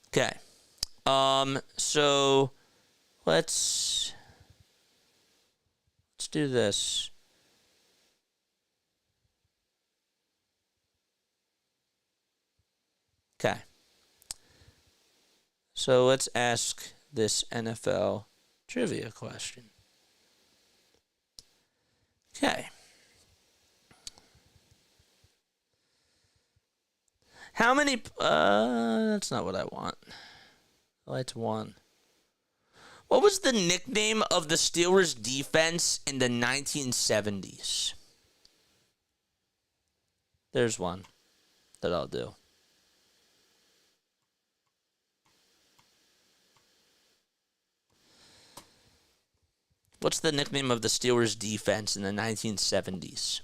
Okay. So let's do this. Okay. So let's ask this NFL trivia question. Okay. How many... that's not what I want. I liked one. What was the nickname of the Steelers' defense in the 1970s? There's one that I'll do. What's the nickname of the Steelers' defense in the 1970s?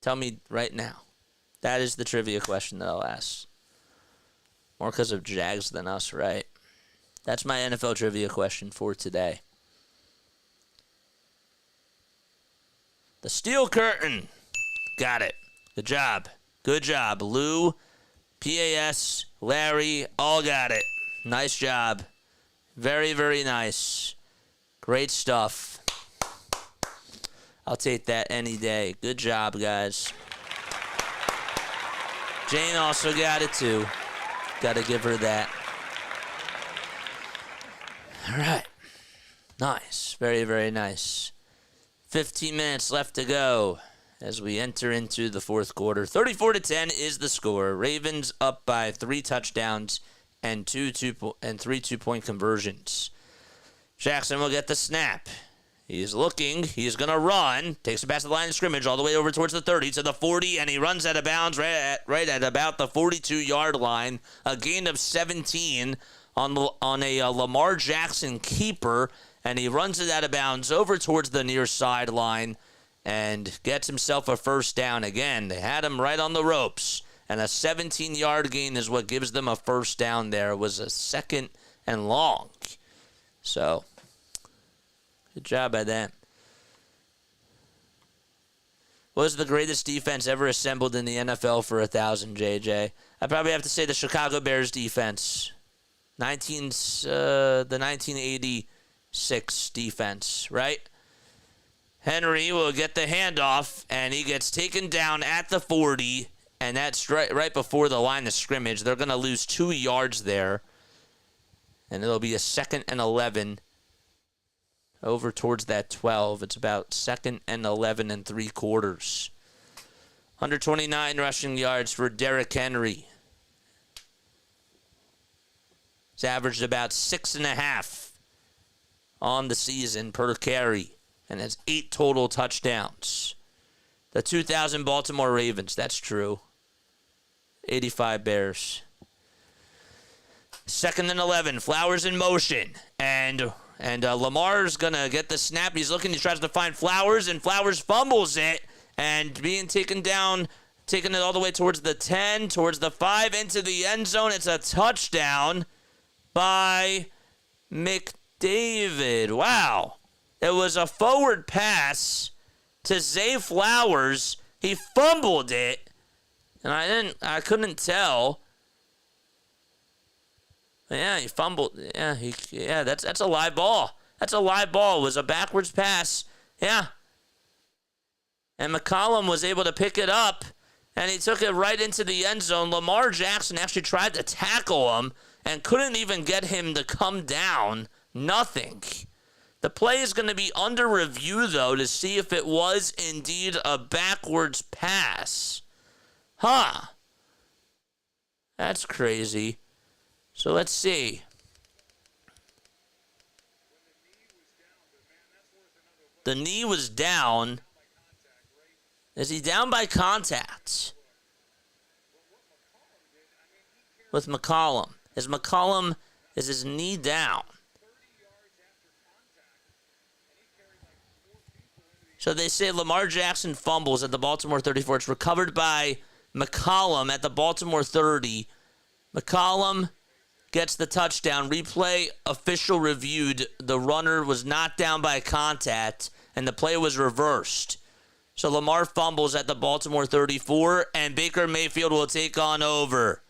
Tell me right now. That is the trivia question that I'll ask. More because of Jags than us, right? That's my NFL trivia question for today. The Steel Curtain. Got it. Good job. Good job. Lou, PAS, Larry, all got it. Nice job. Very, very nice. Great stuff. I'll take that any day. Good job, guys. Jane also got it, too. Got to give her that. All right. Nice. Very, very nice. 15 minutes left to go as we enter into the fourth quarter. 34-10 is the score. Ravens up by 3 touchdowns and 3 two-point conversions. Jackson will get the snap. He's looking. He's going to run. Takes it past the line of scrimmage all the way over towards the 30 to the 40, and he runs out of bounds right at about the 42-yard line. A gain of 17 on a Lamar Jackson keeper, and he runs it out of bounds over towards the near sideline and gets himself a first down again. They had him right on the ropes, and a 17-yard gain is what gives them a first down there. It was a second and long. So, good job by them. What was the greatest defense ever assembled in the NFL for 1,000, JJ? I probably have to say the Chicago Bears defense. The 1986 defense, right? Henry will get the handoff, and he gets taken down at the 40, and that's right before the line of scrimmage. They're going to lose 2 yards there, and it'll be a 2nd and 11 over towards that 12. It's about 2nd and 11 and 3/4. 129 rushing yards for Derrick Henry. He's averaged about 6.5 on the season per carry and has 8 total touchdowns. The 2000 Baltimore Ravens, that's true. 85 Bears. 2nd and 11, Flowers in motion. And Lamar's going to get the snap. He's looking, he tries to find Flowers, and Flowers fumbles it. And being taken down, taking it all the way towards the 10, towards the 5, into the end zone. It's a touchdown by McDavid. Wow. It was a forward pass to Zay Flowers. He fumbled it, and I couldn't tell. Yeah, he fumbled. Yeah, that's a live ball. That's a live ball. It was a backwards pass. Yeah. And McCollum was able to pick it up, and he took it right into the end zone. Lamar Jackson actually tried to tackle him and couldn't even get him to come down. Nothing. The play is going to be under review, though, to see if it was indeed a backwards pass. Huh. That's crazy. So let's see. The knee was down. Is he down by contact? With McCollum. Is his knee down? So they say Lamar Jackson fumbles at the Baltimore 34. It's recovered by McCollum at the Baltimore 30. McCollum gets the touchdown. Replay official reviewed. The runner was not down by contact, and the play was reversed. So Lamar fumbles at the Baltimore 34, and Baker Mayfield will take on over.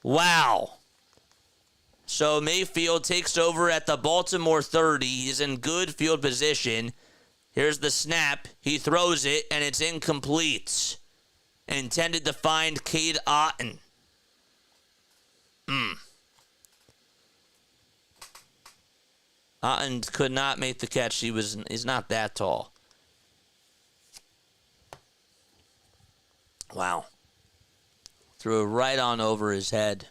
Wow. So Mayfield takes over at the Baltimore 30. He's in good field position. Here's the snap. He throws it, and it's incomplete. Intended to find Cade Otton. Otton could not make the catch. He's not that tall. Wow. Threw it right on over his head.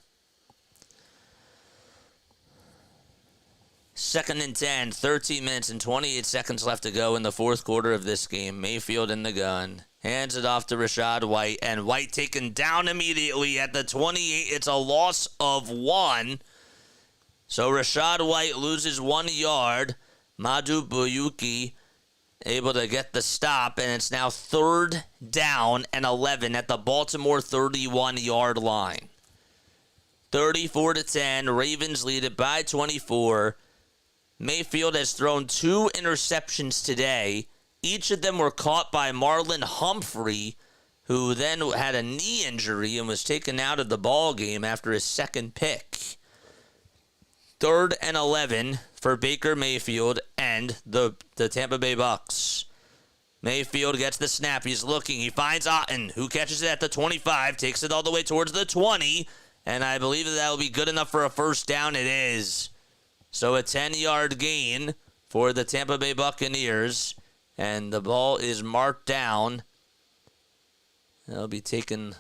2nd and 10, 13 minutes and 28 seconds left to go in the fourth quarter of this game. Mayfield in the gun. Hands it off to Rachaad White, and White taken down immediately at the 28. It's a loss of 1. So Rachaad White loses 1 yard. Madu Buyuki able to get the stop, and it's now 3rd down and 11 at the Baltimore 31-yard line. 34-10, Ravens lead it by 24. Mayfield has thrown 2 interceptions today. Each of them were caught by Marlon Humphrey, who then had a knee injury and was taken out of the ball game after his second pick. 3rd and 11 for Baker Mayfield and the Tampa Bay Bucs. Mayfield gets the snap. He's looking. He finds Otton, who catches it at the 25, takes it all the way towards the 20, and I believe that will be good enough for a first down. It is. So a 10-yard gain for the Tampa Bay Buccaneers, and the ball is marked down. It'll be taken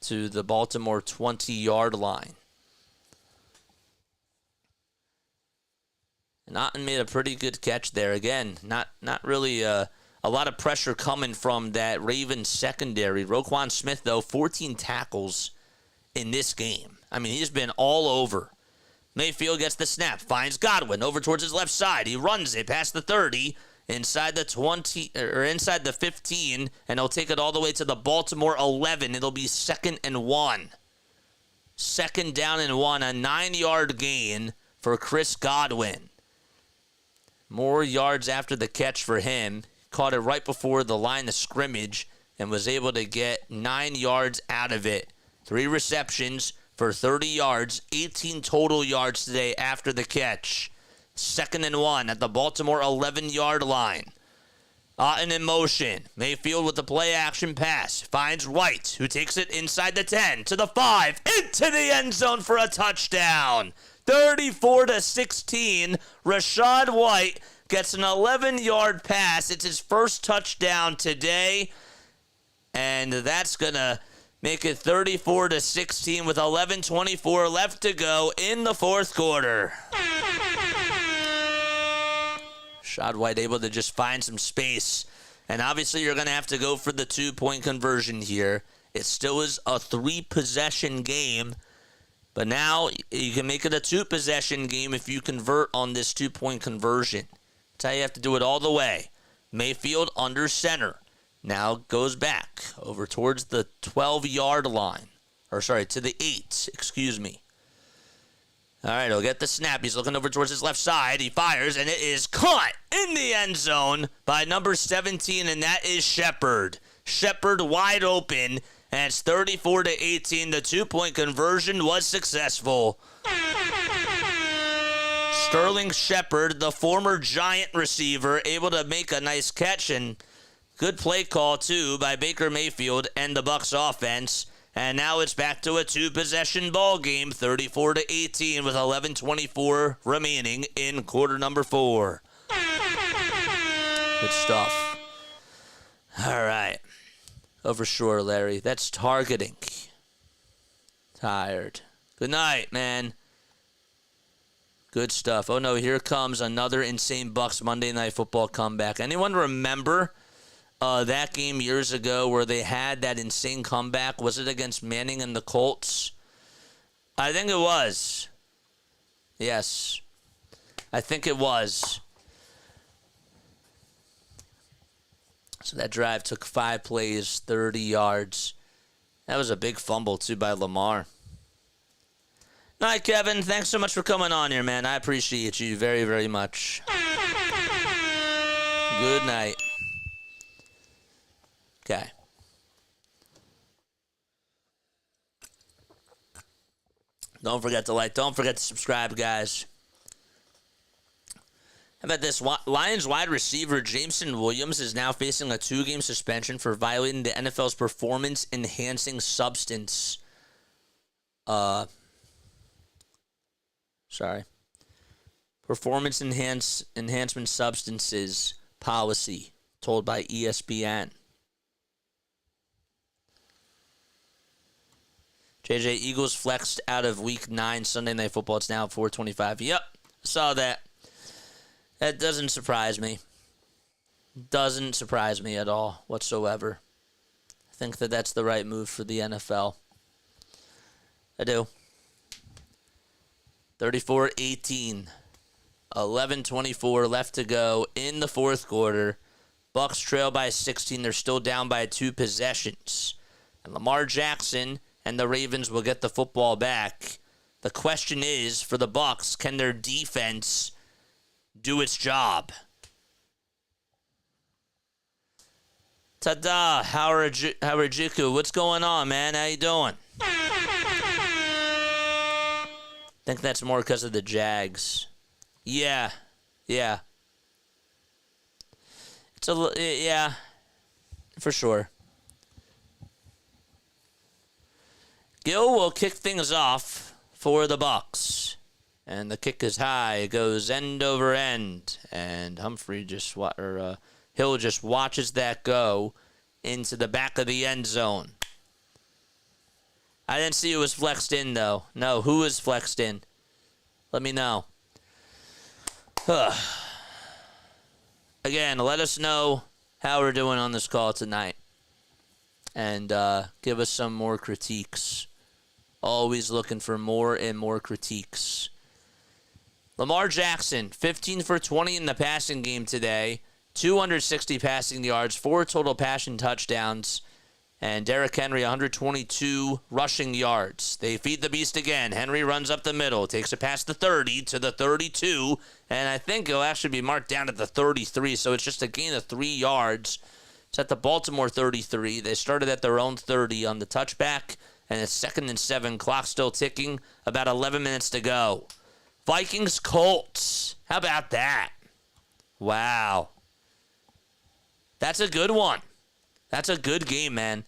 to the Baltimore 20-yard line. And Otton made a pretty good catch there. Again, not really a lot of pressure coming from that Ravens secondary. Roquan Smith, though, 14 tackles in this game. I mean, he's been all over. Mayfield gets the snap, finds Godwin over towards his left side. He runs it past the 30, inside the 20 or inside the 15, and he'll take it all the way to the Baltimore 11. It'll be 2nd and 1. 2nd down and 1, a 9-yard gain for Chris Godwin. More yards after the catch for him. Caught it right before the line of scrimmage and was able to get 9 yards out of it. 3 receptions for 30 yards, 18 total yards today after the catch. 2nd and 1 at the Baltimore 11-yard line. Otton in motion. Mayfield with the play-action pass. Finds White, who takes it inside the 10 to the 5, into the end zone for a touchdown. 34-16. Rachaad White gets an 11-yard pass. It's his first touchdown today. And that's going to make it 34-16 with 11:24 left to go in the fourth quarter. Shad White able to just find some space. And obviously you're going to have to go for the 2-point conversion here. It still is a 3-possession game. But now you can make it a 2-possession game if you convert on this 2-point conversion. That's how you have to do it all the way. Mayfield under center. Now goes back over towards the 12-yard line. Or sorry, to the 8, excuse me. All right, he'll get the snap. He's looking over towards his left side. He fires, and it is caught in the end zone by number 17, and that is Shepard. Shepard wide open, and it's 34-18. The 2-point conversion was successful. Sterling Shepard, the former Giant receiver, able to make a nice catch, and good play call, too, by Baker Mayfield and the Bucs offense. And now it's back to a 2-possession ball game, 34-18 with 11:24 remaining in quarter number 4. Good stuff. All right. Over shore, Larry. That's targeting. Tired. Good night, man. Good stuff. Oh, no, here comes another insane Bucs Monday Night Football comeback. Anyone remember that game years ago where they had that insane comeback? Was it against Manning and the Colts? I think it was. Yes. I think it was. So that drive took 5 plays, 30 yards. That was a big fumble, too, by Lamar. All right, Kevin. Thanks so much for coming on here, man. I appreciate you very, very much. Good night. Okay. Don't forget to like. Don't forget to subscribe, guys. How about this? Lions wide receiver Jameson Williams is now facing a 2-game suspension for violating the NFL's performance-enhancing substance. Performance enhancement substances policy, told by ESPN. JJ, Eagles flexed out of Week 9 Sunday Night Football. It's now 4:25. Yep, saw that. That doesn't surprise me. Doesn't surprise me at all whatsoever. I think that that's the right move for the NFL. I do. 34-18. 11:24 left to go in the fourth quarter. Bucs trail by 16. They're still down by 2 possessions. And Lamar Jackson and the Ravens will get the football back. The question is, for the Bucs, can their defense do its job? Ta-da, Harajuku, what's going on, man? How you doing? I think that's more because of the Jags. Yeah. It's yeah, for sure. Gill will kick things off for the Bucs. And the kick is high. It goes end over end. And Humphrey Hill just watches that go into the back of the end zone. I didn't see who was flexed in, though. No, who was flexed in? Let me know. Again, let us know how we're doing on this call tonight. And give us some more critiques. Always looking for more and more critiques. Lamar Jackson, 15 for 20 in the passing game today. 260 passing yards, 4 total passing touchdowns. And Derrick Henry, 122 rushing yards. They feed the beast again. Henry runs up the middle, takes it past the 30 to the 32. And I think it'll actually be marked down at the 33. So it's just a gain of 3 yards. It's at the Baltimore 33. They started at their own 30 on the touchback. And it's 2nd and 7. Clock still ticking. About 11 minutes to go. Vikings-Colts. How about that? Wow. That's a good one. That's a good game, man.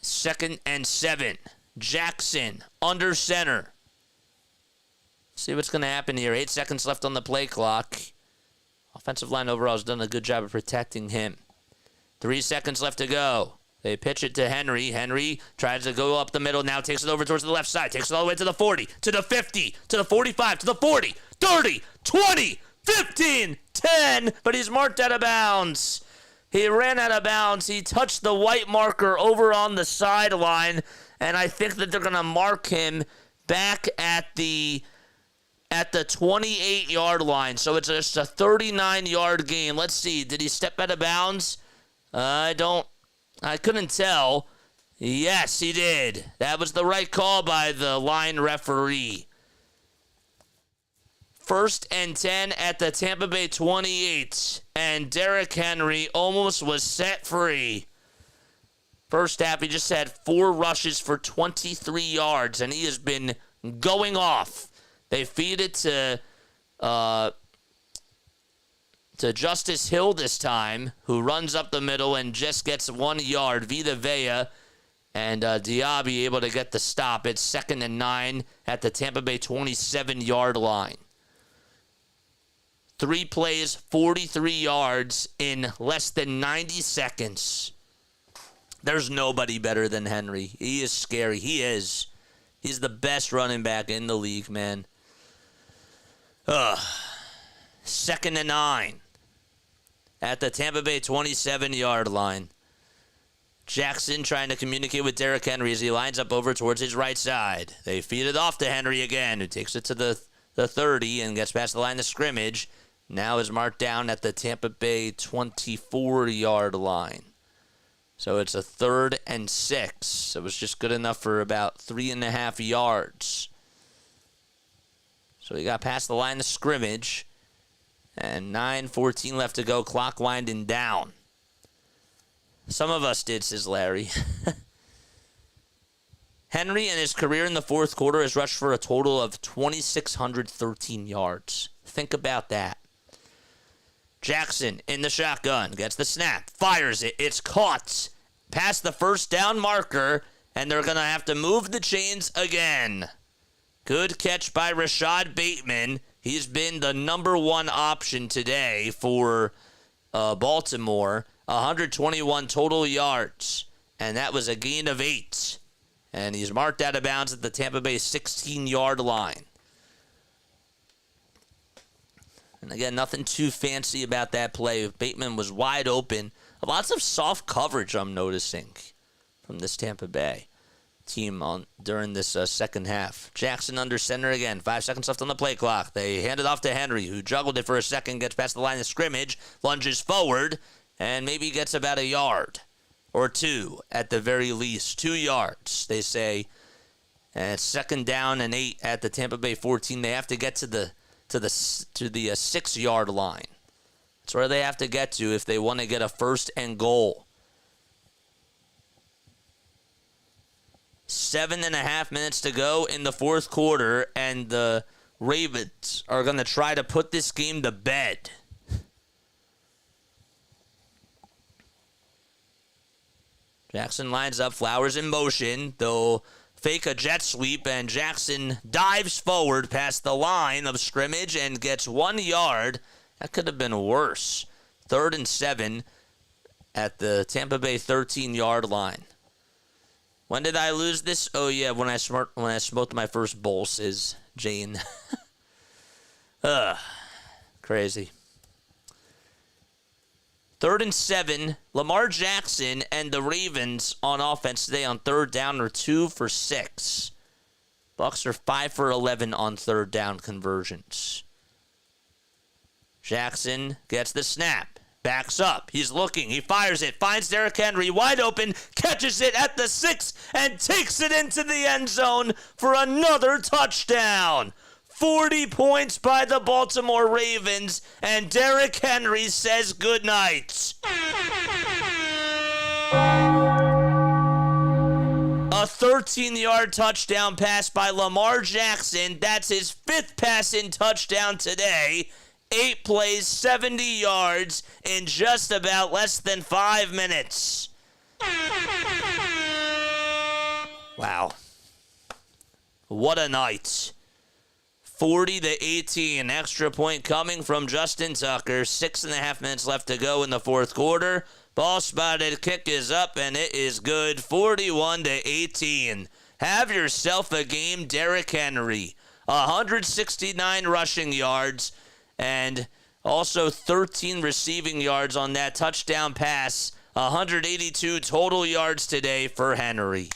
2nd and 7. Jackson under center. See what's going to happen here. 8 seconds left on the play clock. Offensive line overall has done a good job of protecting him. 3 seconds left to go. They pitch it to Henry. Henry tries to go up the middle. Now takes it over towards the left side. Takes it all the way to the 40, to the 50, to the 45, to the 40, 30, 20, 15, 10, but he's marked out of bounds. He ran out of bounds. He touched the white marker over on the sideline, and I think that they're going to mark him back at the 28-yard line. So it's just a 39-yard game. Let's see. Did he step out of bounds? I couldn't tell. Yes, he did. That was the right call by the line referee. 1st and 10 at the Tampa Bay 28, and Derrick Henry almost was set free. First half, he just had 4 rushes for 23 yards, and he has been going off. They feed it to Justice Hill this time, who runs up the middle and just gets 1 yard. Vita Vea and Diaby able to get the stop. It's 2nd and 9 at the Tampa Bay 27-yard line. 3 plays, 43 yards in less than 90 seconds. There's nobody better than Henry. He is scary. He is. He's the best running back in the league, man. 2nd and 9 at the Tampa Bay 27-yard line. Jackson trying to communicate with Derrick Henry as he lines up over towards his right side. They feed it off to Henry again, who takes it to the 30 and gets past the line of scrimmage. Now is marked down at the Tampa Bay 24-yard line. So it's a 3rd and 6. It was just good enough for about 3.5 yards. So he got past the line of scrimmage. And 9:14 left to go. Clock winding down. Some of us did, says Larry. Henry in his career in the fourth quarter has rushed for a total of 2,613 yards. Think about that. Jackson in the shotgun, gets the snap, fires it. It's caught past the first down marker, and they're going to have to move the chains again. Good catch by Rashad Bateman. He's been the number 1 option today for Baltimore. 121 total yards, and that was a gain of 8. And he's marked out of bounds at the Tampa Bay 16-yard line. And again, nothing too fancy about that play. Bateman was wide open. Lots of soft coverage I'm noticing from this Tampa Bay team during this second half. Jackson under center again. 5 seconds left on the play clock. They hand it off to Henry, who juggled it for a second, gets past the line of scrimmage, lunges forward, and maybe gets about a yard or 2 at the very least. 2 yards, they say. And it's 2nd down and 8 at the Tampa Bay 14. They have to get to the 6-yard line. That's where they have to get to if they want to get a 1st and goal. 7.5 minutes to go in the fourth quarter, and the Ravens are going to try to put this game to bed. Jackson lines up, Flowers in motion. They'll fake a jet sweep, and Jackson dives forward past the line of scrimmage and gets 1 yard. That could have been worse. 3rd and 7 at the Tampa Bay 13-yard line. When did I lose this? Oh, yeah, when I smoked my first bowl, says Jane. Crazy. 3rd and 7, Lamar Jackson and the Ravens on offense today on 3rd down are 2 for 6. Bucs are 5 for 11 on 3rd down conversions. Jackson gets the snap, backs up, he's looking, he fires it, finds Derrick Henry wide open, catches it at the 6, and takes it into the end zone for another touchdown. 40 points by the Baltimore Ravens, and Derrick Henry says goodnight. A 13-yard touchdown pass by Lamar Jackson. That's his 5th passing touchdown today. 8 plays, 70 yards in just about less than 5 minutes. Wow. What a night. 40-18, extra point coming from Justin Tucker. 6.5 minutes left to go in the fourth quarter. Ball spotted, kick is up, and it is good. 41-18. Have yourself a game, Derrick Henry. 169 rushing yards And also 13 receiving yards on that touchdown pass. 182 total yards today for Henry.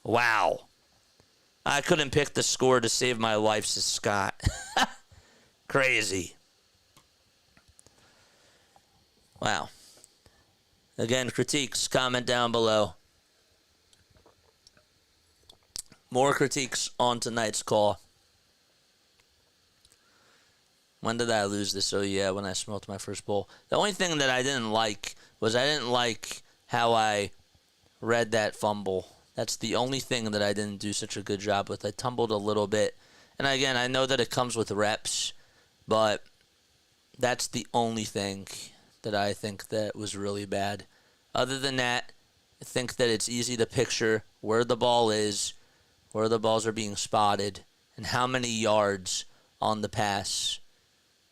Wow. I couldn't pick the score to save my life, says Scott. Crazy. Wow. Again, critiques, comment down below. More critiques on tonight's call. When did I lose this? Oh, yeah, when I smoked my first bowl. The only thing that I didn't like was I didn't like how I read that fumble. That's the only thing that I didn't do such a good job with. I tumbled a little bit. And again, I know that it comes with reps, but that's the only thing that I think that was really bad. Other than that, I think that it's easy to picture where the ball is, where the balls are being spotted, and how many yards on the pass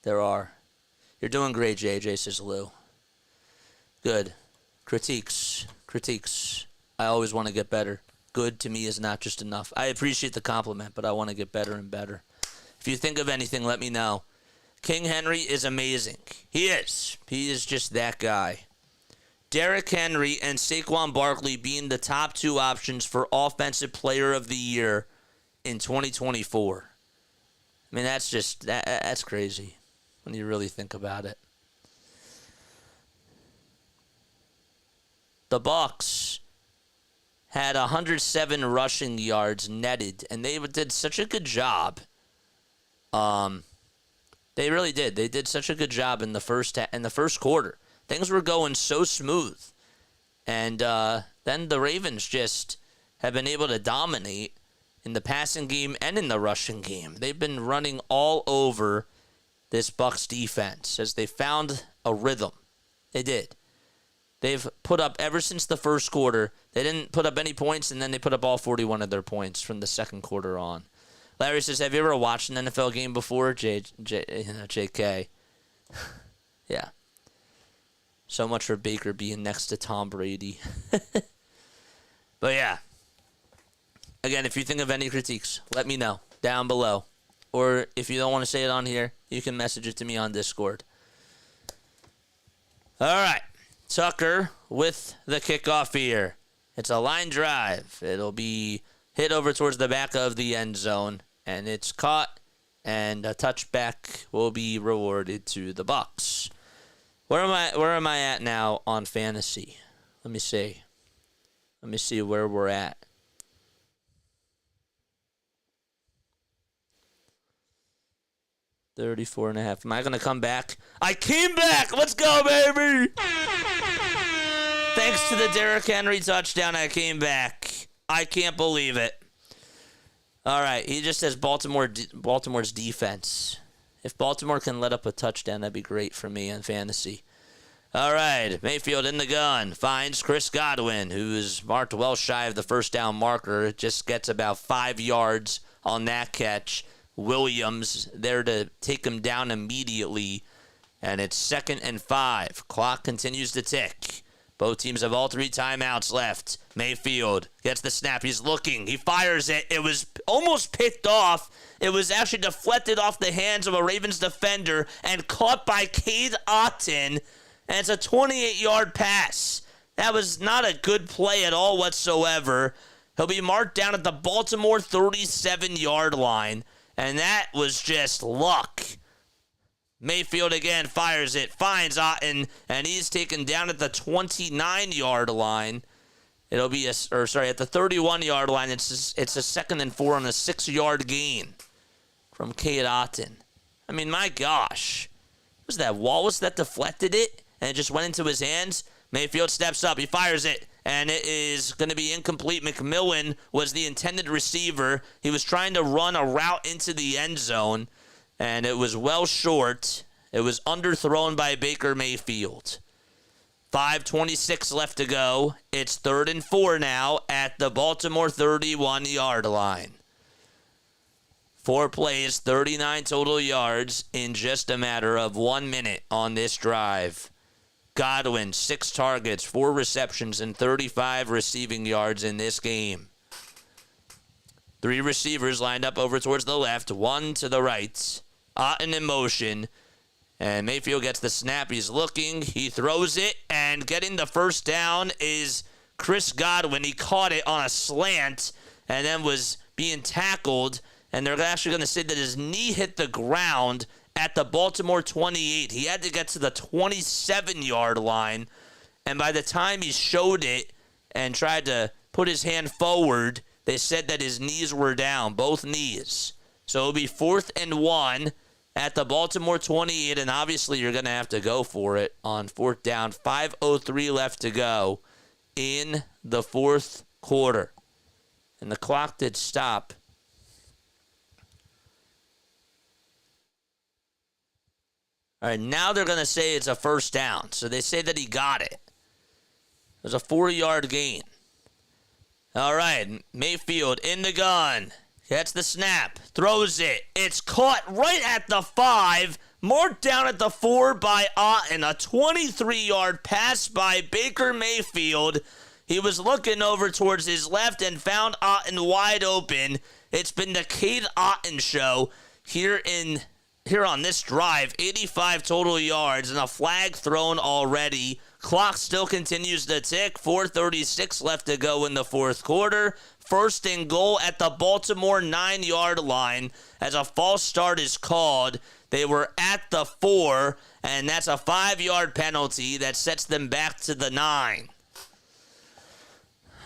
there are. You're doing great, JJ, says Lou. Good. Critiques. I always want to get better. Good to me is not just enough. I appreciate the compliment, but I want to get better and better. If you think of anything, let me know. King Henry is amazing. He is. He is just that guy. Derrick Henry and Saquon Barkley being the top two options for Offensive Player of the Year in 2024. I mean, that's crazy when you really think about it. The Bucs had 107 rushing yards netted, and they did such a good job. They really did. They did such a good job in the first quarter. Things were going so smooth. And then the Ravens just have been able to dominate in the passing game and in the rushing game. They've been running all over this Bucs defense as they found a rhythm. They did. They've put up, ever since the first quarter, they didn't put up any points, and then they put up all 41 of their points from the second quarter on. Larry says, have you ever watched an NFL game before? JK. Yeah. So much for Baker being next to Tom Brady. But yeah. Again, if you think of any critiques, let me know down below. Or if you don't want to say it on here, you can message it to me on Discord. All right. Tucker with the kickoff here. It's a line drive. It'll be hit over towards the back of the end zone, and it's caught, and a touchback will be rewarded to the Bucs. Where am I at now on fantasy? Let me see where we're at. $34.5. Am I going to come back? I came back! Let's go, baby! Thanks to the Derrick Henry touchdown, I came back. I can't believe it. All right, he just says Baltimore's defense. If Baltimore can let up a touchdown, that'd be great for me in fantasy. All right, Mayfield in the gun. Finds Chris Godwin, who's marked well shy of the first down marker. Just gets about 5 yards on that catch. Williams there to take him down immediately. And it's 2nd and 5. Clock continues to tick. Both teams have all 3 timeouts left. Mayfield gets the snap. He's looking. He fires it. It was almost picked off. It was actually deflected off the hands of a Ravens defender and caught by Cade Otton. And it's a 28-yard pass. That was not a good play at all whatsoever. He'll be marked down at the Baltimore 37-yard line. And that was just luck. Mayfield again fires it, finds Otton, and he's taken down at the 29-yard line. It'll be at the 31-yard line. It's a 2nd and 4 on a 6-yard gain from Cade Otton. I mean, my gosh. Was that Wallace that deflected it and it just went into his hands? Mayfield steps up, he fires it, and it is going to be incomplete. McMillan was the intended receiver. He was trying to run a route into the end zone, and it was well short. It was underthrown by Baker Mayfield. 5:26 left to go. It's 3rd and 4 now at the Baltimore 31-yard line. 4 plays, 39 total yards in just a matter of 1 minute on this drive. Godwin, 6 targets, 4 receptions, and 35 receiving yards in this game. 3 receivers lined up over towards the left, 1 to the right. Otton in motion. And Mayfield gets the snap. He's looking. He throws it. And getting the first down is Chris Godwin. He caught it on a slant and then was being tackled. And they're actually going to say that his knee hit the ground at the Baltimore 28. He had to get to the 27-yard line. And by the time he showed it and tried to put his hand forward, they said that his knees were down, both knees. So it'll be 4th and 1 at the Baltimore 28, and obviously you're going to have to go for it on 4th down. 5:03 left to go in the 4th quarter. And the clock did stop. All right, now they're going to say it's a first down. So they say that he got it. It was a 4-yard gain. All right, Mayfield in the gun. Gets the snap. Throws it. It's caught right at the 5. Marked down at the 4 by Otten. A 23-yard pass by Baker Mayfield. He was looking over towards his left and found Otten wide open. It's been the Cade Otten show here on this drive. 85 total yards and a flag thrown already. Clock still continues to tick. 4:36 left to go in the 4th quarter. 1st and goal at the Baltimore 9-yard line as a false start is called. They were at the 4, and that's a 5-yard penalty that sets them back to the 9.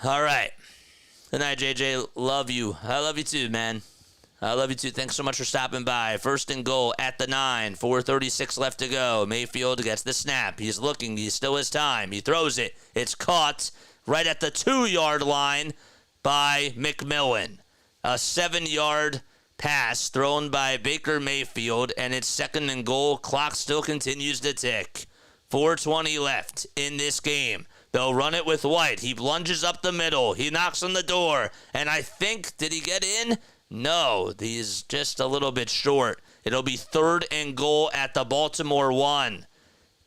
All right. Good night, JJ. Love you. I love you too, man. I love you too. Thanks so much for stopping by. 1st and goal at the 9. 4:36 left to go. Mayfield gets the snap. He's looking. He still has time. He throws it. It's caught right at the 2-yard line by McMillan. A 7-yard pass thrown by Baker Mayfield, and it's 2nd and goal. Clock still continues to tick. 4:20 left in this game. They'll run it with White. He lunges up the middle. He knocks on the door, and I think, did he get in? No, he's just a little bit short. It'll be 3rd and goal at the Baltimore 1.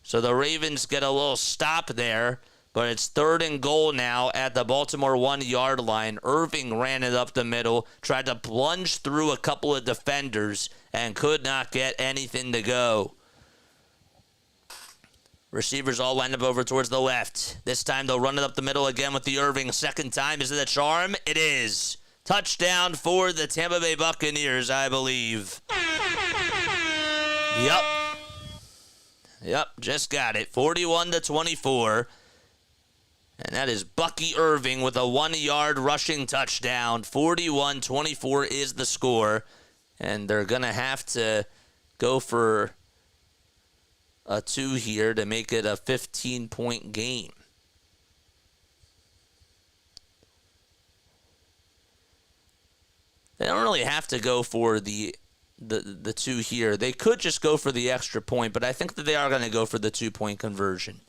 So the Ravens get a little stop there, but it's 3rd and goal now at the Baltimore 1-yard line. Irving ran it up the middle, tried to plunge through a couple of defenders, and could not get anything to go. Receivers all lined up over towards the left. This time they'll run it up the middle again with the Irving. 2nd time. Is it a charm? It is. Touchdown for the Tampa Bay Buccaneers, I believe. Yep, just got it. 41-24. And that is Bucky Irving with a 1-yard rushing touchdown. 41-24 is the score. And they're going to have to go for a 2 here to make it a 15-point game. They don't really have to go for the 2 here. They could just go for the extra point, but I think that they are going to go for the 2-point conversion.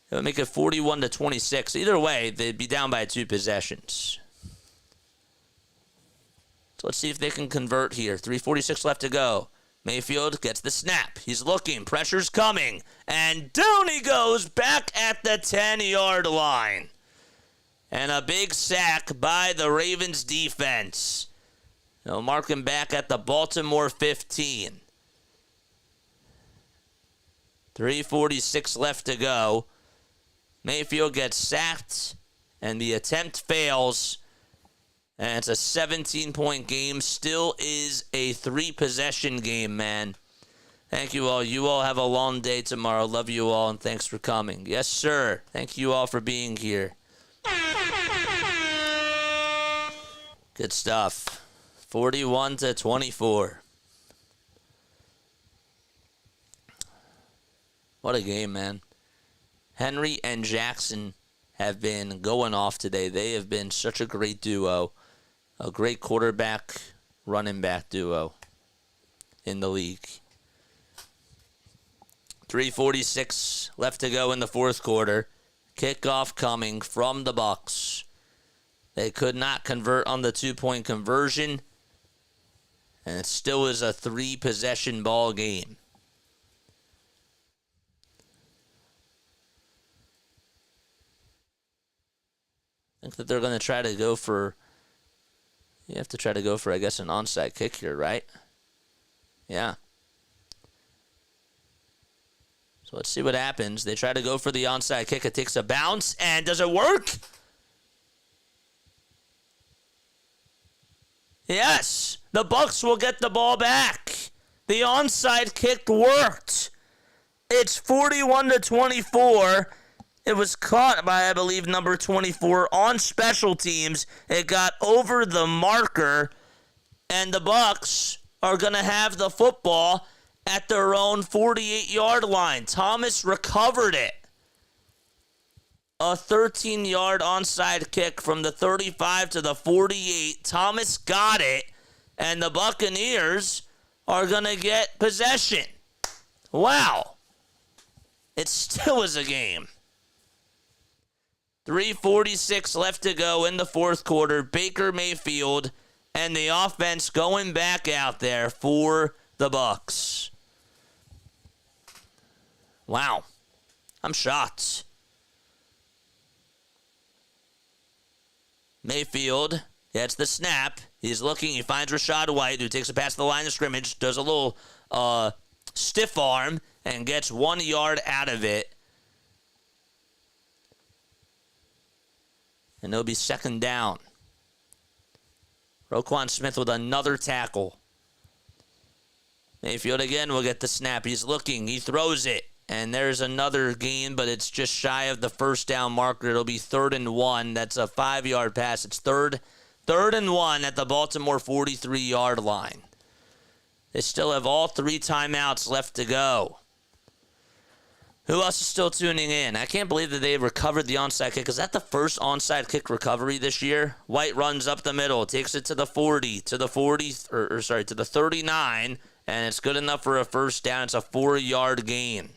It would make it 41-26. Either way, they'd be down by 2 possessions. So let's see if they can convert here. 3:46 left to go. Mayfield gets the snap. He's looking. Pressure's coming. And down he goes back at the 10-yard line. And a big sack by the Ravens defense. They'll mark him back at the Baltimore 15. 3:46 left to go. Mayfield gets sacked, and the attempt fails. And it's a 17-point game. Still is a 3-possession game, man. Thank you all. You all have a long day tomorrow. Love you all, and thanks for coming. Yes, sir. Thank you all for being here. Good stuff. 41-24. What a game, man. Henry and Jackson have been going off today. They have been such a great duo. A great quarterback, running back duo in the league. 3:46 left to go in the 4th quarter. Kickoff coming from the Bucs. They could not convert on the 2-point conversion. And it still is a 3-possession ball game. I think that they're going to try to go for... You have to try to go for, I guess, an onside kick here, right? Yeah. So let's see what happens. They try to go for the onside kick. It takes a bounce, and does it work? Yes, the Bucs will get the ball back. The onside kick worked. It's 41-24. It was caught by, I believe, number 24 on special teams. It got over the marker, and the Bucs are going to have the football at their own 48-yard line. Thomas recovered it. A 13-yard onside kick from the 35 to the 48. Thomas got it, and the Buccaneers are going to get possession. Wow. It still is a game. 3:46 left to go in the fourth quarter. Baker Mayfield and the offense going back out there for the Bucs. Wow. I'm shocked. Mayfield gets the snap. He's looking. He finds Rachaad White, who takes a pass to the line of scrimmage, does a little stiff arm, and gets 1 yard out of it. And it'll be second down. Roquan Smith with another tackle. Mayfield again will get the snap. He's looking. He throws it. And there's another gain, but it's just shy of the first down marker. It'll be 3rd and 1. That's a 5-yard pass. It's third and 1 at the Baltimore 43-yard line. They still have all 3 timeouts left to go. Who else is still tuning in? I can't believe that they recovered the onside kick. Is that the first onside kick recovery this year? White runs up the middle, takes it to the 40, to the 39, and it's good enough for a first down. It's a 4-yard gain.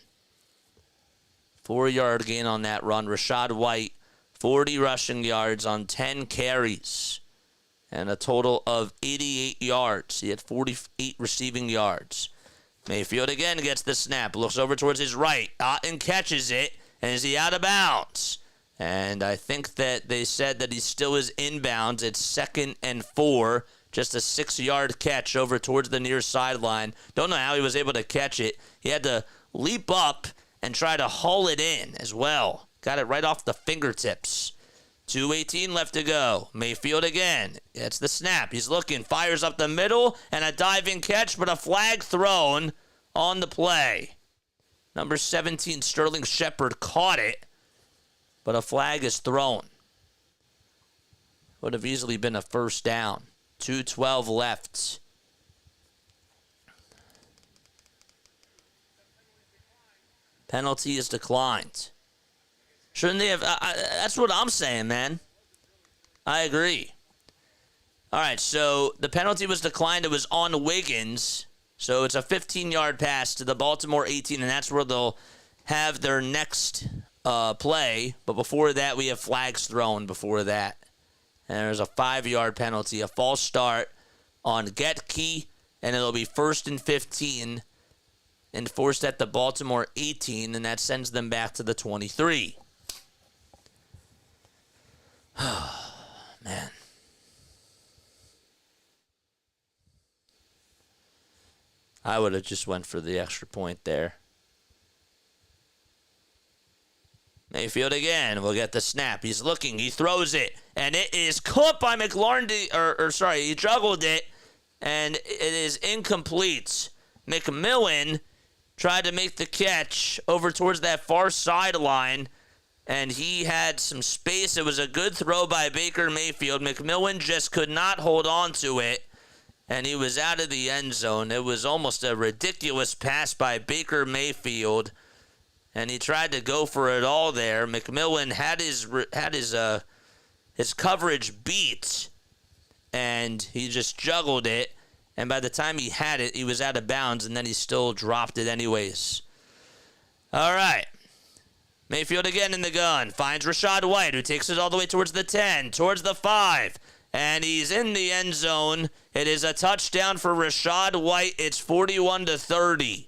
4-yard gain on that run. Rachaad White, 40 rushing yards on 10 carries, and a total of 88 yards. He had 48 receiving yards. Mayfield again gets the snap, looks over towards his right, and catches it, and is he out of bounds? And I think that they said that he still is inbounds. It's 2nd and 4, just a 6-yard catch over towards the near sideline. Don't know how he was able to catch it. He had to leap up and try to haul it in as well. Got it right off the fingertips. 2:18 left to go. Mayfield again. It's the snap. He's looking. Fires up the middle. And a diving catch, but a flag thrown on the play. Number 17, Sterling Shepard, caught it, but a flag is thrown. Would have easily been a first down. 2:12 left. Penalty is declined. Shouldn't they have? That's what I'm saying, man. I agree. All right, so the penalty was declined. It was on Wiggins. So it's a 15-yard pass to the Baltimore 18, and that's where they'll have their next play. But before that, we have flags thrown before that. And there's a 5-yard penalty, a false start on Getke, and it'll be 1st and 15 enforced at the Baltimore 18, and that sends them back to the 23. Man. I would have just went for the extra point there. Mayfield again will get the snap. He's looking. He throws it. And it is caught by McLaurin. He juggled it. And it is incomplete. McMillan tried to make the catch over towards that far sideline. And he had some space. It was a good throw by Baker Mayfield. McMillan just could not hold on to it. And he was out of the end zone. It was almost a ridiculous pass by Baker Mayfield. And he tried to go for it all there. McMillan had his coverage beat. And he just juggled it. And by the time he had it, he was out of bounds. And then he still dropped it anyways. All right. Mayfield again in the gun. Finds Rachaad White, who takes it all the way towards the 10, towards the 5. And he's in the end zone. It is a touchdown for Rachaad White. It's 41-30.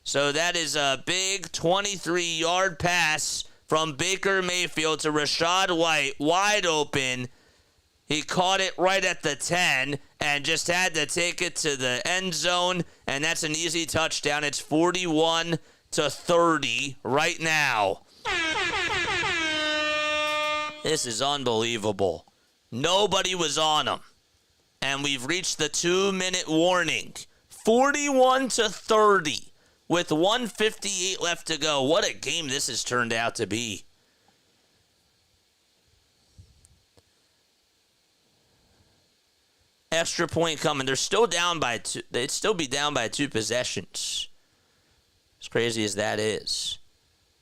So that is a big 23-yard pass from Baker Mayfield to Rachaad White, wide open. He caught it right at the 10 and just had to take it to the end zone, and that's an easy touchdown. It's 41-30. to 30 right now. This is unbelievable. Nobody was on them. And we've reached the 2-minute warning. 41 to 30 with 1:58 left to go. What a game this has turned out to be. Extra point coming. They're still down by two. They'd still be down by 2 possessions. As crazy as that is.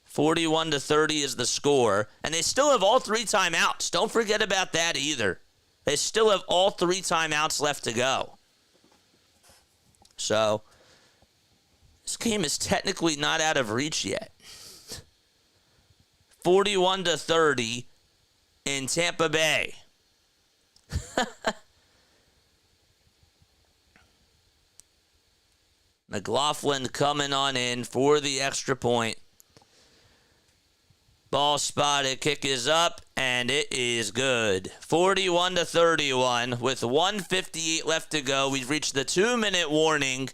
41 to 30 is the score. And they still have all 3 timeouts. Don't forget about that either. They still have all 3 timeouts left to go. So, this game is technically not out of reach yet. 41 to 30 in Tampa Bay. McLaughlin coming on in for the extra point. Ball spotted, kick is up, and it is good. 41 to 31 with 1:58 left to go. We've reached the 2-minute warning,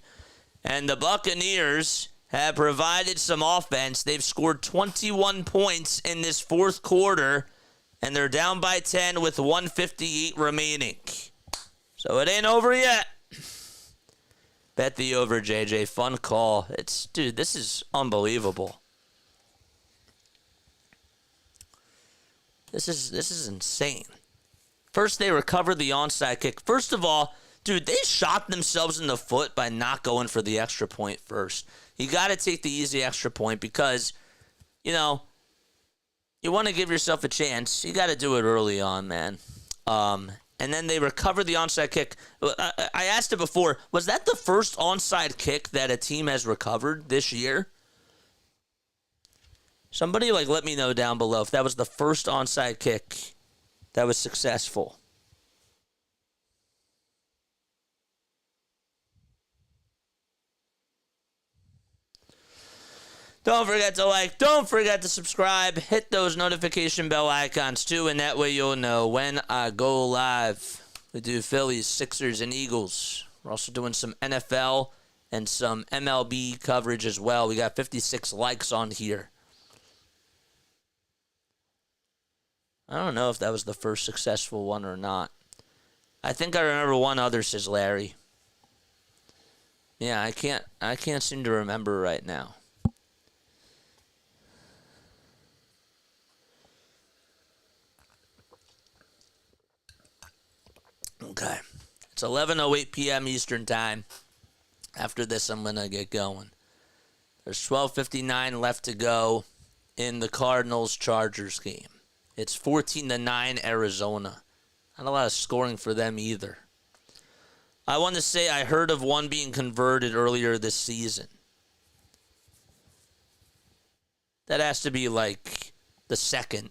and the Buccaneers have provided some offense. They've scored 21 points in this fourth quarter, and they're down by 10 with 1:58 remaining. So it ain't over yet. Bet the over, JJ. Fun call. Dude, this is unbelievable. This is insane. First, they recovered the onside kick. First of all, dude, they shot themselves in the foot by not going for the extra point first. You got to take the easy extra point because, you know, you want to give yourself a chance. You got to do it early on, man. And then they recovered the onside kick. I asked it before, was that the first onside kick that a team has recovered this year? Somebody let me know down below if that was the first onside kick that was successful. Don't forget to like, don't forget to subscribe, hit those notification bell icons too, and that way you'll know when I go live. We do Phillies, Sixers, and Eagles. We're also doing some NFL and some MLB coverage as well. We got 56 likes on here. I don't know if that was the first successful one or not. I think I remember one other, says Larry. Yeah, I can't seem to remember right now. Okay. It's 11:08 p.m. Eastern Time. After this, I'm going to get going. There's 12:59 left to go in the Cardinals-Chargers game. It's 14-9 Arizona. Not a lot of scoring for them either. I want to say I heard of one being converted earlier this season. That has to be the second.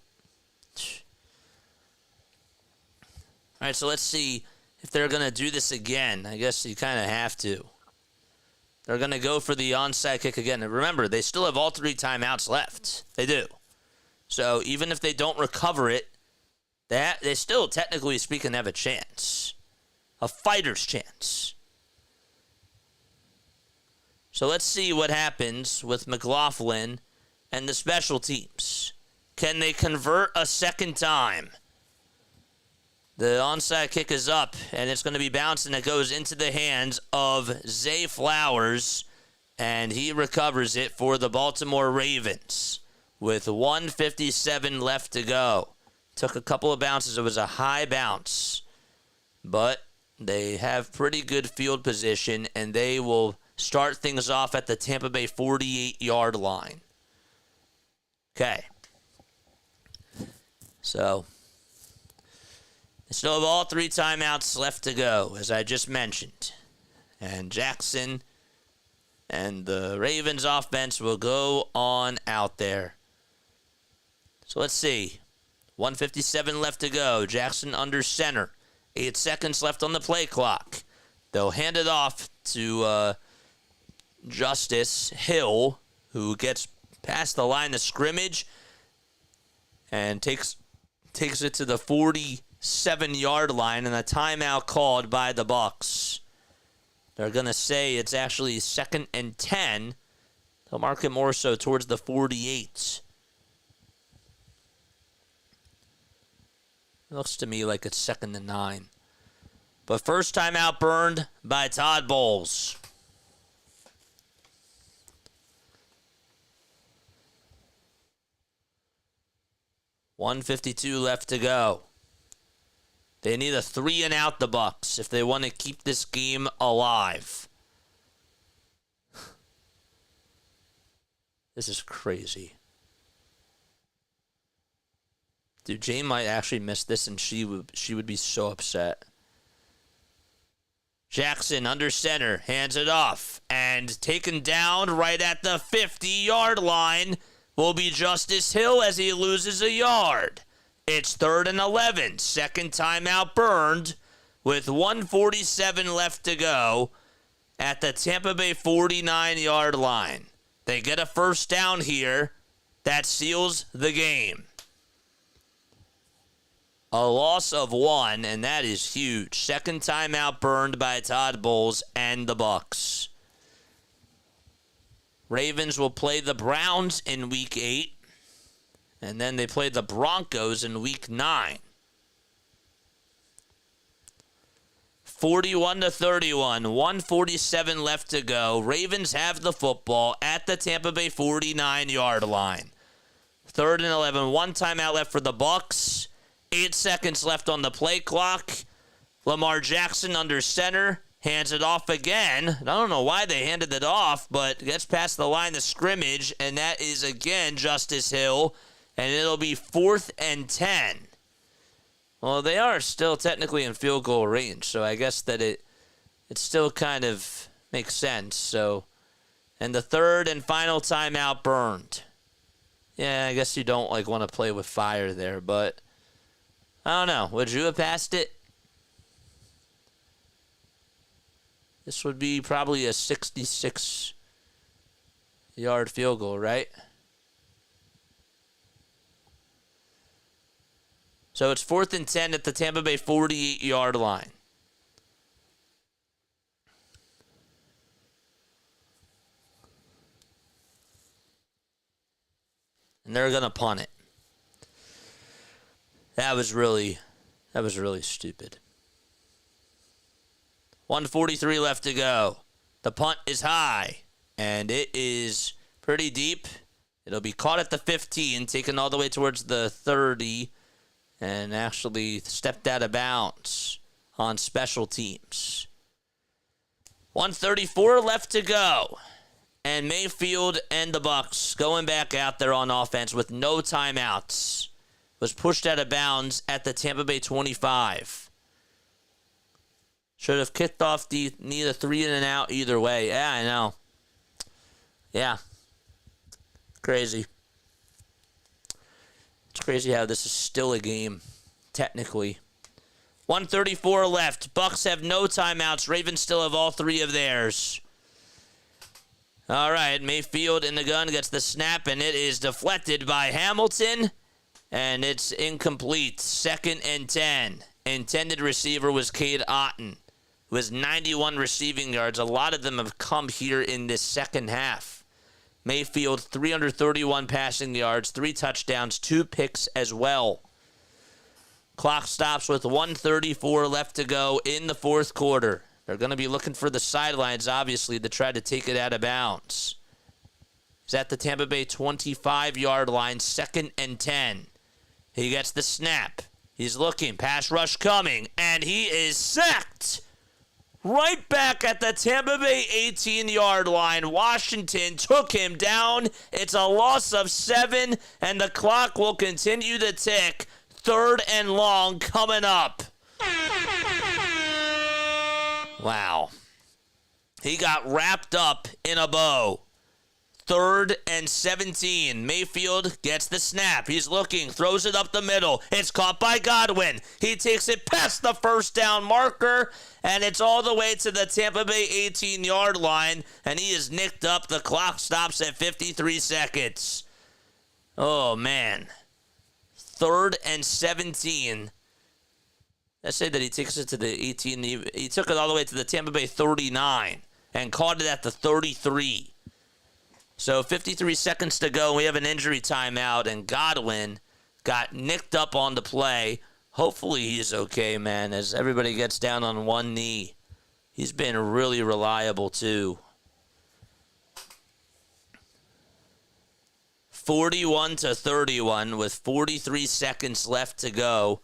All right, so let's see if they're going to do this again. I guess you kind of have to. They're going to go for the onside kick again. And remember, they still have all 3 timeouts left. They do. So even if they don't recover it, they still, technically speaking, have a chance. A fighter's chance. So let's see what happens with McLaughlin and the special teams. Can they convert a second time? The onside kick is up, and it's going to be bounced, and it goes into the hands of Zay Flowers, and he recovers it for the Baltimore Ravens with 1:57 left to go. Took a couple of bounces. It was a high bounce, but they have pretty good field position, and they will start things off at the Tampa Bay 48-yard line. Okay. So they still have all 3 timeouts left to go, as I just mentioned. And Jackson and the Ravens offense will go on out there. So let's see. 1:57 left to go. Jackson under center. 8 seconds left on the play clock. They'll hand it off to Justice Hill, who gets past the line of scrimmage and takes it to the 47-yard line, and a timeout called by the Bucs. They're going to say it's actually 2nd and 10. They'll mark it more so towards the 48. It looks to me like it's 2nd and 9. But first time out burned by Todd Bowles. $1:52 left to go. They need a 3 and out, the Bucs, if they want to keep this game alive. This is crazy. Dude, Jane might actually miss this, and she would be so upset. Jackson under center, hands it off, and taken down right at the 50-yard line will be Justice Hill as he loses a yard. It's 3rd and 11, second timeout burned with 1:47 left to go at the Tampa Bay 49-yard line. They get a first down here. That seals the game. A loss of 1, and that is huge. Second timeout burned by Todd Bowles and the Bucs. Ravens will play the Browns in Week 8, and then they play the Broncos in Week 9. 41-31, 1:47 left to go. Ravens have the football at the Tampa Bay 49-yard line. 3rd and 11, 1 timeout left for the Bucs. 8 seconds left on the play clock. Lamar Jackson under center. Hands it off again. I don't know why they handed it off, but gets past the line of scrimmage, and that is again Justice Hill, and it'll be 4th and 10. Well, they are still technically in field goal range, so I guess that it still kind of makes sense. So, and the 3rd and final timeout burned. Yeah, I guess you don't want to play with fire there, but I don't know. Would you have passed it? This would be probably a 66-yard field goal, right? So it's 4th and 10 at the Tampa Bay 48-yard line. And they're going to punt it. That was really stupid. 1:43 left to go. The punt is high, and it is pretty deep. It'll be caught at the 15, taken all the way towards the 30, and actually stepped out of bounds on special teams. 1:34 left to go. And Mayfield and the Bucs going back out there on offense with no timeouts. Was pushed out of bounds at the Tampa Bay 25. Should have kicked off need a 3 and an out either way. Yeah, I know. Yeah. Crazy. It's crazy how this is still a game, technically. 1:34 left. Bucs have no timeouts. Ravens still have all 3 of theirs. All right, Mayfield in the gun gets the snap, and it is deflected by Hamilton, and it's incomplete. 2nd and 10. Intended receiver was Cade Otton. It was 91 receiving yards. A lot of them have come here in this second half. Mayfield, 331 passing yards, 3 touchdowns, 2 picks as well. Clock stops with 1:34 left to go in the fourth quarter. They're going to be looking for the sidelines, obviously, to try to take it out of bounds. He's at the Tampa Bay 25-yard line, 2nd and 10. He gets the snap. He's looking, pass rush coming, and he is sacked. Right back at the Tampa Bay 18-yard line. Washington took him down. It's a loss of 7, and the clock will continue to tick. 3rd and long coming up. Wow. He got wrapped up in a bow. 3rd and 17. Mayfield gets the snap. He's looking, throws it up the middle. It's caught by Godwin. He takes it past the first down marker, and it's all the way to the Tampa Bay 18-yard line, and he is nicked up. The clock stops at 53 seconds. Oh, man. 3rd and 17. Let's say that he takes it to the 18. He took it all the way to the Tampa Bay 39 and caught it at the 33. So 53 seconds to go. We have an injury timeout, and Godwin got nicked up on the play. Hopefully he's okay, man, as everybody gets down on one knee. He's been really reliable, too. 41-31 with 43 seconds left to go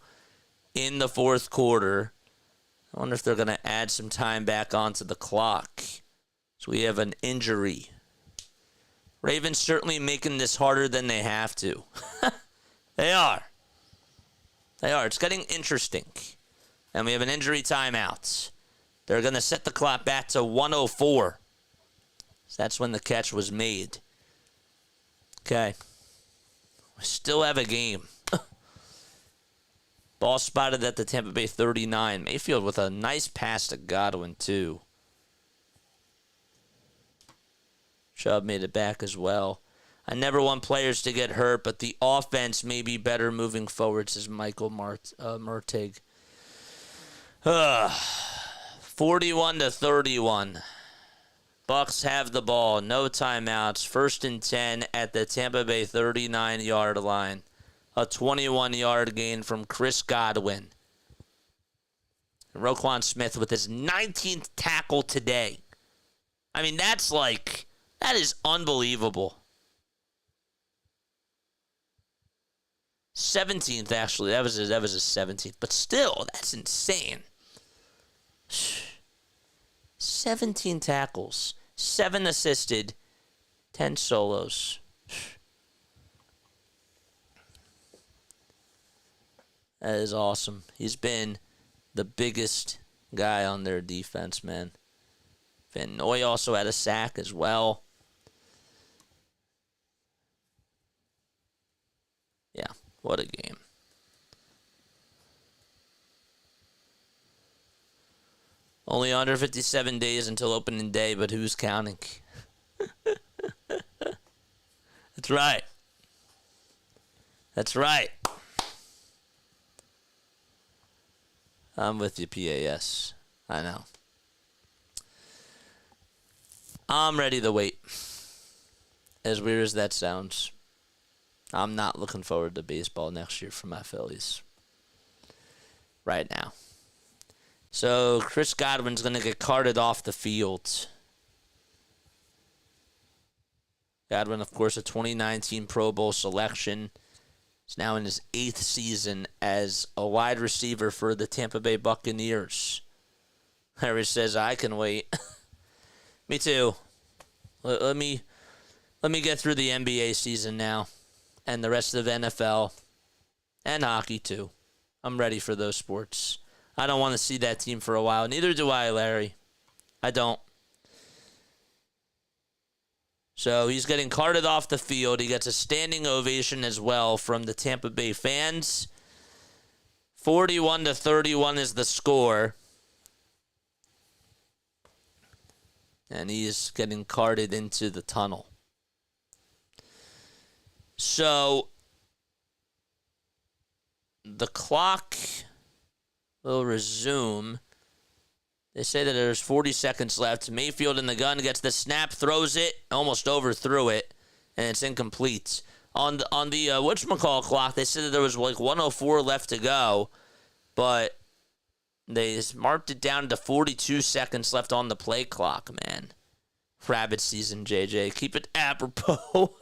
in the fourth quarter. I wonder if they're going to add some time back onto the clock. So we have an injury. Ravens certainly making this harder than they have to. They are. It's getting interesting. And we have an injury timeout. They're going to set the clock back to 1:04. So that's when the catch was made. Okay. We still have a game. Ball spotted at the Tampa Bay 39. Mayfield with a nice pass to Godwin, too. Chubb made it back as well. I never want players to get hurt, but the offense may be better moving forward, says Michael Mertig. 41-31. Bucs have the ball. No timeouts. 1st and 10 at the Tampa Bay 39-yard line. A 21-yard gain from Chris Godwin. Roquan Smith with his 19th tackle today. I mean, that is unbelievable. 17th, actually. That was his 17th. But still, that's insane. 17 tackles. 7 assisted. 10 solos. That is awesome. He's been the biggest guy on their defense, man. Van Noy also had a sack as well. Yeah, what a game. Only 157 days until opening day, but who's counting? That's right. That's right. I'm with you, PAS. I know. I'm ready to wait. As weird as that sounds, I'm not looking forward to baseball next year for my Phillies. Right now. So, Chris Godwin's going to get carted off the field. Godwin, of course, a 2019 Pro Bowl selection. He's now in his 8th season as a wide receiver for the Tampa Bay Buccaneers. Harry says, I can wait. Me too. Let me get through the NBA season now. And the rest of the NFL. And hockey, too. I'm ready for those sports. I don't want to see that team for a while. Neither do I, Larry. I don't. So he's getting carted off the field. He gets a standing ovation as well from the Tampa Bay fans. 41-31 is the score. And he is getting carted into the tunnel. So the clock will resume. They say that there's 40 seconds left. Mayfield in the gun gets the snap, throws it, almost overthrew it, and it's incomplete. On the whatchamacallit clock, they said that there was 104 left to go, but they marked it down to 42 seconds left on the play clock, man. Rabbit season, JJ. Keep it apropos.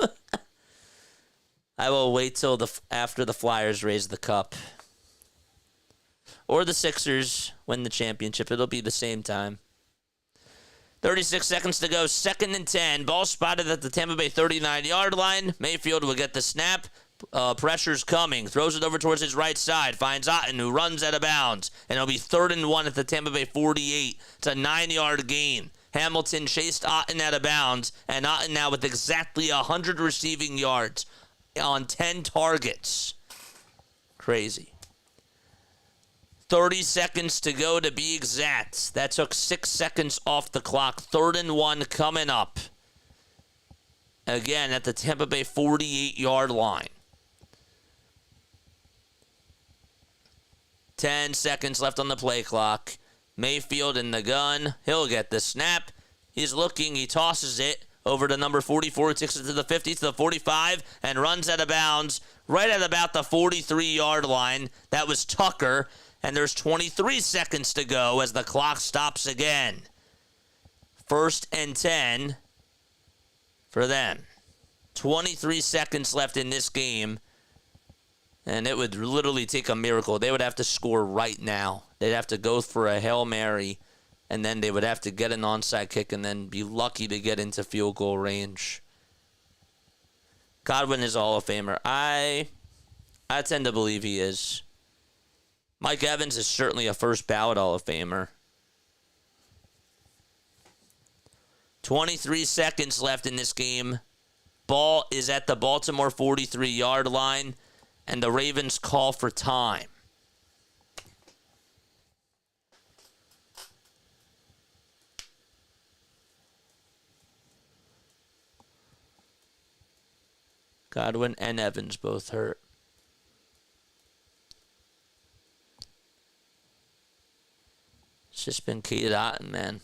I will wait till after the Flyers raise the cup. Or the Sixers win the championship. It'll be the same time. 36 seconds to go. 2nd and 10. Ball spotted at the Tampa Bay 39-yard line. Mayfield will get the snap. Pressure's coming. Throws it over towards his right side. Finds Otten, who runs out of bounds. And it'll be 3rd and 1 at the Tampa Bay 48. It's a 9-yard gain. Hamilton chased Otten out of bounds. And Otten now with exactly 100 receiving yards on 10 targets. Crazy. 30 seconds to go to be exact. That took 6 seconds off the clock. 3rd and 1 coming up. Again, at the Tampa Bay 48-yard line. 10 seconds left on the play clock. Mayfield in the gun. He'll get the snap. He's looking. He tosses it over to number 44, takes it to the 50, to the 45, and runs out of bounds right at about the 43-yard line. That was Tucker, and there's 23 seconds to go as the clock stops again. 1st and 10 for them. 23 seconds left in this game, and it would literally take a miracle. They would have to score right now. They'd have to go for a Hail Mary, and then they would have to get an onside kick and then be lucky to get into field goal range. Godwin is a Hall of Famer. I tend to believe he is. Mike Evans is certainly a first ballot Hall of Famer. 23 seconds left in this game. Ball is at the Baltimore 43-yard line, and the Ravens call for time. Godwin and Evans both hurt. It's just been chaotic, man.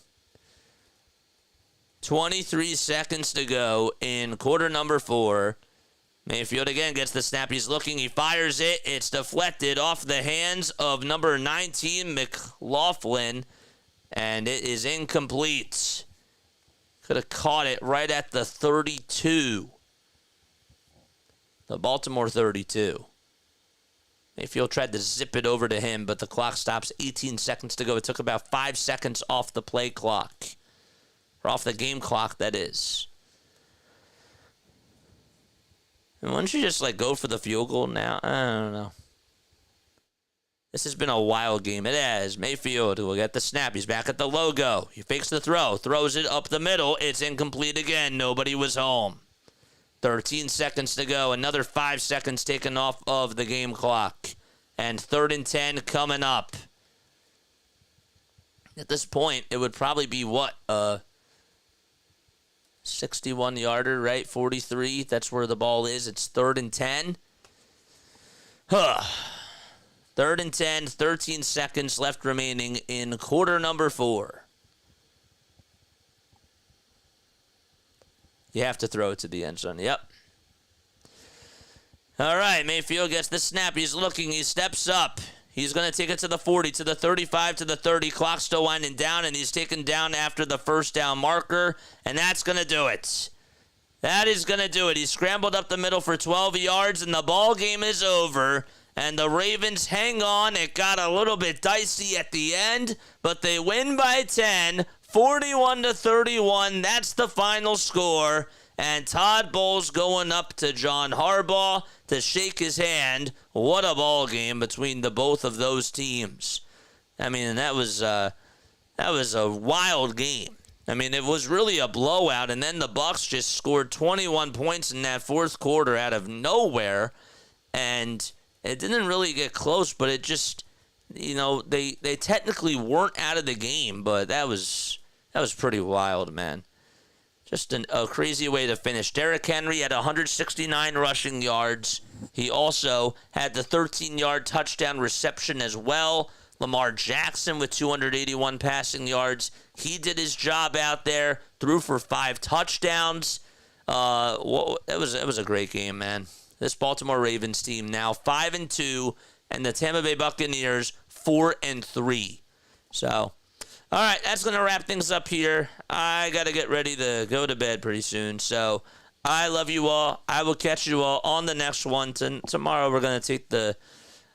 23 seconds to go in quarter number 4. Mayfield again gets the snap. He's looking. He fires it. It's deflected off the hands of number 19, McLaughlin, and it is incomplete. Could have caught it right at the 32. The Baltimore 32. Mayfield tried to zip it over to him, but the clock stops. 18 seconds to go. It took about 5 seconds off the play clock. Or off the game clock, that is. And why don't you just, go for the field goal now? I don't know. This has been a wild game. It has. Mayfield will get the snap. He's back at the logo. He fakes the throw. Throws it up the middle. It's incomplete again. Nobody was home. 13 seconds to go. Another 5 seconds taken off of the game clock. And 3rd and 10 coming up. At this point, it would probably be what? 61-yarder, right? 43. That's where the ball is. It's 3rd and 10. 3rd and 10. 13 seconds left remaining in quarter number 4. You have to throw it to the end zone. Yep. All right, Mayfield gets the snap. He's looking. He steps up. He's going to take it to the 40, to the 35, to the 30. Clock still winding down, and he's taken down after the first down marker, and that's going to do it. That is going to do it. He scrambled up the middle for 12 yards, and the ball game is over, and the Ravens hang on. It got a little bit dicey at the end, but they win by 10. 41-31, that's the final score. And Todd Bowles going up to John Harbaugh to shake his hand. What a ball game between the both of those teams. I mean, that was a wild game. I mean, it was really a blowout, and then the Bucs just scored 21 points in that fourth quarter out of nowhere, and it didn't really get close, but it just, they technically weren't out of the game, but that was pretty wild, man. Just a crazy way to finish. Derrick Henry had 169 rushing yards. He also had the 13-yard touchdown reception as well. Lamar Jackson with 281 passing yards. He did his job out there, threw for 5 touchdowns. It was a great game, man. This Baltimore Ravens team now 5-2, and the Tampa Bay Buccaneers 4-3. So, all right, that's going to wrap things up here. I got to get ready to go to bed pretty soon. So I love you all. I will catch you all on the next one. Tomorrow we're going to take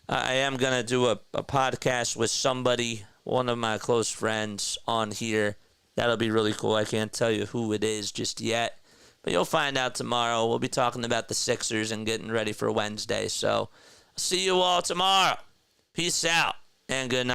I am going to do a podcast with somebody, one of my close friends on here. That'll be really cool. I can't tell you who it is just yet, but you'll find out tomorrow. We'll be talking about the Sixers and getting ready for Wednesday. So see you all tomorrow. Peace out and good night.